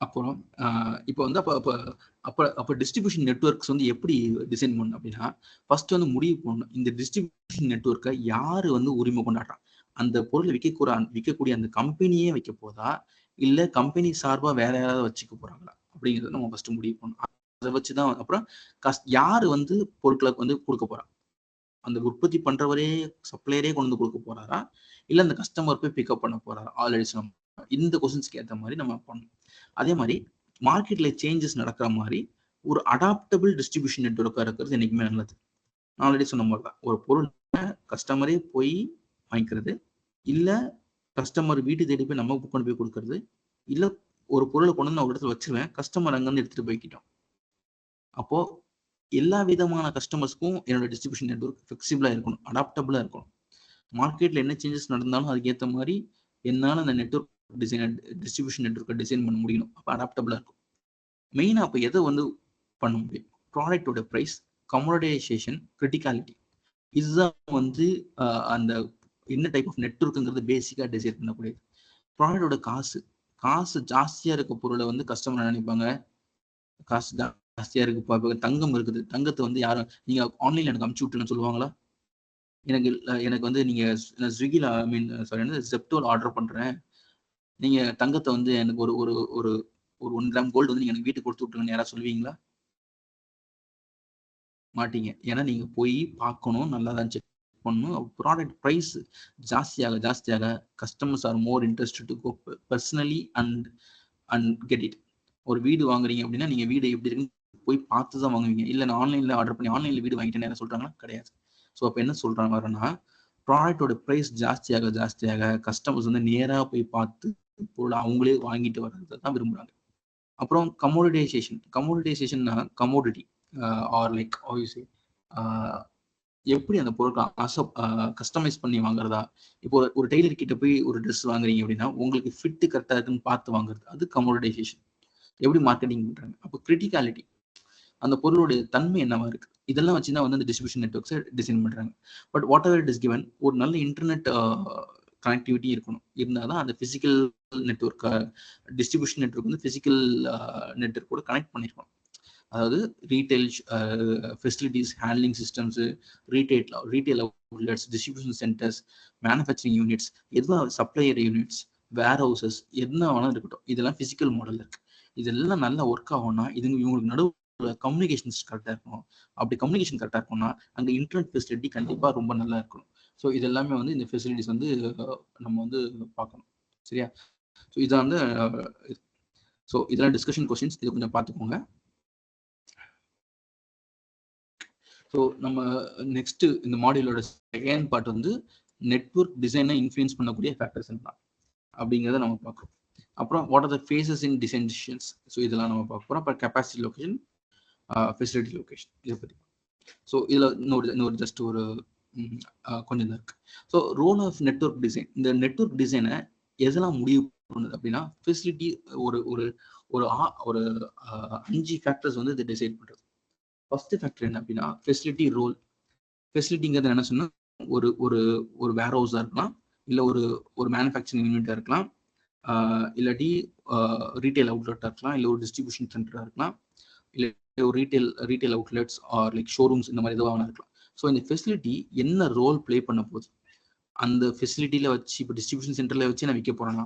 அப்புறம் இப்போ வந்து அப்போ டிஸ்ட்ரிபியூஷன் நெட்வொர்க்ஸ் வந்து எப்படி டிசைன் பண்ணணும் அப்படின்னா, ஃபர்ஸ்ட் வந்து முடிவு பண்ணணும், இந்த டிஸ்ட்ரிபியூஷன் நெட்வொர்க்கை யார் வந்து உரிமை கொண்டாடுறான், அந்த பொருளை விற்கக்கூடிய அந்த கம்பெனியே வைக்க போதா, இல்லை கம்பெனி சார்பாக வேற யாராவது வச்சுக்க போறாங்களா அப்படிங்கிறத நம்ம ஃபர்ஸ்ட் முடிவு பண்ணணும். அதை வச்சுதான் அப்புறம் யாரு வந்து பொருட்களை வந்து கொடுக்க போறா, அந்த உற்பத்தி பண்றவரே சப்ளையரே கொண்டு வந்து கொடுக்க போறாரா, இல்லை அந்த கஸ்டமர் போய் பிக்கப் பண்ண போறாரா. ஆல்ரெடி சொன்ன இந்த கொஸ்டின்ஸ்க்கு ஏற்ற மாதிரி நம்ம பண்ணணும். அதே மாதிரி மார்க்கெட்ல சேஞ்சஸ் நடக்கிற மாதிரி ஒரு அடாப்டபிள் டிஸ்ட்ரிபியூஷன் நெட்வொர்க்காக இருக்கிறது என்னைக்குமே நல்லது. நான் ஆல்ரெடி சொன்ன மாதிரி தான், ஒரு பொருள் கஸ்டமரே போய் வாங்கிக்கிறது, இல்லை கஸ்டமர் வீட்டு தேடி போய் நம்ம கொண்டு போய் கொடுக்கறது, இல்லை ஒரு பொருளை கொண்டு வந்து ஒரு இடத்துல வச்சிருவேன், கஸ்டமர் அங்கேருந்து எடுத்துட்டு போய்க்கிட்டோம். அப்போ எல்லா விதமான கஸ்டமர்ஸ்க்கும் என்னோட டிஸ்ட்ரிபியூஷன் நெட்வொர்க் ஃபிளெக்சிபிளாக இருக்கணும், அடாப்டபிளாக இருக்கணும். மார்க்கெட்டில் என்ன சேஞ்சஸ் நடந்தாலும் அதுக்கேற்ற மாதிரி என்னால் அந்த நெட்வொர்க் டிஸ்ட்ரிபியூஷன் நெட்வொர்க்கை டிசைன் பண்ண முடியணும். அப்போ அடாப்டபிளாக இருக்கும். மெயினாக அப்போ எதை வந்து பண்ண முடியும், ப்ராடக்டோட ப்ரைஸ், கமோடிடைசேஷன், கிரிட்டிகாலிட்டி. இதுதான் வந்து அந்த என்ன டைப் ஆஃப் நெட்வொர்க்குங்கிறது பேசிக்காக டிசைட் பண்ணக்கூடியது. ப்ராடக்டோட காசு ஜாஸ்தியாக இருக்க பொருளை வந்து கஸ்டமர் நினைப்பாங்க, காசு ஜாஸ்தியாக இருக்கு, தங்கம் இருக்குது, தங்கத்தை வந்து யாரும் நீங்கள் ஆன்லைனில் எனக்கு அமுச்சு விட்டுன்னு சொல்லுவாங்களா? எனக்கு வந்து நீங்கள் ஸ்விக்கியில் ஜெப்டோவில் ஆர்டர் பண்ணுறேன், நீங்கள் தங்கத்தை வந்து எனக்கு ஒரு ஒரு ஒரு ஒரு 1 கிராம் கோல்டு வந்து நீங்கள் எனக்கு வீட்டுக்கு கொடுத்து விட்டுருங்கன்னு யாராவது சொல்லுவீங்களா? மாட்டீங்க. ஏன்னா நீங்கள் போய் பார்க்கணும், நல்லா தான் செக் பண்ணணும். ப்ராடக்ட் ப்ரைஸ் ஜாஸ்தியாக customers are more interested to go personally and get it. ஒரு வீடு வாங்குறீங்க அப்படின்னா நீங்கள் வீடு எப்படி இருக்குன்னு போய் பார்த்து தான் வாங்குவீங்க. இல்லை நான் ஆன்லைனில் ஆர்டர் பண்ணி ஆன்லைனில் வீடு வாங்கிட்டேன்னு யாரும் சொல்கிறாங்களா? கிடையாது. ஸோ அப்போ என்ன சொல்கிறாங்க வரேன்னா, ப்ராடக்டோட ப்ரைஸ் ஜாஸ்தியாக கஸ்டமர்ஸ் வந்து நேராக போய் பார்த்து பொருளை அவங்களே வாங்கிட்டு வர்றதை தான் விரும்புகிறாங்க. அப்புறம் கமோடிடைசேஷன்னா கமோடிட்டி ஆர் லைக் எப்படி அந்த பொருட்களை கஸ்டமைஸ் பண்ணி வாங்குறதா. இப்போ ஒரு டெய்லர் கிட்ட போய் ஒரு ட்ரெஸ் வாங்குறீங்க அப்படின்னா உங்களுக்கு ஃபிட்டு கரெக்டாக இருக்குன்னு பார்த்து வாங்குறது, அது கமோடிடைசேஷன். எப்படி மார்க்கெட்டிங் பண்றாங்க. அப்போ கிரிட்டிகாலிட்டி, அந்த பொருளுடைய தன்மை என்னவா இருக்கு, இதெல்லாம் வச்சுதான் வந்து அந்த டிஸ்ட்ரிபியூஷன் நெட்வொர்க்ஸை டிசைன் பண்றாங்க. But what ever it is given, ஒரு நல்ல இன்டர்நெட் கனெக்டிவிட்டி இருக்கணும். இருந்தால் தான் அந்த ஃபிசிக்கல் நெட்வொர்க், டிஸ்ட்ரிபியூஷன் நெட்வொர்க் வந்து ஃபிசிக்கல் நெட்வொர்க்கோட கனெக்ட் பண்ணிருக்கணும். அதாவது retail facilities, handling systems, retail outlets, distribution centres, manufacturing units, எதுவும் சப்ளையர் யூனிட்ஸ், வேர் ஹவுசஸ், என்ன வேணாலும் இருக்கட்டும், இதெல்லாம் ஃபிசிக்கல் மாடல் இருக்கு. இதெல்லாம் நல்லா ஒர்க் ஆகும்னா இவங்களுக்கு நடுவில் கம்யூனிகேஷன்ஸ் கரெக்டாக இருக்கணும். அப்படி கம்யூனிகேஷன் கரெக்டாக இருக்கணும்னா அங்கே இன்டர்நெட் ஃபெசிலிட்டி கண்டிப்பாக ரொம்ப நல்லா இருக்கணும். ஸோ இது எல்லாமே வந்து இந்த ஃபெசிலிட்டிஸ் வந்து நம்ம வந்து பார்க்கணும். சரியா? ஸோ இதான் வந்து ஸோ இதெல்லாம் டிஸ்கஷன் கொஸ்டின்ஸ், இதை கொஞ்சம் பார்த்துக்கோங்க. ஸோ நம்ம நெக்ஸ்ட் இந்த மாடியூலோட செகண்ட் பார்ட் வந்து நெட்வொர்க் டிசைனை இன்ஃப்ளூயன்ஸ் பண்ணக்கூடிய ஃபேக்டர்ஸ் என்ன அப்படிங்கிறத நம்ம பார்க்குறோம். அப்புறம் what are the phases in design decisions, so இதெல்லாம் நம்ம பார்க்க போகிறோம். அப்புறம் கெப்பாசிட்டி லொகேஷன், ஃபெசிலிட்டி லொகேஷன், இதை பற்றி. ஸோ இதில் இன்னொரு ஜஸ்ட் ஒரு கொஞ்சம் தான் இருக்கு. So role of network design, இந்த நெட்வொர்க் டிசைனை எதெல்லாம் முடிவு பண்ணுது அப்படின்னா ஃபெசிலிட்டி ஒரு ஒரு ஒரு 5 ஃபேக்டர்ஸ் வந்து இதை டிசைட் பண்ணுறது. ஃபர்ஸ்ட் ஃபேக்டர் என்ன அப்படின்னா ஃபெசிலிட்டி ரோல். ஃபெசிலிட்டிங்கிறது என்ன சொன்னா ஒரு ஒரு ஒரு வேர் ஹவுஸாக இருக்கலாம், இல்லை ஒரு மேனுஃபேக்சரிங் யூனிட்டாக இருக்கலாம், இல்லாட்டி ரீட்டைல் அவுட்லெட்டாக இருக்கலாம், இல்லை ஒரு டிஸ்ட்ரிபியூஷன் சென்டராக இருக்கலாம், இல்லை ஒரு retail outlets or like showrooms, இந்த மாதிரி எதுவாக இருக்கலாம். ஸோ இந்த ஃபெசிலிட்டி என்ன ரோல் ப்ளே பண்ண போகுது, அந்த ஃபெசிலிட்டியில் வச்சு இப்போ டிஸ்ட்ரிபியூஷன் சென்டரில் வச்சு நான் விற்க போகிறேன்னா,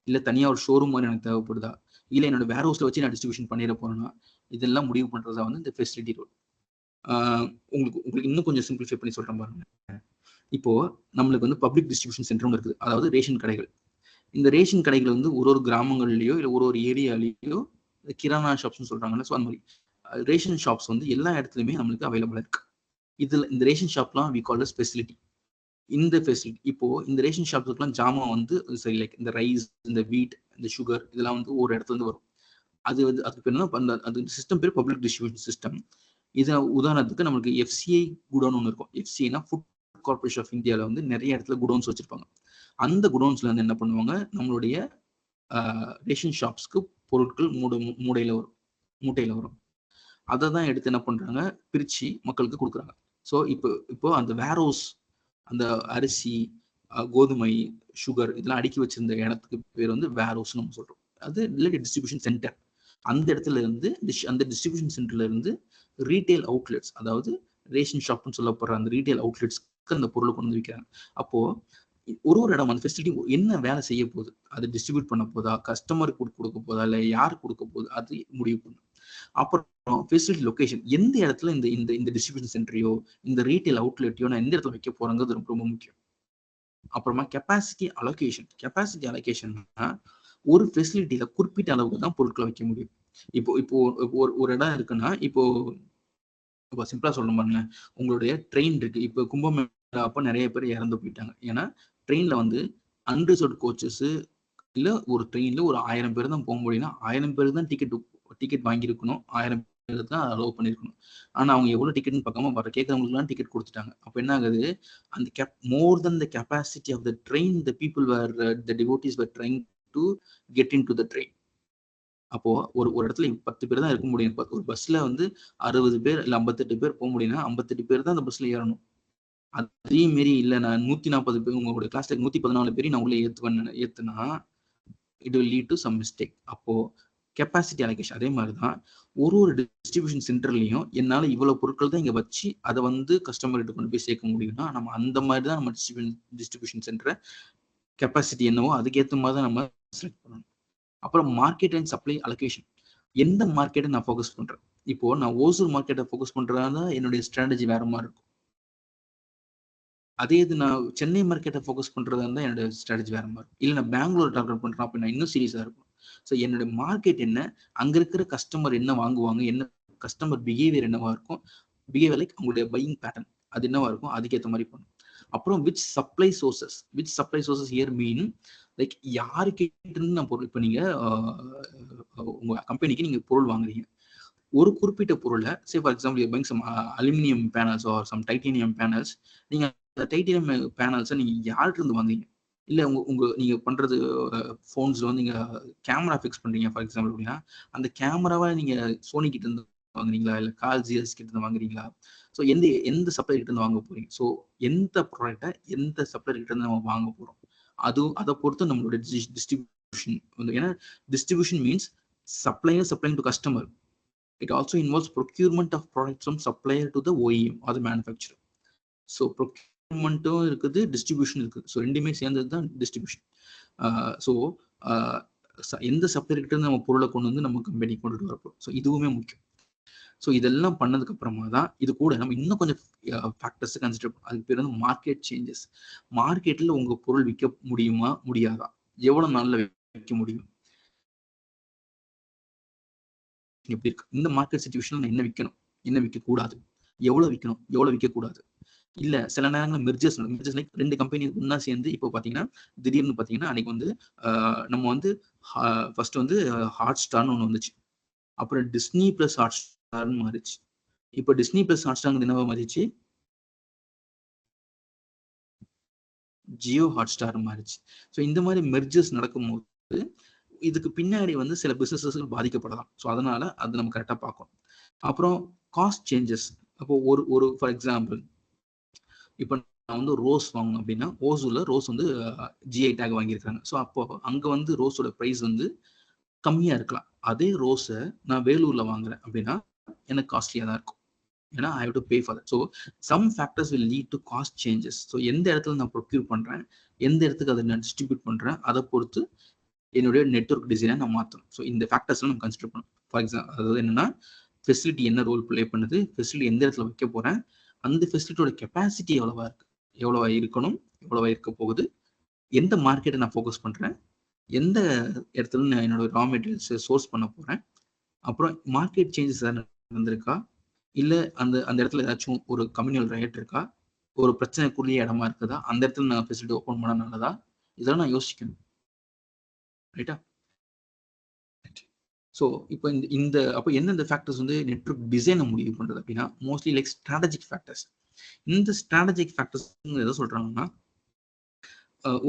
இல்லை தனியாக ஒரு ஷோரூம் மாதிரி எனக்கு தேவைப்படுதா, இல்லை என்னோட வேர் ஹவுஸில் வச்சு நான் டிஸ்ட்ரிபியூஷன் பண்ணிட போகிறேன்னா, இதெல்லாம் முடிவு பண்ணுறதா வந்து இந்த ஃபெசிலிட்டி ரோல். உங்களுக்கு இன்னும் கொஞ்சம் சிம்பிளிஃபை பண்ணி சொல்கிறேன் பாருங்க. இப்போ நம்மளுக்கு வந்து பப்ளிக் டிஸ்ட்ரிபியூஷன் சென்டரும் இருக்குது, அதாவது ரேஷன் கடைகள். இந்த ரேஷன் கடைகள் வந்து ஒரு கிராமங்கள்லையோ இல்லை ஒரு ஏரியாலேயோ கிரானா ஷாப்ஸ்னு சொல்றாங்கல்ல, ஸோ அந்த மாதிரி ரேஷன் ஷாப்ஸ் வந்து எல்லா இடத்துலையுமே நம்மளுக்கு அவைலபிளா இருக்கு. இந்த ரேஷன் ஷாப்லாம் வி கால் ஃபெசிலிட்டி. இந்த ஃபெசிலிட்டி இப்போ இந்த ரேஷன் ஷாப்ஸ்க்குலாம் ஜாமான் வந்து சரி, லைக் இந்த ரைஸ், இந்த வீட், இந்த சுகர், இதெல்லாம் வந்து ஒரு இடத்துல இருந்து வரும். அதுக்கு என்ன அந்த சிஸ்டம் பேர் பப்ளிக் டிஸ்ட்ரிபியூஷன் சிஸ்டம். இதை உதாரணத்துக்கு நம்மளுக்கு எஃப்சிஐ குடோன் ஒன்று இருக்கும். எஃப்சிஐனா ஃபுட் கார்பரேஷன் ஆஃப் இந்தியாவில் வந்து நிறைய இடத்துல குடோன்ஸ் வச்சிருப்பாங்க. அந்த குடோன்ஸ்ல வந்து என்ன பண்ணுவாங்க, நம்மளுடைய ரேஷன் ஷாப்ஸ்க்கு பொருட்கள் மூட்டையில வரும். அதை தான் எடுத்து என்ன பண்றாங்க, பிரிச்சு மக்களுக்கு கொடுக்குறாங்க. ஸோ இப்போ அந்த வேர் ஹவுஸ், அந்த அரிசி, கோதுமை, சுகர் இதெல்லாம் அடுக்கி வச்சிருந்த இடத்துக்கு பேர் வந்து வேர் ஹவுஸ் நம்ம சொல்றோம். அது ரிலேட்டட் டிஸ்ட்ரிபியூஷன் சென்டர். அந்த இடத்துல இருந்து அந்த டிஸ்ட்ரிபியூஷன் சென்டர்ல இருந்து ரீட்டைல் அவுட்லெட்ஸ், அதாவது ரேஷன் ஷாப்னு சொல்லப்படுற அந்த ரீட்டைல் அவுட்லெட்ஸ்க்கு அந்த பொருளை கொண்டு வந்து விற்கிறாங்க. அப்போ ஒரு இடம் அந்த ஃபெசிலிட்டி என்ன வேலை செய்ய போகுது, அது டிஸ்ட்ரிபியூட் பண்ண போதா, கஸ்டமருக்கு கொடுக்க போதா, இல்லை யாருக்கு கொடுக்க போகுது, அது முடிவு பண்ணும். அப்புறம் ஃபெசிலிட்டி லொகேஷன், எந்த இடத்துல இந்த டிஸ்ட்ரிபியூஷன் சென்டரையோ இந்த ரீட்டைல் அவுட்லெட்டையோ நான் எந்த இடத்துல வைக்க போறேங்கிறது ரொம்ப முக்கியம். அப்புறமா கெப்பாசிட்டி அலோகேஷன்னா ஒரு ஃபெசிலிட்டியில குறிப்பிட்ட அளவுக்கு தான் பொருட்களை வைக்க முடியும். இப்போ ஒரு இடம் இருக்குன்னா, இப்போ சிம்பிளா சொல்லணும் பாருங்க, உங்களுடைய ட்ரெயின் இருக்கு. இப்போ கும்பமேளா அப்போ நிறைய பேர் இறந்து போயிட்டாங்க. ஏன்னா ட்ரெயின்ல வந்து அன்ரிசர்வ்ட் கோச்சஸ், இல்லை ஒரு ட்ரெயின்ல ஒரு 1000 பேர் தான் போக முடியும்னா 1000 பேர் தான் டிக்கெட் வாங்கியிருக்கணும், 1000 பேர் தான் அலோவ் பண்ணியிருக்கணும். ஆனால் அவங்க எவ்வளோ டிக்கெட்னு பார்க்காம வர கேட்கறவங்களுக்குலாம் டிக்கெட் கொடுத்துட்டாங்க. அப்போ என்ன ஆகுது, அந்த more than the capacity of the train, the people were the devotees were trying to get into the train. அப்போ ஒரு இடத்துல 10 பேர் தான் இருக்க முடியும். ஒரு பஸ்ல வந்து 60 பேர் இல்லை 58 பேர் போக முடியும்னா 58 பேர் தான் அந்த பஸ்ல ஏறணும். அதே மாரி இல்லை, நான் 140 பேர், உங்களுடைய கிளாஸ்ல 114 பேரையும் நான் உள்ள ஏத்துனா it will lead to some mistake. அப்போ கெப்பாசிட்டி அலோகேஷன் அதே மாதிரி தான். ஒரு டிஸ்ட்ரிபியூஷன் சென்டர்லையும் என்னால் இவ்வளவு பொருட்கள் தான் இங்க வச்சு அதை வந்து கஸ்டமர்கிட்ட கொண்டு போய் சேர்க்க முடியும்னா நம்ம அந்த மாதிரி தான் நம்ம டிஸ்ட்ரிபியூஷன் சென்டரை கெப்பாசிட்டி என்னவோ அதுக்கேற்ற மாதிரி தான் நம்ம செலக்ட் பண்ணணும். அப்புறம் மார்க்கெட் அண்ட் சப்ளை அலோகேஷன், எந்த மார்க்கெட்டை நான் ஃபோக்கஸ் பண்றேன். இப்போ நான் ஓசூர் மார்க்கெட்டை ஃபோக்கஸ் பண்றதா என்னுடைய ஸ்ட்ராட்டஜி வேற மாதிரி இருக்கும். அதே இது நான் சென்னை மார்க்கெட்டை ஃபோக்கஸ் பண்றதா இருந்தால் என்னோட ஸ்ட்ராட்டஜி வேற மாதிரி இருக்கும். இல்லை நான் பெங்களூர் டார்கெட் பண்றேன், அப்போ நான் இன்னும் சீரியஸா இருக்கும். ஸோ என்னோட மார்க்கெட் என்ன, அங்க இருக்கிற கஸ்டமர் என்ன வாங்குவாங்க, என்ன கஸ்டமர் பிஹேவியர் என்னவா இருக்கும், பிஹேவியர் லைக் அவங்களுடைய பையிங் பேட்டர்ன் அது என்னவா இருக்கும், அதுக்கேற்ற மாதிரி பண்ணும். அப்புறம் which supply sources here mean like யாருக்கிட்ட இருந்து நான் பொருள், இப்போ நீங்க உங்க கம்பெனிக்கு நீங்க பொருள் வாங்குறீங்க, ஒரு குறிப்பிட்ட பொருளை say for example buying some aluminium panels or some titanium panels, நீங்க டைட்டேனியம் பேனல்ஸை நீங்க யார்கிட்ட இருந்து வாங்குறீங்க, இல்லை நீங்க பண்றது ஃபோன்ஸ்ல வந்து நீங்க கேமரா ஃபிக்ஸ் பண்றீங்க ஃபார் எக்ஸாம்பிள் அப்படின்னா, அந்த கேமராவை நீங்க சோனி கிட்ட இருந்து வாங்குறீங்களா, இல்லை கால் ஜிஎஸ் கிட்ட இருந்து வாங்குறீங்களா? ஸோ எந்த சப்ளையர் கிட்ட இருந்து வாங்க போறீங்க? ஸோ எந்த ப்ராடக்டை எந்த சப்ளையர் கிட்ட இருந்து நம்ம வாங்க போறோம், அதை பொறுத்து நம்மளோட டிஸ்ட்ரிபியூஷன் வந்து. ஏன்னா distribution means supplier supplying to customer. It also involves procurement of products from supplier to the OEM or the manufacturer. So ப்ரொக்யூர்மெண்ட்டும் இருக்குது, டிஸ்ட்ரிபியூஷன் இருக்குது. ஸோ ரெண்டுமே சேர்ந்தது தான் டிஸ்ட்ரிபியூஷன். ஸோ எந்த சப்ளையர் கிட்ட நம்ம பொருளை கொண்டு வந்து நம்ம கம்பெனி கொண்டுட்டு வரப்போம். ஸோ இதுவுமே முக்கியம். ஸோ இதெல்லாம் பண்ணதுக்கு அப்புறமா தான் இது கூட நம்ம இன்னும் கொஞ்சம் ஃபேக்டர்ஸ் கன்சிடர் பண்ணணும். அதுக்கு பேர் வந்து மார்க்கெட் சேஞ்சஸ். மார்க்கெட்டில் உங்கள் பொருள் விற்க முடியுமா முடியாதா, எவ்வளோ நாளில் விற்க முடியும், எப்படி இருக்கு, இந்த மார்க்கெட் சிச்சுவேஷன்ல நான் என்ன விற்கணும், என்ன விற்கக்கூடாது, எவ்வளோ விற்கணும், எவ்வளோ விற்கக்கூடாது. இல்லை சில நேரங்களில் மெர்ஜர்ஸ் லைக் 2 கம்பெனி ஒன்றா சேர்ந்து இப்போ பார்த்தீங்கன்னா திடீர்னு பார்த்தீங்கன்னா அன்னைக்கு வந்து நம்ம வந்து ஃபர்ஸ்ட் வந்து ஹாட் ஸ்டார்னு ஒன்று வந்துச்சு. அப்புறம் டிஸ்னி பிளஸ் ஹாட் ஸ்டார்னு மாறிச்சு. இப்போ டிஸ்னி பிளஸ் ஹாட் ஸ்டார் என்னவா மாறிச்சு, ஜியோ ஹாட் ஸ்டார் மாறிச்சு. ஸோ இந்த மாதிரி மெர்ஜர்ஸ் நடக்கும்போது இதுக்கு பின்னாடி வந்து சில பிசினஸஸ்கள் பாதிக்கப்படலாம். ஸோ அதனால அது நம்ம கரெக்டாக பார்க்கணும். அப்புறம் காஸ்ட் சேஞ்சஸ். அப்போ ஒரு ஃபார் எக்ஸாம்பிள் இப்போ நான் வந்து ரோஸ் வாங்கணும் அப்படின்னா ஓசூரில் ரோஸ் வந்து ஜிஐ டேக் வாங்கியிருக்காங்க. ஸோ அப்போ அங்கே வந்து ரோஸோட ப்ரைஸ் வந்து கம்மியாக இருக்கலாம். அதே ரோஸை நான் வேலூரில் வாங்குறேன் அப்படின்னா எனக்கு காஸ்ட்லியாக தான் இருக்கும். ஏன்னா I have to pay for that. So some factors will lead to cost changes. So எந்த இடத்துல நான் ப்ரொக்யூர் பண்ணுறேன், எந்த இடத்துக்கு அதை நான் டிஸ்ட்ரிபியூட் பண்ணுறேன், அதை பொறுத்து என்னுடைய நெட்வொர்க் டிசைனை நான் மாற்றணும். ஸோ இந்த ஃபேக்டர்ஸ்லாம் நம்ம கன்சிடர் பண்ணணும். ஃபார் எக்ஸாம்பிள் அதாவது என்னன்னா ஃபெசிலிட்டி என்ன ரோல் ப்ளே பண்ணுது, ஃபெசிலிட்டி எந்த இடத்துல வைக்க போகிறேன், அந்த ஃபெசிலிட்டியோட கெப்பாசிட்டி எவ்வளவா இருக்கு, எவ்வளவா இருக்கணும், எவ்வளவா இருக்க போகுது, எந்த மார்க்கெட்டை நான் ஃபோக்கஸ் பண்ணுறேன், எந்த இடத்துல நான் என்னோட ரா மெட்டீரியல்ஸை சோர்ஸ் பண்ண போகிறேன், அப்புறம் மார்க்கெட் சேஞ்சஸ் எதாவது நடந்திருக்கா, இல்லை அந்த இடத்துல ஏதாச்சும் ஒரு கம்யூனல் ரைட் இருக்கா, ஒரு பிரச்சனைக்குரிய இடமா இருக்குதா, அந்த இடத்துல நான் ஃபெசிலிட்டி ஓப்பன் பண்ண நல்லதா, இதெல்லாம் நான் யோசிக்கணும். ரைட்டா? ஸோ இப்போ அப்போ எந்தெந்த ஃபேக்டர்ஸ் வந்து நெட்வொர்க் டிசைனை முடிவு பண்ணுறது அப்படின்னா மோஸ்ட்லி லைக் ஸ்ட்ராட்டஜிக் ஃபேக்டர்ஸ். இந்த ஸ்ட்ராட்டஜிக் ஃபேக்டர்ஸ் எதை சொல்கிறாங்கன்னா,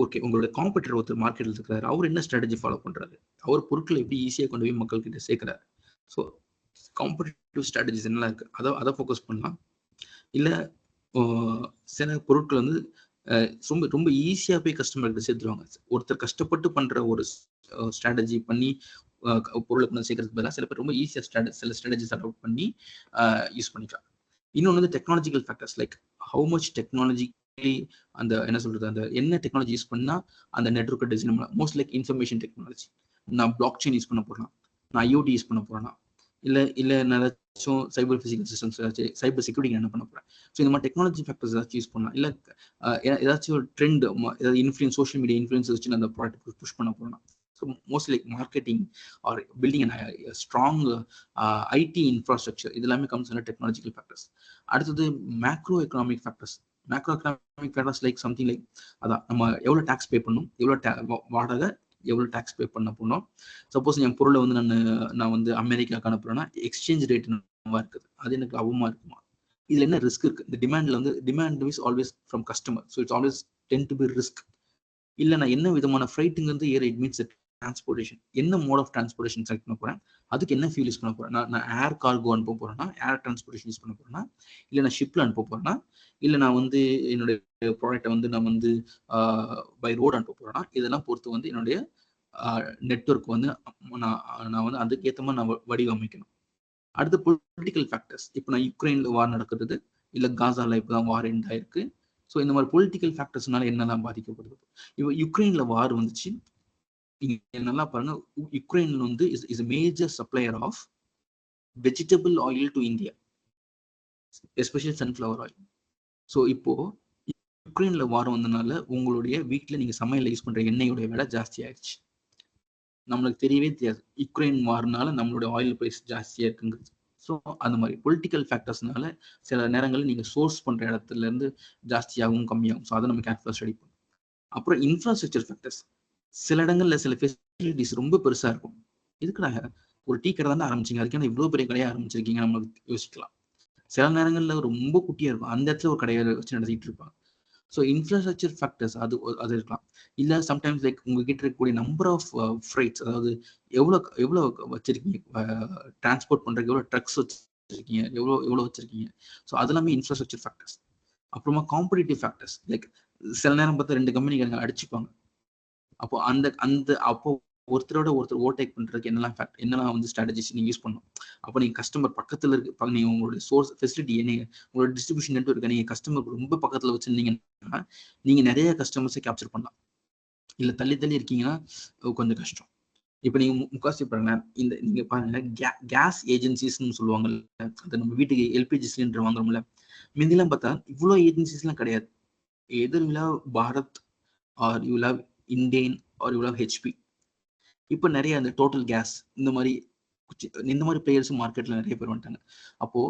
ஓகே உங்களோட காம்படிட்டர் ஒருத்தர் மார்க்கெட்டில் இருக்கிறாரு, அவர் என்ன ஸ்ட்ராட்டஜி ஃபாலோ பண்ணுறாரு, அவர் பொருட்களை எப்படி ஈஸியாக கொண்டு போய் மக்கள்கிட்ட சேர்க்குறாரு. ஸோ காம்படிட்டிவ் ஸ்ட்ராட்டஜிஸ் என்னெல்லாம் இருக்குது அதை ஃபோக்கஸ் பண்ணலாம். இல்லை சில பொருட்கள் வந்து ரொம்ப ரொம்ப ஈஸியாக போய் கஸ்டமர்கிட்ட சேர்த்துருவாங்க. ஒருத்தர் கஷ்டப்பட்டு பண்ணுற ஒரு ஸ்ட்ராட்டஜி பண்ணி பொருளை கொண்டு சேர்க்கறதுக்கு பதிலாக சில பேர் ரொம்ப ஈஸியாக சில ஸ்ட்ராட்டஜிஸ் அடாப்ட் பண்ணி யூஸ் பண்ணிக்கலாம். இன்னொன்று வந்து technological factors like how much technologically அந்த என்ன சொல்றது, அந்த என்ன டெக்னாலஜி யூஸ் பண்ணால் அந்த நெட்வொர்க்கை டிசைன் பண்ணலாம். Most like information technology. நான் பிளாக் செயின் யூஸ் பண்ண போகிறேன், நான் ஐஓடி யூஸ் பண்ண போகிறேன்னா, இல்லை நான் ஏதாச்சும் சைபர் ஃபிசிக்கல் சிஸ்டம்ஸ் ஏதாச்சும் சைபர் செக்யூரிட்டி என்ன பண்ண போகிறேன். ஸோ இந்த மாதிரி டெக்னாலஜி ஃபேக்டர்ஸ் ஏதாச்சும் யூஸ் பண்ணலாம். இல்லை ஏதாச்சும் ஒரு ட்ரெண்ட், ஏதாவது இன்ஃப்ளூயன்ஸ், சோஷியல் மீடியா இன்ஃப்ளூயன்ஸ் வச்சு நான் அந்த ப்ராடக்ட் புஷ் பண்ண போகிறேன். So mostly like marketing or building a strong IT infrastructure, இதெல்லாமே comes under technological factors. அடுத்தது macro economic factors. Macro economic factors like something like அதான் நம்ம எவ்வளோ டேக்ஸ் பே பண்ணணும், எவ்வளோ வாடகை, எவ்வளோ டேக்ஸ் பே பண்ண போனோம். சப்போஸ் என் பொருளை வந்து நான் வந்து அமெரிக்காவுக்கு அனுப்புறேன்னா எக்ஸ்சேஞ்ச் ரேட் என்னவா இருக்குது, அது எனக்கு லாபமாக இருக்குமா, இதில் என்ன ரிஸ்க் இருக்குது. இந்த டிமாண்டில் வந்து demand is always from customer. So it's always tend to be risk. இல்லை நான் என்ன விதமான ஃப்ரைட்டுங்க வந்து ஏற, இட் மீன்ஸ் டிரான்ஸ்போர்டேஷன், என்ன மோட் ஆஃப் டிரான்ஸ்போர்டேஷன் செலக்ட் பண்ண போறேன், அதுக்கு என்ன ஃபியூல் யூஸ் பண்ண போறேன். நான் ஏர் கார்கோ அனுப்ப போறேன்னா, ஏர் டிரான்ஸ்போர்டேஷன் யூஸ் பண்ண போறேன்னா, இல்லை நான் ஷிப்ல அனுப்ப போறேன்னா, இல்லை நான் வந்து என்னுடைய ப்ராடக்டை வந்து நான் வந்து பை ரோடு அனுப்ப போறேன்னா, இதெல்லாம் பொறுத்து வந்து என்னுடைய நெட்வொர்க் வந்து நான் வந்து அதுக்கேற்ற மாதிரி நான் வடிவமைக்கணும். அடுத்து பொலிட்டிக்கல் ஃபேக்டர்ஸ். இப்போ நான் யுக்ரைன்ல வார் நடக்கிறது, இல்லை காசால இப்போதான் வார் எண்ட் ஆயிருக்கு. ஸோ இந்த மாதிரி பொலிட்டிக்கல் ஃபேக்டர்ஸ்னால என்னெல்லாம் பாதிக்கப்படுது. இப்போ யுக்ரைன்ல வார் வந்துச்சு, இங்க நல்லா பாருங்க, யுக்ரைன் வந்து is major supplier of vegetable oil to India, especially sunflower oil. So இப்போ யுக்ரைன்ல வாரம் வந்தனால உங்களுடைய வீட்டில் நீங்க சமையல் யூஸ் பண்ற எண்ணெயோட விலை ஜாஸ்தி ஆயிடுச்சு. நம்மளுக்கு தெரியவே தெரியாது யுக்ரைன் வார்னால நம்மளுடைய ஆயில் பிரைஸ் ஜாஸ்தியா இருக்குங்கிறது. ஸோ அந்த மாதிரி பொலிட்டிக்கல் ஃபேக்டர்ஸ்னால சில நேரங்களில் நீங்க சோர்ஸ் பண்ற இடத்துல இருந்து ஜாஸ்தியாகவும் கம்மியாகும். ஸோ அதை நம்ம கேர்ஃபுல்லாக ஸ்டடி பண்ணணும். அப்புறம் இன்ஃப்ராஸ்ட்ரக்சர் ஃபேக்டர்ஸ். சில இடங்கள்ல சில ஃபெசிலிட்டிஸ் ரொம்ப பெருசா இருக்கும். இதுக்குடாக ஒரு டீ கடை தானே ஆரம்பிச்சிங்க, அதுக்கான இவ்வளோ பெரிய கடையாக ஆரம்பிச்சிருக்கீங்க நம்மளுக்கு யோசிக்கலாம். சில நேரங்கள்ல ரொம்ப குட்டியா இருக்கும், அந்த இடத்துல ஒரு கடையை வச்சு நடத்திட்டு இருப்பாங்க. ஸோ இன்ஃப்ராஸ்ட்ரக்சர் ஃபேக்டர்ஸ் அது இருக்கலாம். இல்லை சம்டைம்ஸ் லைக் உங்ககிட்ட இருக்கக்கூடிய நம்பர் ஆஃப் ஃப்ரைட்ஸ், அதாவது எவ்வளோ வச்சிருக்கீங்க, டிரான்ஸ்போர்ட் பண்றதுக்கு எவ்வளோ ட்ரக்ஸ் வச்சிருக்கீங்க, எவ்வளோ வச்சிருக்கீங்க. ஸோ அதெல்லாமே இன்ஃப்ராஸ்ட்ரக்சர் ஃபேக்டர்ஸ். அப்புறமா காம்படிட்டிவ் ஃபேக்டர்ஸ் லைக் சில நேரம் பார்த்தா 2 கம்பெனிக்காரங்க அடிச்சுப்பாங்க. அப்போ அப்போ ஒருத்தரோட ஒருத்தர் ஓவர்டேக் பண்றதுக்கு என்னெல்லாம் வந்து ஸ்ட்ராட்டஜிஸ் நீங்க யூஸ் பண்ணணும். அப்போ நீங்க கஸ்டமர் பக்கத்துல இருக்கு, நீங்க உங்களுடைய சோர்ஸ் ஃபெசிலிட்டி, நீங்க உங்களோட டிஸ்ட்ரிபியூஷன் நெட்வொர்க் நீங்க கஸ்டமர் ரொம்ப பக்கத்துல வச்சிருந்தீங்கன்னா நீங்க நிறைய கஸ்டமர்ஸை கேப்சர் பண்ணலாம். இல்ல தள்ளி தள்ளி இருக்கீங்கன்னா கொஞ்சம் கஷ்டம். இப்போ நீங்க முக்காசி பாருங்க, இந்த நீங்க பாருங்க கேஸ் ஏஜென்சிஸ்ன்னு சொல்லுவாங்கல்ல, அது நம்ம வீட்டுக்கு எல்பிஜி சிலிண்டர் வாங்குறோம்ல, முந்திலாம் பார்த்தா இவ்வளோ ஏஜென்சிஸ்லாம் கிடையாது. எதிர் you love Bharat are you love Indane are you love HP. இப்போ நிறைய அந்த டோட்டல் கேஸ் இந்த மாதிரி பிளேயர்ஸும் மார்க்கெட்ல நிறைய பேர் வந்துட்டாங்க. அப்போ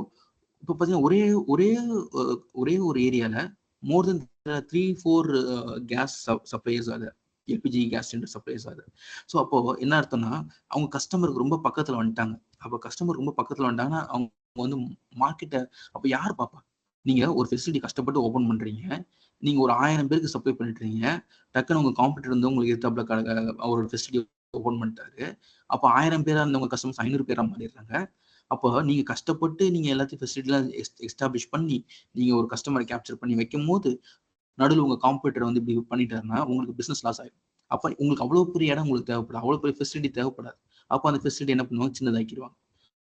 இப்போ பார்த்தீங்கன்னா ஒரே ஒரு ஏரியால மோர் தென் 3-4 கேஸ் சப்ளையர்ஸ் ஆகுது, எல்பிஜி கேஸ் சிலிண்டர் சப்ளைஸ் ஆகுது. ஸோ அப்போ என்ன அர்த்தம்னா அவங்க கஸ்டமருக்கு ரொம்ப பக்கத்துல வந்துட்டாங்க. அப்போ கஸ்டமர் ரொம்ப பக்கத்துல வந்துட்டாங்கன்னா அவங்க வந்து மார்க்கெட்டை அப்போ யார் பார்ப்பா? நீங்க ஒரு ஃபெசிலிட்டி கஷ்டப்பட்டு ஓப்பன் பண்றீங்க, நீங்க ஒரு 1000 பேருக்கு சப்ளை பண்ணிட்டு இருக்கீங்க, டக்குன்னு உங்க காம்படிட்டர் வந்து உங்களுக்கு எதிர்த்தாப்புல ஒரு ஃபெசிலிட்டி ஓப்பன் பண்ணிட்டாரு. அப்போ 1000 பேரா இருந்தவங்க கஸ்டமர்ஸ் 500 பேரா மாறிடுறாங்க. அப்போ நீங்க கஷ்டப்பட்டு நீங்க எல்லாத்தையும் ஃபெசிலிட்டிலாம் எஸ்டாப்ளிஷ் பண்ணி நீங்க ஒரு கஸ்டமரை கேப்சர் பண்ணி வைக்கும் போது நடுவில் உங்க காம்படிட்டர் வந்து இப்படி பண்ணிட்டாருன்னா உங்களுக்கு பிசினஸ் லாஸ் ஆயிடும். அப்போ உங்களுக்கு அவ்வளோ பெரிய இடம் உங்களுக்கு தேவைப்படாது, அவ்வளோ பெரிய ஃபெசிலிட்டி தேவைப்படாது. அப்போ அந்த ஃபெசிலிட்டி என்ன பண்ணுவாங்க, சின்னதாக்கிடுவாங்க.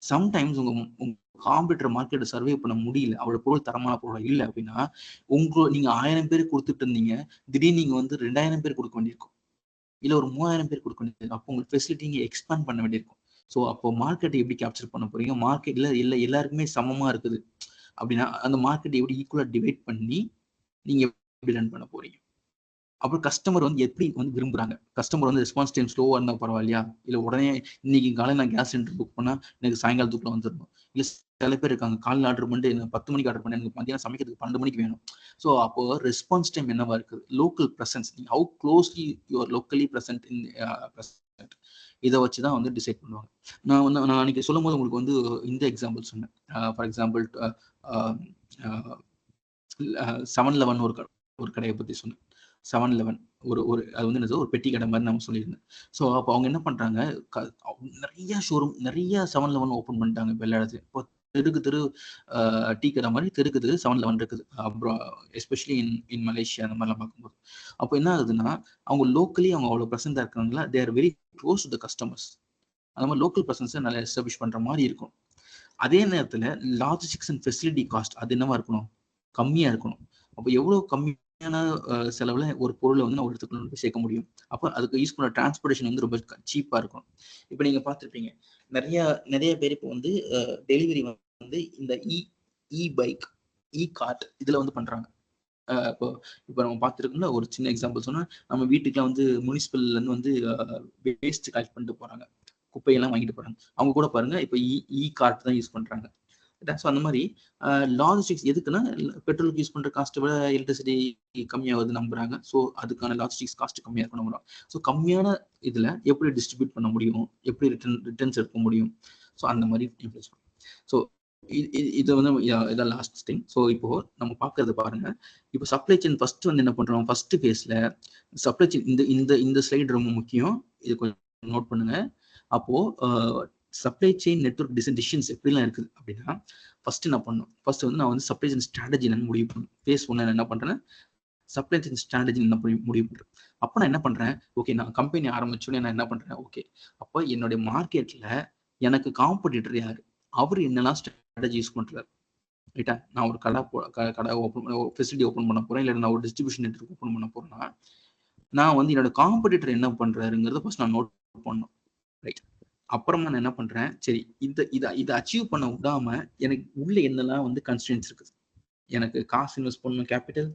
சம்டைம்ஸ் உங்க காம்படிட்டர் மார்க்கெட்டை சர்வே பண்ண முடியல, அவரோட பொருள் தரமான பொருள் இல்லை அப்படின்னா நீங்க 1000 பேருக்கு கொடுத்துட்டு இருந்தீங்க, திடீர்னு நீங்க வந்து 2000 பேர் கொடுக்க வேண்டியிருக்கும், இல்ல ஒரு 3000 பேர் கொடுக்க வேண்டியிருக்கும். அப்போ உங்களுக்கு ஃபெசிலிட்டி நீங்க எக்ஸ்பேண்ட் பண்ண வேண்டியிருக்கும். ஸோ அப்போ மார்க்கெட்டை எப்படி கேப்சர் பண்ண போறீங்க? மார்க்கெட்ல எல்லாருக்குமே சமமா இருக்குது அப்படின்னா அந்த மார்க்கெட்டை எப்படி ஈக்குவலா டிவைட் பண்ணி நீங்க எப்படி ரன் பண்ண போறீங்க? அப்புறம் கஸ்டமர் வந்து எப்படி வந்து விரும்புறாங்க? கஸ்டமர் வந்து ரெஸ்பான்ஸ் டைம் ஸ்லோவா இருந்தா பரவாயில்லையா, இல்ல உடனே இன்னைக்கு காலையில் நான் கேஸ் சிலிண்டர் புக் பண்ணா எனக்கு சாயங்காலத்துக்குள்ள வந்துடணும், இல்ல சில பேர் இருக்காங்க காலையில் ஆர்டர் பண்ணிட்டு எனக்கு 10 மணிக்கு ஆர்டர் பண்ணி எனக்கு மதியானம் சமைக்கிறதுக்கு 12 மணிக்கு வேணும். ஸோ அப்போ ரெஸ்பான்ஸ் டைம் என்னவா இருக்குது? லோக்கல் ப்ரெசன்ஸ், நீங்க how closely you are locally present in இதை வச்சுதான் வந்து டிசைட் பண்ணுவாங்க. நான் அன்னைக்கு சொல்லும் போது உங்களுக்கு வந்து இந்த எக்ஸாம்பிள் சொன்னேன். ஃபார் எக்ஸாம்பிள் 7-Eleven ஒரு கடையை பத்தி சொன்னேன். 7-Eleven அது வந்து என்னது ஒரு பெட்டி கடை மாதிரி நம்ம சொல்லியிருந்தேன். ஸோ அப்போ அவங்க என்ன பண்றாங்க, நிறைய ஷோரூம், நிறைய 7-Eleven ஓப்பன் பண்ணிட்டாங்க இப்போ எல்லா இடத்துலையும். இப்போ தெருக்கு தெரு டீ கடை மாதிரி தெருக்கு தெரு 7-Eleven இருக்குது. அப்புறம் எஸ்பெஷலி இன் மலேசியா அந்த மாதிரிலாம் பார்க்கும்போது அப்போ என்ன ஆகுதுன்னா அவங்க லோக்கலி அவங்க அவ்வளோ ப்ரெசென்ட்டாக இருக்கிறதுனால they are very close to the customers. அந்த மாதிரி லோக்கல் ப்ரெசன்ஸை நல்லா எஸ்டாப்ளிஷ் பண்ற மாதிரி இருக்கும். அதே நேரத்தில் லாஜிஸ்டிக்ஸ் அண்ட் ஃபெசிலிட்டி காஸ்ட் அது என்னவா இருக்கணும், கம்மியா இருக்கணும். அப்போ எவ்வளவு கம்மியான செலவுல ஒரு பொருளை வந்து நான் ஒரு இடத்துக்குள்ள போய் சேர்க்க முடியும். அப்போ அதுக்கு யூஸ் பண்ண டிரான்ஸ்போர்டேஷன் வந்து ரொம்ப சீப்பா இருக்கும். இப்போ நீங்க பார்த்துருப்பீங்க நிறைய பேர் இப்போ வந்து டெலிவரி வந்து இந்த பைக் கார்ட் இதுல வந்து பண்றாங்க. இப்போ நம்ம பார்த்துருக்கோம்ல, ஒரு சின்ன எக்ஸாம்பிள் சொன்னா நம்ம வீட்டுக்குலாம் வந்து முனிசிபல்ல இருந்து வந்து வேஸ்ட் கலெக்ட் பண்ணிட்டு போறாங்க, குப்பையெல்லாம் வாங்கிட்டு போறாங்க. அவங்க கூட பாருங்க இப்போ கார்ட் தான் யூஸ் பண்றாங்க. ஸோ அந்த மாதிரி லாஜிஸ்டிக்ஸ் எதுக்குன்னா பெட்ரோலுக்கு யூஸ் பண்ற காஸ்ட்டை விட எலக்ட்ரிசிட்டி கம்மியாகுது நம்புறாங்க. ஸோ அதுக்கான லாஜிஸ்டிக்ஸ் காஸ்ட் கம்மியாக இருக்கும் நம்புறோம். ஸோ கம்மியான இதுல எப்படி டிஸ்ட்ரிபியூட் பண்ண முடியும், எப்படி ரிட்டர்ன்ஸ் எடுக்க முடியும், ஸோ அந்த மாதிரி இன்ஃப்ளூயன்ஸ் பண்ணும். ஸோ இது வந்து இதான் லாஸ்ட் திங். ஸோ இப்போ நம்ம பார்க்கறது பாருங்க, இப்போ சப்ளை செயின் ஃபர்ஸ்ட் வந்து என்ன பண்றோம், ஃபர்ஸ்ட் ஃபேஸ்ல சப்ளை செயின் இந்த ஸ்லைடு ரொம்ப முக்கியம், இது கொஞ்சம் நோட் பண்ணுங்க. அப்போ சப்ளை செயின் நெட்வொர்க் டிசிஷன்ஸ் எப்படிலாம் இருக்குது அப்படின்னா ஃபர்ஸ்ட் என்ன பண்ணணும், ஃபர்ஸ்ட் வந்து நான் வந்து சப்ளை செயின் ஸ்ட்ராட்டஜி என்ன முடிவு பண்ணணும். ஃபேஸ் 1 என்ன பண்றேன், சப்ளை செயின் ஸ்ட்ராட்டஜி என்ன முடிவு பண்றேன். அப்போ நான் என்ன பண்றேன், ஓகே நான் கம்பெனி ஆரம்பிச்சோடனே நான் என்ன பண்றேன், ஓகே அப்போ என்னுடைய மார்க்கெட்ல எனக்கு காம்படிட்டர் யாரு, அவர் என்னெல்லாம் ஸ்ட்ராட்டஜி யூஸ் பண்றாரு, ரைட்டா. நான் ஒரு கடை ஃபெசிலிட்டி ஓப்பன் பண்ண போறேன், இல்லை நான் ஒரு டிஸ்ட்ரிபியூஷன் நெட்வொர்க் ஓப்பன் பண்ண போறேன்னா நான் வந்து என்னோட காம்படிட்டர் என்ன பண்றாருங்கிறத ஃபர்ஸ்ட் நான் நோட் பண்ணணும், ரைட். அப்புறமா நான் என்ன பண்றேன், சரி இதை அச்சீவ் பண்ண விடாம எனக்கு உள்ள என்னெல்லாம் வந்து கன்ஸ்ட்ரெயின்ஸ் இருக்குது, எனக்கு காசு இன்வெஸ்ட் பண்ணணும், கேபிட்டல்,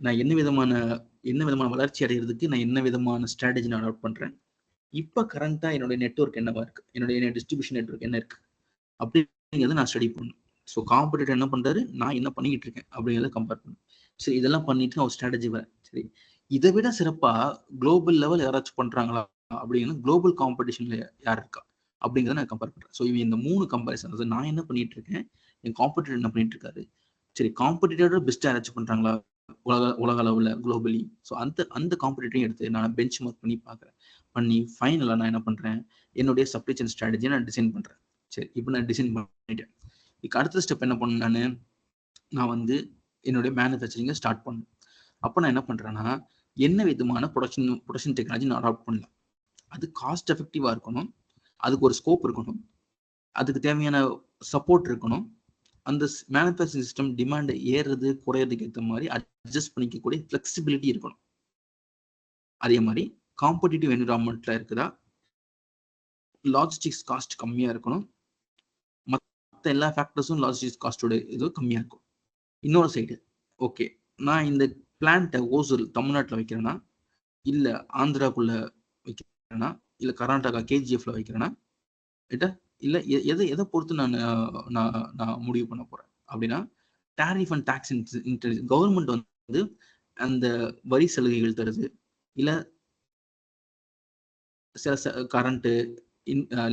நான் என்ன விதமான வளர்ச்சி அடைகிறதுக்கு நான் என்ன விதமான ஸ்ட்ராட்டஜி நான் அடாப்ட் பண்றேன், இப்ப கரண்டா என்னுடைய நெட்வொர்க் என்னவா இருக்கு, என்னுடைய டிஸ்ட்ரிபியூஷன் நெட்வொர்க் என்ன இருக்கு அப்படிங்கிறத நான் ஸ்டடி பண்ணணும். ஸோ காம்படிட்டர் என்ன பண்றாரு, நான் என்ன பண்ணிக்கிட்டு இருக்கேன் அப்படிங்கிறத கம்பேர் பண்ணணும். சரி இதெல்லாம் பண்ணிட்டு நான் ஒரு ஸ்ட்ராட்டஜி வரேன். சரி இதை விட சிறப்பா குளோபல் லெவல் யாராச்சும் பண்றாங்களா அப்படிங்கிற குளோபல் காம்படிஷன்ல யார் இருக்கா அப்படிங்கிறத நான் கம்பேர் பண்றேன். ஸோ இந்த 3 கம்பேரிசன், நான் என்ன பண்ணிட்டு இருக்கேன், என் காம்படிட்டர் என்ன பண்ணிட்டு இருக்காரு, சரி காம்படிட்டரோட பெஸ்ட் யாராச்சும் பண்றாங்களா உலக அளவுல குளோபலி. ஸோ அந்த காம்படிட்டரையும் எடுத்து நான் பெஞ்ச் மார்க் பண்ணி பார்க்குறேன். பண்ணி ஃபைனலாக நான் என்ன பண்றேன், என்னுடைய சப்ளை செயின் ஸ்ட்ராட்டஜியை நான் டிசைன் பண்றேன். சரி இப்போ நான் டிசைன் பண்ணிட்டேன். இதுக்கு அடுத்த ஸ்டெப் என்ன பண்ணேன், நான் வந்து என்னுடைய மேனுஃபேக்சரிங்கை ஸ்டார்ட் பண்ணேன். அப்போ நான் என்ன பண்றேன்னா என்ன விதமான ப்ரொடக்ஷன் டெக்னாலஜி நான் அடாப்ட் பண்ணலாம். அது காஸ்ட் எஃபெக்டிவா இருக்கணும், அதுக்கு ஒரு ஸ்கோப் இருக்கணும், அதுக்கு தேவையான சப்போர்ட் இருக்கணும், அந்த மேனுஃபேக்சரிங் சிஸ்டம் டிமாண்ட் ஏறுறது குறையிறதுக்கு ஏற்ற மாதிரி அட்ஜஸ்ட் பண்ணிக்கக்கூடிய ஃபிளெக்சிபிலிட்டி இருக்கணும். அதே மாதிரி காம்படிட்டிவ் என்விரான்மெண்ட்ல இருக்குதா, லாஜிஸ்டிக்ஸ் காஸ்ட் கம்மியா இருக்கணும், மற்ற எல்லா ஃபேக்டர்ஸும் லாஜிஸ்டிக்ஸ் காஸ்டோட இது கம்மியா இருக்கும். இன்னொரு சைடு ஓகே, நான் இந்த பிளான்ட்டை ஓசூர் தமிழ்நாட்டில் வைக்கிறேன்னா, இல்லை ஆந்திராக்குள்ள வைக்கிறேன்னா, இல்லை கர்நாடகா கேஜிஎஃப்ல வைக்கிறேன்னா, இல்லை எதை பொறுத்து நான் முடிவு பண்ண போறேன் அப்படின்னா, டாரிஃப் அண்ட் டாக்ஸ் கவர்மெண்ட் வந்து அந்த வரி சலுகைகள் தருது, இல்லை சில கரண்ட்டு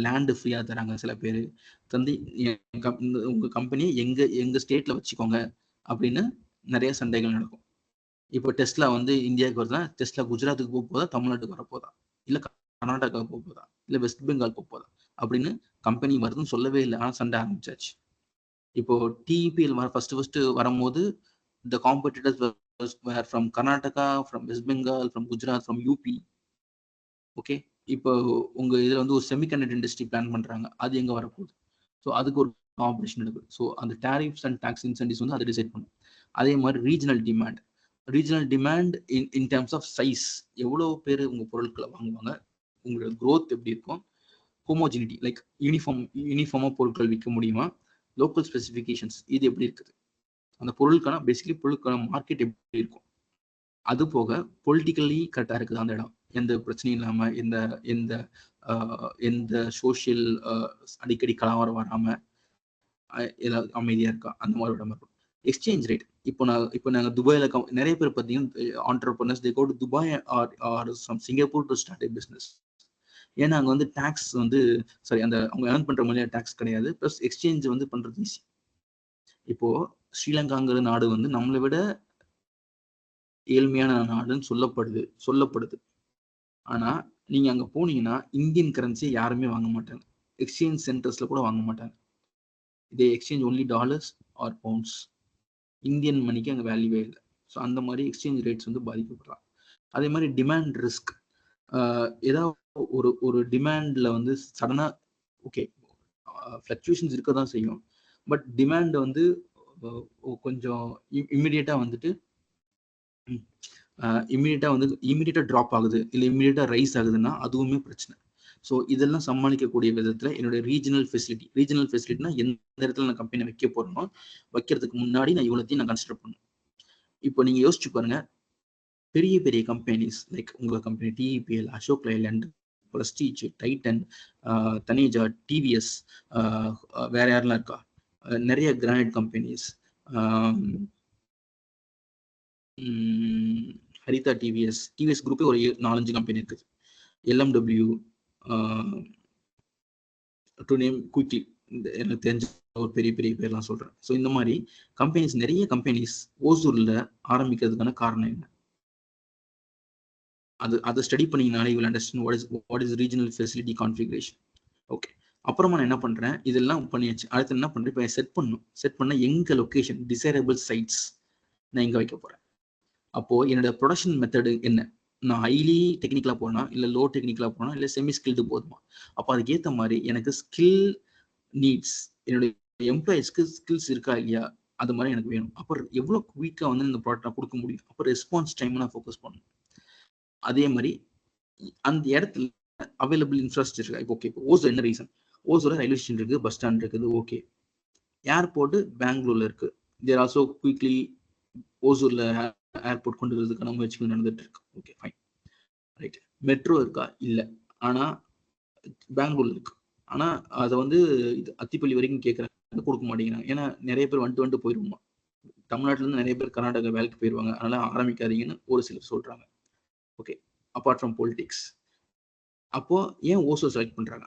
லேண்டு ஃப்ரீயா தராங்க சில பேர் தந்து உங்க கம்பெனியை எங்க ஸ்டேட்ல வச்சுக்கோங்க அப்படின்னு நிறைய சண்டைகள் நடக்கும். இப்போ டெஸ்லா வந்து இந்தியாவுக்கு வருதுன்னா டெஸ்லா குஜராத்துக்கு போக போதா, தமிழ்நாட்டுக்கு வரப்போதா, இல்லை கர்நாடகாவுக்கு போக போதா, இல்லை வெஸ்ட் பெங்கால் போக போதா அப்படின்னு கம்பெனி வருதுன்னு சொல்லவே இல்லை, ஆனால் சண்டை ஆரம்பிச்சாச்சு. இப்போ டிஇபிஎல் ஃபர்ஸ்ட் வரும்போது the competitors were from Karnataka, from West Bengal, from Gujarat, from UP. Okay, இப்போ உங்க இதுல வந்து ஒரு செமிகண்டக்டர் இண்டஸ்ட்ரி பிளான் பண்றாங்க, அது எங்க வரப்போகுது? ஸோ அதுக்கு ஒரு காம்படிஷன் இருக்குது. ஸோ அந்த டாரிஃப்ஸ் அண்ட் டாக்ஸ் இன்சென்டிவ்ஸ் வந்து அதை டிசைட் பண்ணும். அதே மாதிரி regional demand in terms of size, எவ்வளோ பேர் உங்க பொருட்களை வாங்குவாங்க, உங்களோட க்ரோத் எப்படி இருக்கும், ஹோமோஜினிட்டி லைக் யூனிஃபார்மா பொருட்கள் விற்க முடியுமா, லோக்கல் ஸ்பெசிஃபிகேஷன்ஸ் இது எப்படி இருக்குது, அந்த பொருளுக்கான மார்க்கெட் எப்படி இருக்கும், அது போக பொலிட்டிக்கலி கரெக்டாக இருக்குது அந்த இடம், எந்த பிரச்சனையும் இல்லாமல், எந்த சோஷியல் அடிக்கடி கலவரம் வராமல் ஏதாவது அமைதியாக இருக்கா, அந்த மாதிரி இடம் இருக்கும். எக்ஸ்சேஞ்ச் ரேட், இப்போ நாங்கள் துபாயில் நிறைய பேர் பார்த்தீங்கன்னா entrepreneurs they go to Dubai or from Singapore to start a business. ஏன்னா அங்கே வந்து டேக்ஸ் வந்து அந்த அவங்க ஏர்ன் பண்ணுற மாதிரியா டேக்ஸ் கிடையாது, ப்ளஸ் எக்ஸ்சேஞ்ச் வந்து பண்ணுறது ஈஸி. இப்போ ஸ்ரீலங்காங்கிற நாடு வந்து நம்மளை விட ஏழ்மையான நாடுன்னு சொல்லப்படுது. ஆனா நீங்க அங்க போனீங்கன்னா இந்தியன் கரன்சியை யாருமே வாங்க மாட்டாங்க, எக்ஸ்சேஞ்ச் சென்டர்ஸ்ல கூட வாங்க மாட்டாங்க. இதே exchange only dollars or pounds, Indian மணிக்கு அங்கே வேல்யூவே இல்லை. ஸோ அந்த மாதிரி எக்ஸ்சேஞ்ச் ரேட்ஸ் வந்து பாதிக்கப்படலாம். அதே மாதிரி டிமாண்ட் ரிஸ்க், ஏதாவது ஒரு டிமாண்ட்ல வந்து சடனா ஓகே ஃப்ளக்சுவேஷன்ஸ் இருக்க தான் செய்யும், பட் டிமாண்ட் வந்து கொஞ்சம் இம்மிடியேட்டா வந்துட்டு இம்மிடியேட்டா ட்ராப் ஆகுது, இல்லை இம்மிடியேட்டா ரைஸ் ஆகுதுன்னா அதுவுமே பிரச்சனை. ஸோ இதெல்லாம் சமாளிக்கக்கூடிய விதத்துல என்னுடைய ரீஜனல் ஃபெசிலிட்டினா எந்த இடத்துல நான் கம்பெனி வைக்க போறேனோ வைக்கிறதுக்கு முன்னாடி நான் இவ்வளோத்தையும் நான் கன்சிடர் பண்ணணும். இப்போ நீங்க யோசிச்சு பாருங்க, பெரிய பெரிய கம்பெனிஸ் லைக் உங்க company DEPL, Ashok Leyland, Prestige, Titan, Taneja, TVS, வேற யாரெல்லாம் இருக்கா, நிறைய கிரானைட் கம்பெனிஸ், ஹரிதா டிவிஎஸ் குரூப்பே ஒரு 4-5 கம்பெனி இருக்குது, எல்எம்டபிள்யூ, டு நேம் குயிக்லி எனக்கு தெரிஞ்ச ஒரு பெரிய பேர்லாம் சொல்றேன். ஸோ இந்த மாதிரி கம்பெனிஸ், நிறைய கம்பெனிஸ் ஓசூர்ல ஆரம்பிக்கிறதுக்கான காரணம் என்ன, அதை ஸ்டடி பண்ணீங்கனாலே you will understand what is regional facility configuration. Okay, அப்புறமா நான் என்ன பண்றேன், இதெல்லாம் பண்ணியாச்சு. அடுத்து என்ன பண்றேன், இப்போ செட் பண்ண எங்க லொகேஷன், டிசைரபிள் சைட்ஸ் நான் எங்க வைக்க போறேன். அப்போ என்னோட ப்ரொடக்ஷன் மெத்தடு என்ன, நான் ஹைலி டெக்னிக்கலா போனா, இல்லை லோ டெக்னிக்கலா போனா, இல்லை செமி ஸ்கில்டு போதுமா, அப்போ அதுக்கேற்ற மாதிரி எனக்கு ஸ்கில் நீட்ஸ், என்னுடைய எம்ப்ளாயிஸ்க்கு ஸ்கில்ஸ் இருக்கா இல்லையா, அது மாதிரி எனக்கு வேணும். அப்புறம் எவ்வளோ குயிக்காக வந்து இந்த ப்ராடக்ட் நான் கொடுக்க முடியும், அப்போ ரெஸ்பான்ஸ் டைம் நான் ஃபோக்கஸ் பண்ணணும். அதே மாதிரி அந்த இடத்துல அவைலபிள் இன்ஃப்ராஸ்ட்ரக்சர், இப்போ ஓகே, இப்போ ஓசூர் என்ன ரீசன், ஓசூர்ல ரயில்வே ஸ்டேஷன் இருக்குது, பஸ் ஸ்டாண்ட் இருக்குது, ஓகே, ஏர்போர்ட் பெங்களூர்ல இருக்கு, தேர் ஆல்சோ குயிக்லி ஓசூர்ல ஏர்போர்ட் கொண்டு வரதுக்கான முயற்சிகள் நடந்துட்டு இருக்கு, ஓகே ஃபைன் ரைட். மெட்ரோ இருக்கா, இல்லை, ஆனா பெங்களூர்ல இருக்கு, ஆனா அதை வந்து அத்திப்பள்ளி வரைக்கும் கேட்கறாங்க, கொடுக்க மாட்டேங்கிறாங்க. ஏன்னா நிறைய பேர் வந்துட்டு போயிருவோமா, தமிழ்நாட்டுல இருந்து நிறைய பேர் கர்நாடகா வேலைக்கு போயிருவாங்க, அதனால ஆரம்பிக்காதீங்கன்னு ஒரு சிலர் சொல்றாங்க. ஓகே, அப்பார்ட் ஃப்ரம் பொலிட்டிக்ஸ், அப்போ ஏன் ஓசூர் செலக்ட் பண்றாங்க,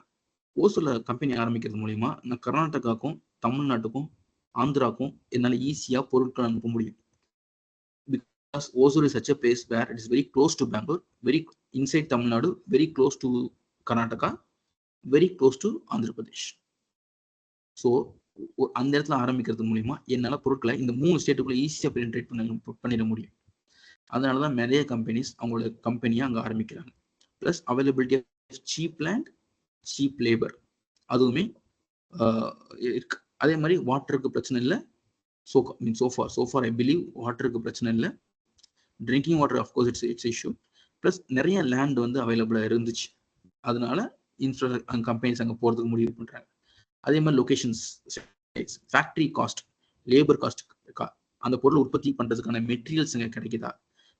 ஓசூர்ல கம்பெனி ஆரம்பிக்கிறது மூலியமா நான் கர்நாடகாவுக்கும் தமிழ்நாட்டுக்கும் ஆந்திராவுக்கும் என்னால ஈஸியா பொருட்கள் அனுப்ப முடியும். Because Osur is such a place where it is very close to Bangalore, very inside Tamil Nadu, very close to Karnataka, very close to Andhra Pradesh. So அந்த இடத்துல ஆரம்பிக்கிறது மூலியமா என்னால பொருட்களை இந்த 3 ஸ்டேட்டுக்குள்ள ஈஸியா பெனிட்ரேட் பண்ணிட முடியும். அதனாலதான் நிறைய கம்பெனிஸ் அவங்களோட கம்பெனியை அங்க ஆரம்பிக்கிறாங்க. Plus availability cheap land, cheap labour, அதுவுமே இருக்கு. அதே மாதிரி வாட்டருக்கு பிரச்சனை இல்லை. சோஃபார் ஐ பிலீவ் வாட்டருக்கு பிரச்சனை இல்லை. Drinking water of course it's issue. Plus நிறைய லேண்ட் வந்து அவைலபிளாக இருந்துச்சு. அதனால கம்பெனிஸ் அங்கே போகிறதுக்கு முடிவு பண்ணுறாங்க. அதே மாதிரி locations, factory cost, labour cost இருக்கா, அந்த பொருள் உற்பத்தி பண்ணுறதுக்கான மெட்டீரியல்ஸ் அங்கே கிடைக்குதா,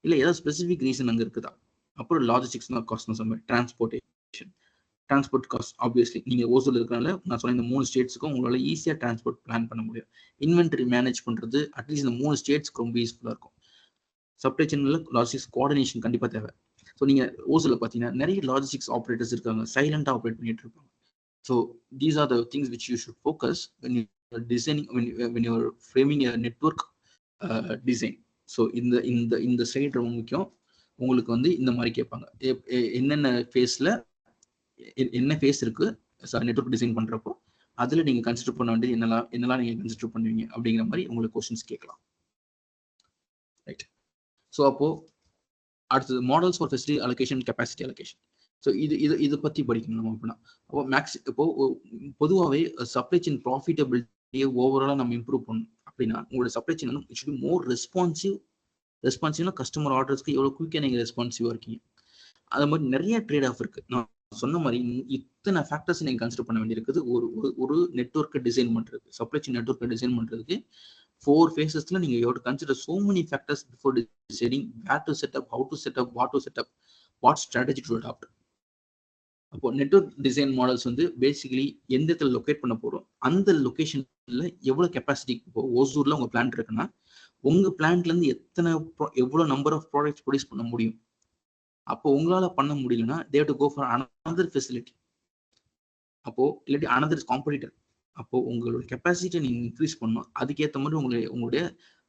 இல்லை ஏதாவது ஸ்பெசிஃபிக் ரீசன் அங்கே இருக்குதா. அப்புறம் logistics cost, transport cost. Obviously நீங்கள் ஓசூரில் இருக்கிறனால நான் சொன்ன இந்த 3 ஸ்டேட்ஸுக்கும் உங்களால் ஈஸியாக டிரான்ஸ்போர்ட் பிளான் பண்ண முடியும். இன்வென்டரி மேனேஜ் பண்ணுறது அட்லீஸ்ட் இந்த 3 ஸ்டேட்ஸ்க்கு ரொம்ப யூஸ்ஃபுல்லாக இருக்கும். சப்ளை செயினில் லாஜிஸ்டிக்ஸ் கோஆர்டினேஷன் கண்டிப்பாக தேவை. ஸோ நீங்கள் ஓசூரில் பார்த்தீங்கன்னா நிறைய லாஜிஸ்டிக்ஸ் ஆப்ரேட்டர்ஸ் இருக்காங்க, சைலண்டாக ஆப்ரேட் பண்ணிட்டு இருப்பாங்க. So these are the things which you should focus when you are designing, when you are framing a network design. So இந்த சைடு ரொம்ப முக்கியம். உங்களுக்கு வந்து இந்த மாதிரி கேட்பாங்க, என்னென்ன ஃபேஸில் என்ன ஃபேஸ் இருக்கு நெட்வொர்க் டிசைன் பண்றப்போ அதுல நீங்க கன்சிடர் பண்ண வேண்டியது என்னெல்லாம் நீங்க கன்சிடர் பண்ணுவீங்க அப்படிங்கிற மாதிரி உங்களுக்கு கொஸ்டின்ஸ் கேட்கலாம். ரைட். ஸோ அப்போ அடுத்தது models for facility allocation, capacity allocation. So இது பத்தி படிக்கணும் நம்ம அப்படின்னா. இப்போ பொதுவாகவே சப்ளை செயின் ப்ராஃபிட்டபிலிட்டியை ஓவராலாக நம்ம இம்ப்ரூவ் பண்ணணும் அப்படின்னா உங்களோட சப்ளை செயின் வந்து இட் ஷுட் பி மோர் ரெஸ்பான்சிவ்னா கஸ்டமர் ஆர்டர்ஸ்க்கு எவ்வளோ குயிக்காக நீங்கள் ரெஸ்பான்சிவாக இருக்கீங்க. அது மாதிரி நிறைய ட்ரேட் ஆஃப் இருக்கு. நான் சொன்ன மாதிரி இத்தனை ஃபேக்டர்ஸ் நீங்க கன்சிடர் பண்ண வேண்டியிருக்குது ஒரு நெட்வொர்க்கை டிசைன் பண்றது. சப்ளை செயின் நெட்வொர்க்கை டிசைன் பண்றதுக்கு 4 phases நீங்க you have to consider so many factors before deciding where to set up, how to set up, what to set up, what strategy to adopt. அப்போ network design models வந்து basically எந்த இடத்துல locate பண்ண போறோம், அந்த லொகேஷன்ல எவ்வளவு capacity. இப்போ ஓசூர்ல உங்க பிளான்ட் இருக்குன்னா உங்க பிளான்ட்ல இருந்து எவ்வளவு நம்பர் ஆஃப் ப்ராடக்ட்ஸ் ப்ரொடியூஸ் பண்ண முடியும். அப்போ உங்களால பண்ண முடியலன்னா they have to go for another facility. அப்போ இல்லாட்டி another competitor. அப்போ உங்களோட கெப்பாசிட்டியை நீங்க இன்க்ரீஸ் பண்ணணும். அதுக்கேற்ற மாதிரி உங்களுடைய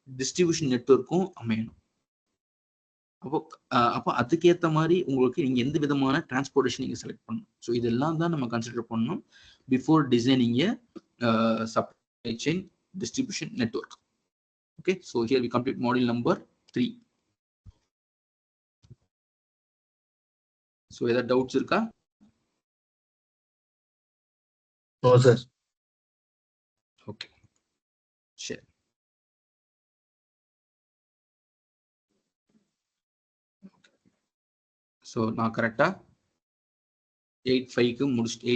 டிஸ்ட்ரிபியூஷன் நெட்வொர்க்கும் அமையணும். அப்போ அதுக்கேற்ற மாதிரி உங்களுக்கு நீங்க எந்த விதமான டிரான்ஸ்போர்டேஷன் நீங்க செலக்ட் பண்ணணும். ஸோ இதெல்லாம் தான் நம்ம கன்சிடர் பண்ணணும் before designing supply chain distribution network. Okay, so here we complete module number 3. So ஏதாவது டவுட்ஸ் இருக்கா? No sir. ஓகே, சரி. ஸோ நான் கரெக்டாக 8:05 முடிச்சுட்டு